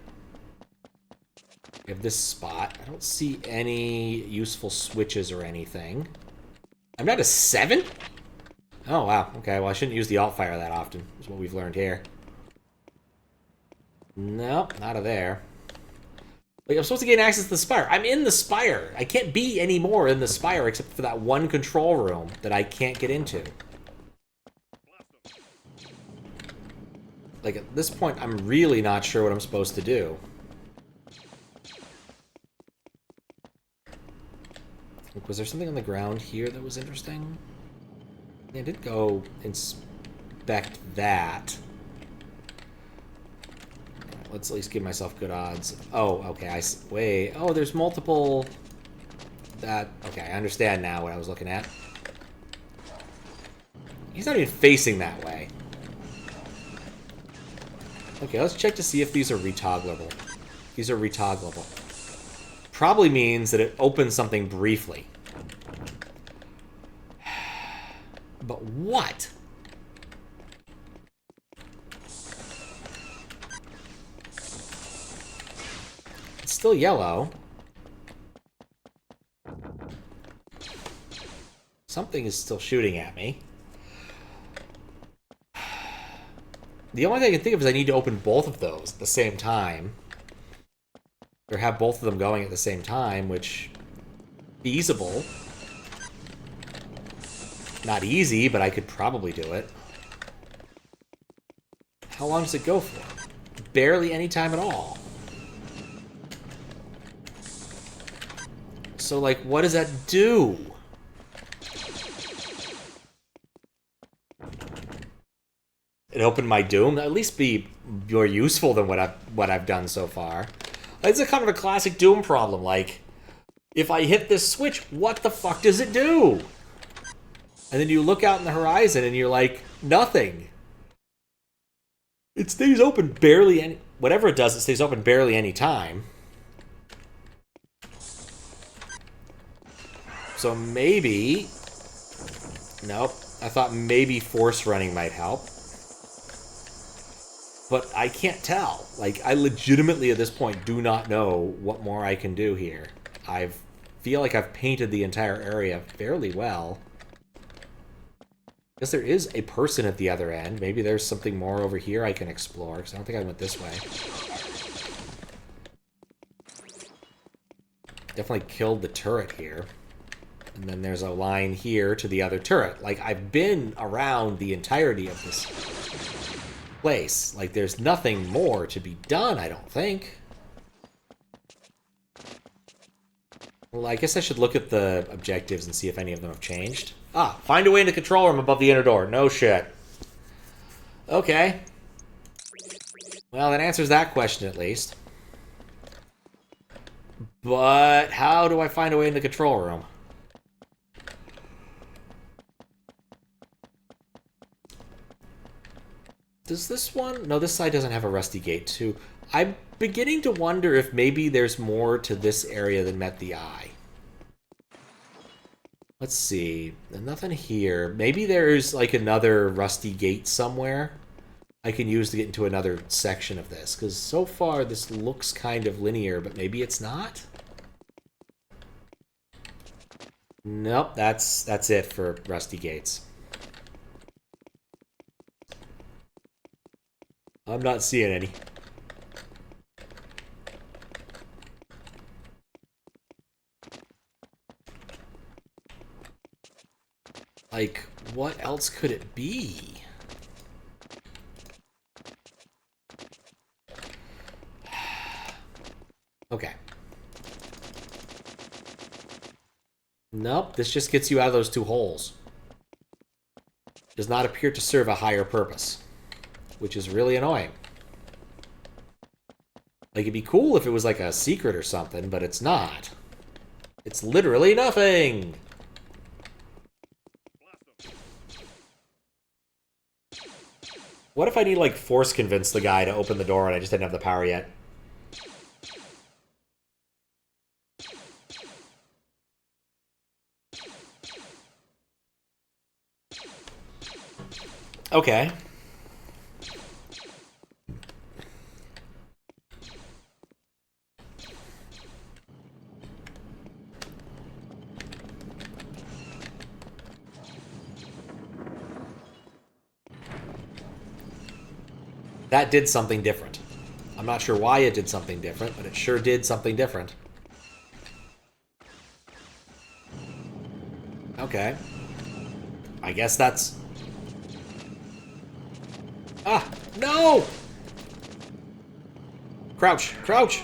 we have this spot. I don't see any useful switches or anything. I'm not a 7? Oh, wow. Okay, well, I shouldn't use the alt fire that often, is what we've learned here. Nope, not of there. Wait, I'm supposed to gain access to the spire. I'm in the spire. I can't be any more in the spire except for that one control room that I can't get into. Like, at this point, I'm really not sure what I'm supposed to do. Was there something on the ground here that was interesting? I did go inspect that. Let's at least give myself good odds. Oh, okay. Wait. Oh, there's multiple. Okay, I understand now what I was looking at. He's not even facing that way. Okay, let's check to see if these are retoggleable. These are retoggleable. Probably means that it opens something briefly. But what? It's still yellow. Something is still shooting at me. The only thing I can think of is I need to open both of those at the same time. Or have both of them going at the same time, which... feasible. Not easy, but I could probably do it. How long does it go for? Barely any time at all. So, like, what does that do? It opened my Doom. At least be more useful than what I've done so far. It's a kind of a classic Doom problem. Like, if I hit this switch, what the fuck does it do? And then you look out in the horizon and you're like, nothing. It stays open barely any... Whatever it does, it stays open barely any time. So maybe... Nope. I thought maybe force running might help. But I can't tell. Like, I legitimately at this point do not know what more I can do here. I feel like I've painted the entire area fairly well. Guess there is a person at the other end. Maybe there's something more over here I can explore, because I don't think I went this way. Definitely killed the turret here. And then there's a line here to the other turret. Like, I've been around the entirety of this place. Like, there's nothing more to be done, I don't think. Well, I guess I should look at the objectives and see if any of them have changed. Ah, find a way in the control room above the inner door. No shit. Okay. Well, that answers that question at least. But how do I find a way in the control room? Does this one... No, this side doesn't have a rusty gate, too. I'm beginning to wonder if maybe there's more to this area than met the eye. Let's see. There's nothing here. Maybe there's, like, another rusty gate somewhere I can use to get into another section of this. Because so far, this looks kind of linear, but maybe it's not? Nope, that's it for rusty gates. I'm not seeing any. Like, what else could it be? Okay. Nope, this just gets you out of those two holes. Does not appear to serve a higher purpose, which is really annoying. Like, it'd be cool if it was like a secret or something, but it's not. It's literally nothing! What if I need, like, force convince the guy to open the door and I just didn't have the power yet? Okay. That did something different. I'm not sure why it did something different, but it sure did something different. Okay. I guess that's... Ah! No! Crouch! Crouch!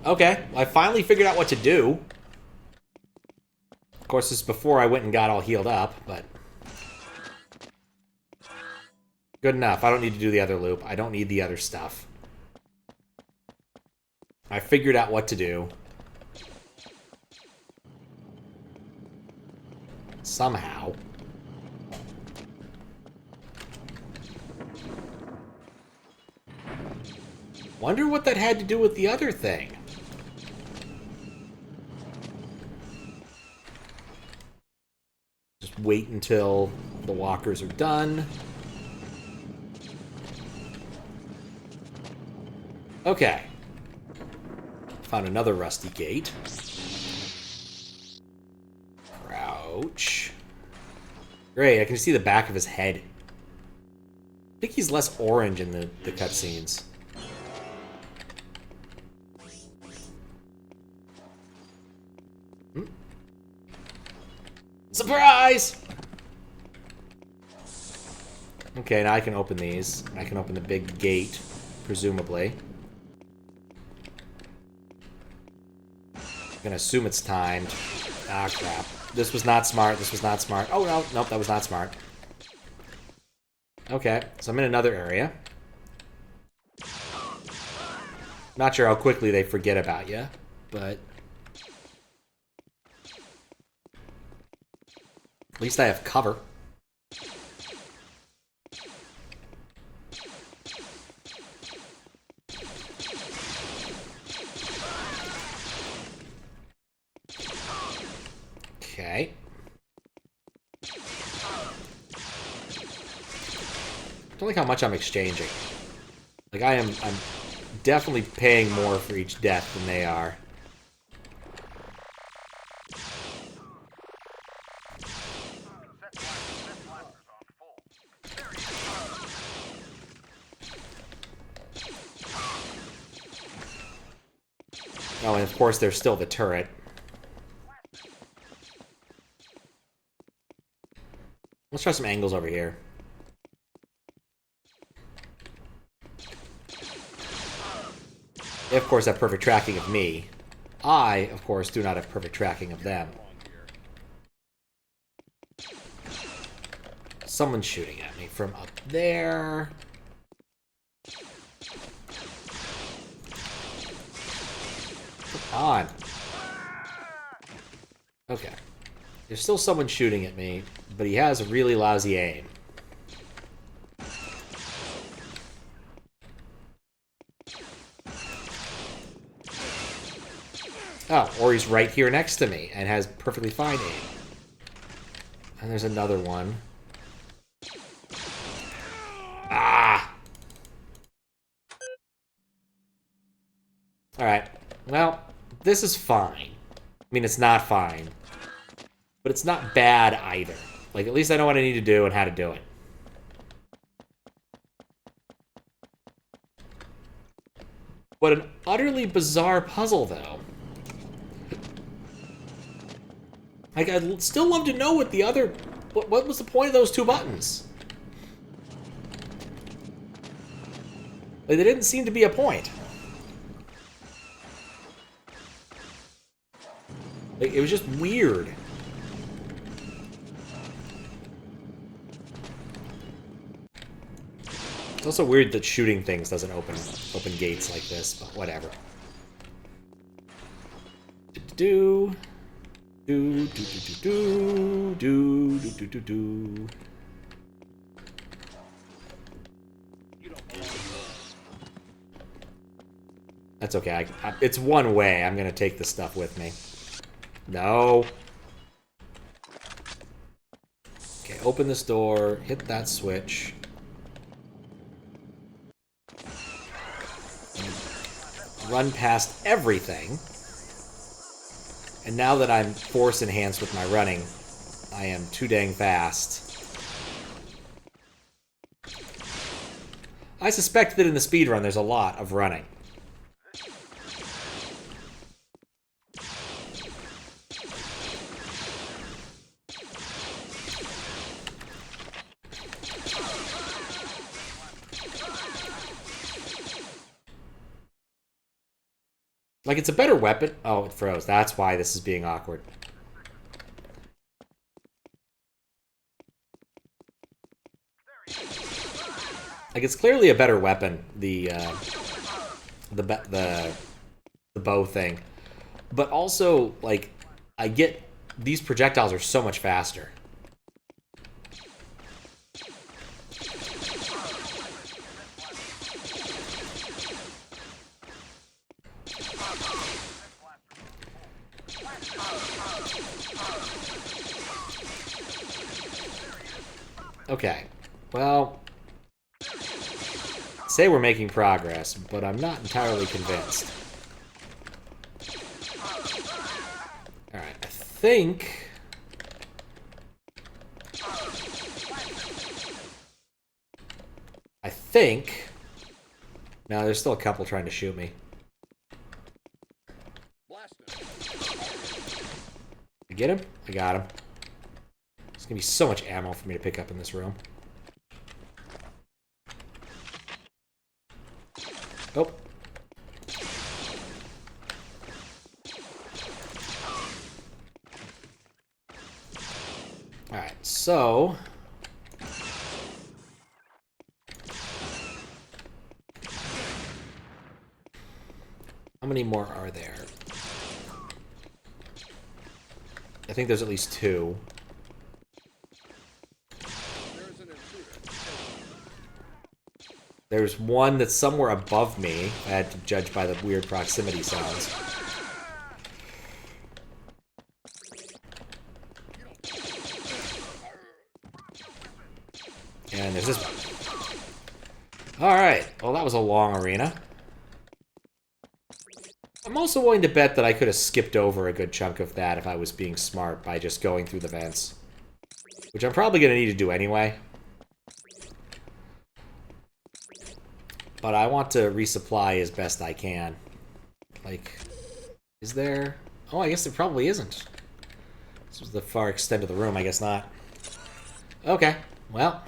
Okay, I finally figured out what to do. course, this is before I went and got all healed up, but... Good enough. I don't need to do the other loop. I don't need the other stuff. I figured out what to do. Somehow. Wonder what that had to do with the other thing. Just wait until the walkers are done. Okay. Found another rusty gate. Crouch. Great, I can see the back of his head. I think he's less orange in the cutscenes. Surprise! Okay, now I can open these. I can open the big gate, presumably. I'm gonna assume it's timed. Ah, crap. This was not smart. This was not smart. Oh, no. Nope, that was not smart. Okay, so I'm in another area. Not sure how quickly they forget about you, but... At least I have cover. Okay. Don't like how much I'm exchanging. Like I'm definitely paying more for each death than they are. Oh, and of course there's still the turret. Let's try some angles over here. They, of course, have perfect tracking of me. I, of course, do not have perfect tracking of them. Someone's shooting at me from up there. Come on. Okay. There's still someone shooting at me, but he has a really lousy aim. Oh, or he's right here next to me and has perfectly fine aim. And there's another one. Ah! Alright. Well, this is fine. I mean, it's not fine. But it's not bad either. Like, at least I know what I need to do and how to do it. What an utterly bizarre puzzle, though. Like, I'd still love to know what the other... What was the point of those two buttons? Like, there didn't seem to be a point. Like, it was just weird. It's also weird that shooting things doesn't open gates like this, but whatever. Do do do do do do do do do do. That's okay. It's one way. I'm gonna take this stuff with me. No. Okay, open this door. Hit that switch. Run past everything. And now that I'm force enhanced with my running, I am too dang fast. I suspect that in the speedrun there's a lot of running. Like, it's a better weapon. Oh, it froze. That's why this is being awkward. Like, it's clearly a better weapon, the bow thing. But also, like, I get these projectiles are so much faster. Okay, well, say we're making progress, but I'm not entirely convinced. Alright, I think... No, there's still a couple trying to shoot me. I get him? I got him. There's gonna be so much ammo for me to pick up in this room. Oh. Alright, so... how many more are there? I think there's at least 2. There's one that's somewhere above me. I had to judge by the weird proximity sounds. And there's this one. Alright, well that was a long arena. I'm also willing to bet that I could have skipped over a good chunk of that if I was being smart by just going through the vents. Which I'm probably going to need to do anyway. But I want to resupply as best I can. Like, is there... oh, I guess there probably isn't. This was the far extent of the room, I guess not. Okay, well,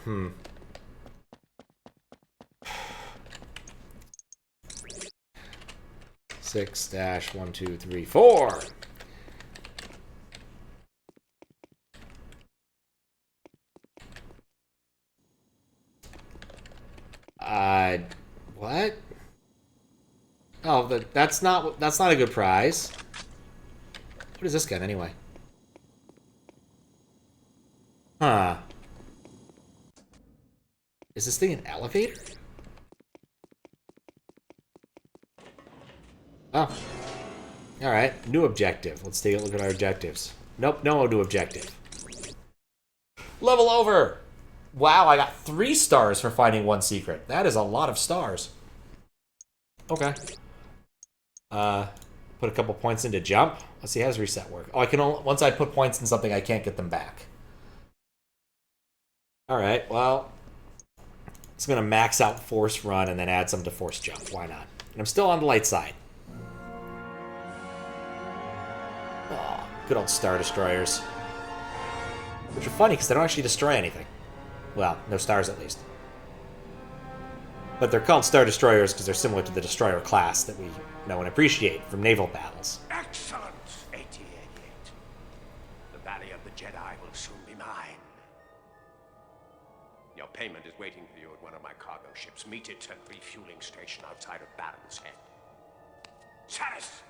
6-1, 2, 3, 4. What? Oh, that's not a good prize. What is this gun anyway? Huh. Is this thing an elevator? Oh. Alright, new objective. Let's take a look at our objectives. Nope, no new objective. Level over! Wow, I got 3 stars for finding 1 secret. That is a lot of stars. Okay. Put a couple points into jump. Let's see, how does reset work? Oh, I can only... once I put points in something, I can't get them back. Alright, well... it's gonna max out force run and then add some to force jump. Why not? And I'm still on the light side. Oh, good old Star Destroyers. Which are funny, because they don't actually destroy anything. Well, no stars at least. But they're called Star Destroyers because they're similar to the Destroyer class that we know and appreciate from naval battles. Excellent, 8088. The Valley of the Jedi will soon be mine. Your payment is waiting for you at one of my cargo ships. Meet it at the refueling station outside of Baron's Head. Saris!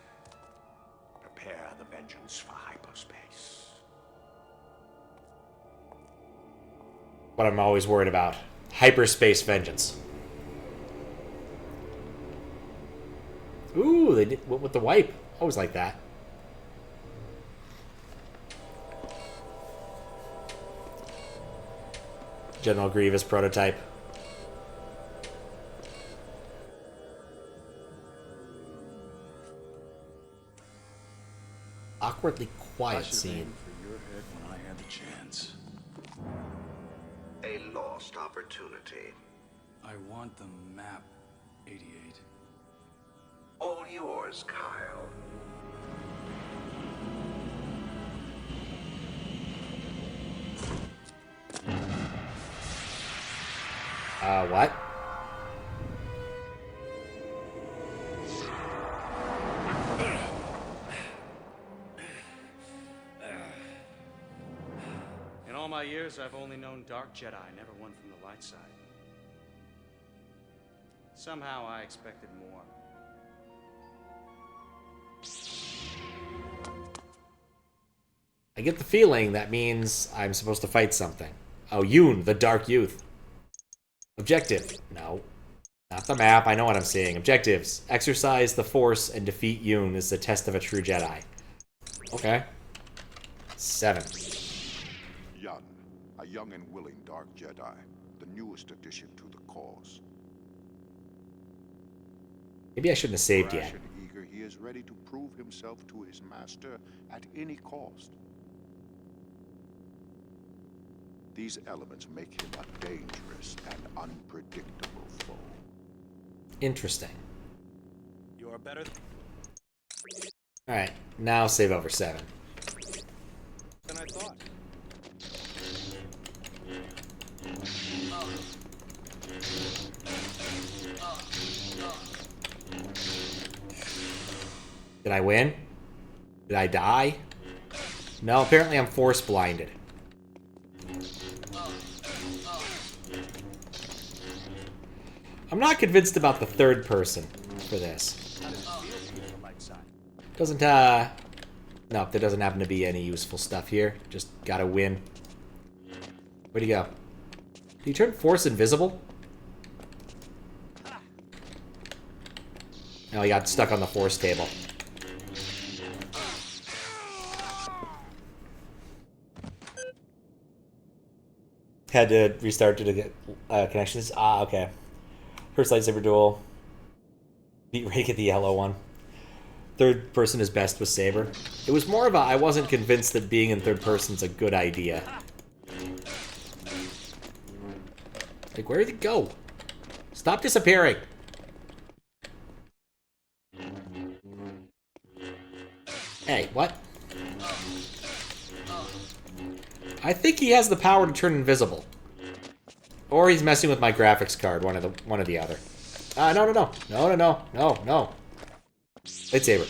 Prepare the vengeance for hyperspace. What I'm always worried about. Hyperspace vengeance. Ooh, they did with the wipe. Always like that. General Grievous prototype. Awkwardly quiet scene. For your head when I had the chance. A lost opportunity. I want the map, 88. All yours, Kyle. What? In all my years, I've only known dark Jedi, never one from the light side. Somehow I expected more. I get the feeling that means I'm supposed to fight something. Oh, Yoon, the Dark Youth. Objective. No. Not the map. I know what I'm seeing. Objectives. Exercise the Force and defeat Yoon is the test of a true Jedi. Okay. 7. Yun, a young and willing Dark Jedi, the newest addition to the cause. Maybe I shouldn't have saved Brash yet. and eager, he is ready to prove himself to his master at any cost. These elements make him a dangerous and unpredictable foe. Interesting. You're better Alright, now save over 7. than I thought. Did I win? Did I die? No, apparently I'm force blinded. I'm not convinced about the third person for this. Doesn't, no, there doesn't happen to be any useful stuff here. Just gotta win. Where'd he go? Did he turn Force invisible? No, he got stuck on the Force table. Had to restart to get connections. Ah, okay. First lightsaber duel. Beat Rake at the yellow one. Third person is best with Saber. It was more of a, I wasn't convinced that being in third person's a good idea. Like, where did it go? Stop disappearing! Hey, what? I think he has the power to turn invisible. Or he's messing with my graphics card, one or the other. No. Lightsaber.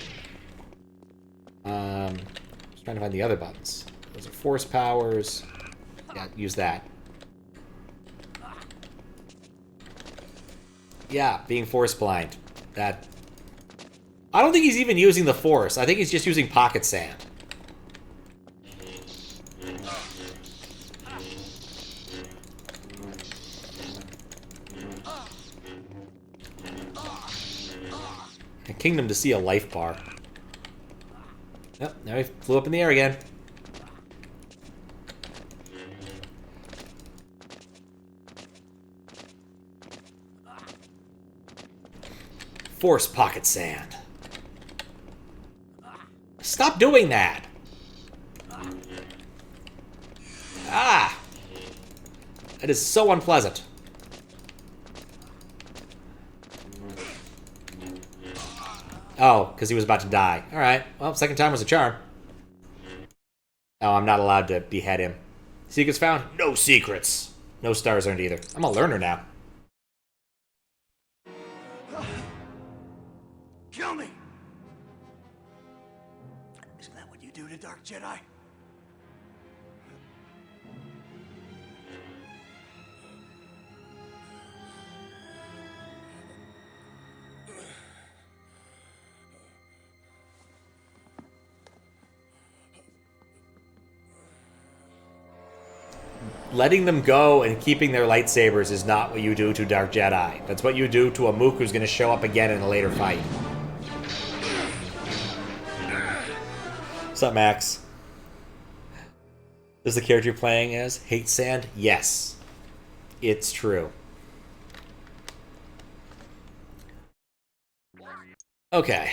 Just trying to find the other buttons. Those are force powers. Yeah, use that. Yeah, being force blind. That. I don't think he's even using the force. I think he's just using pocket sand. Kingdom to see a life bar. Yep, now he flew up in the air again. Force pocket sand. Stop doing that! Ah! That is so unpleasant. Oh, because he was about to die. Alright, well, second time was a charm. Oh, I'm not allowed to behead him. Secrets found? No secrets. No stars earned either. I'm a learner now. Kill me! Isn't that what you do to Dark Jedi? Letting them go and keeping their lightsabers is not what you do to Dark Jedi. That's what you do to a Mook who's going to show up again in a later fight. What's up, Max? Is the character you're playing as hate sand? Yes. It's true. Okay.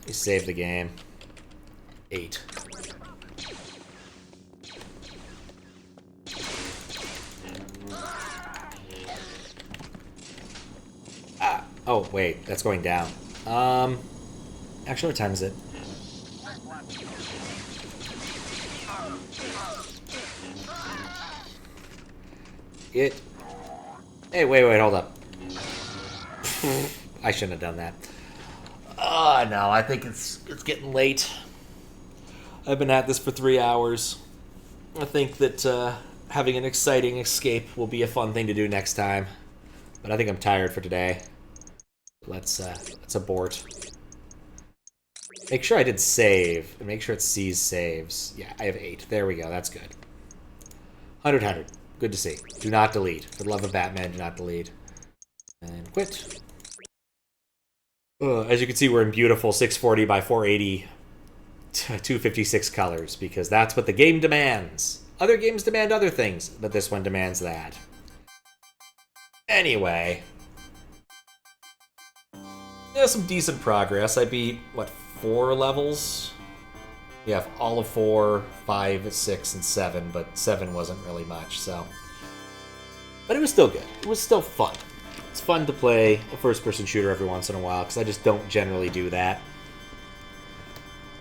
We save the game. 8. Oh, wait, that's going down. Actually, what time is it? Hey, wait, hold up. I shouldn't have done that. No, I think it's getting late. I've been at this for 3 hours. I think that having an exciting escape will be a fun thing to do next time. But I think I'm tired for today. Let's abort. Make sure I did save, and make sure it sees saves. Yeah, I have 8. There we go, that's good. 100. Good to see. Do not delete. For the love of Batman, do not delete. And quit. As you can see, we're in beautiful 640 by 480 256 colors, because that's what the game demands. Other games demand other things, but this one demands that. Anyway. Yeah, some decent progress. I beat, what, 4 levels? Yeah, all of 4, 5, 6, and 7, but 7 wasn't really much, so. But it was still good. It was still fun. It's fun to play a first-person shooter every once in a while, because I just don't generally do that.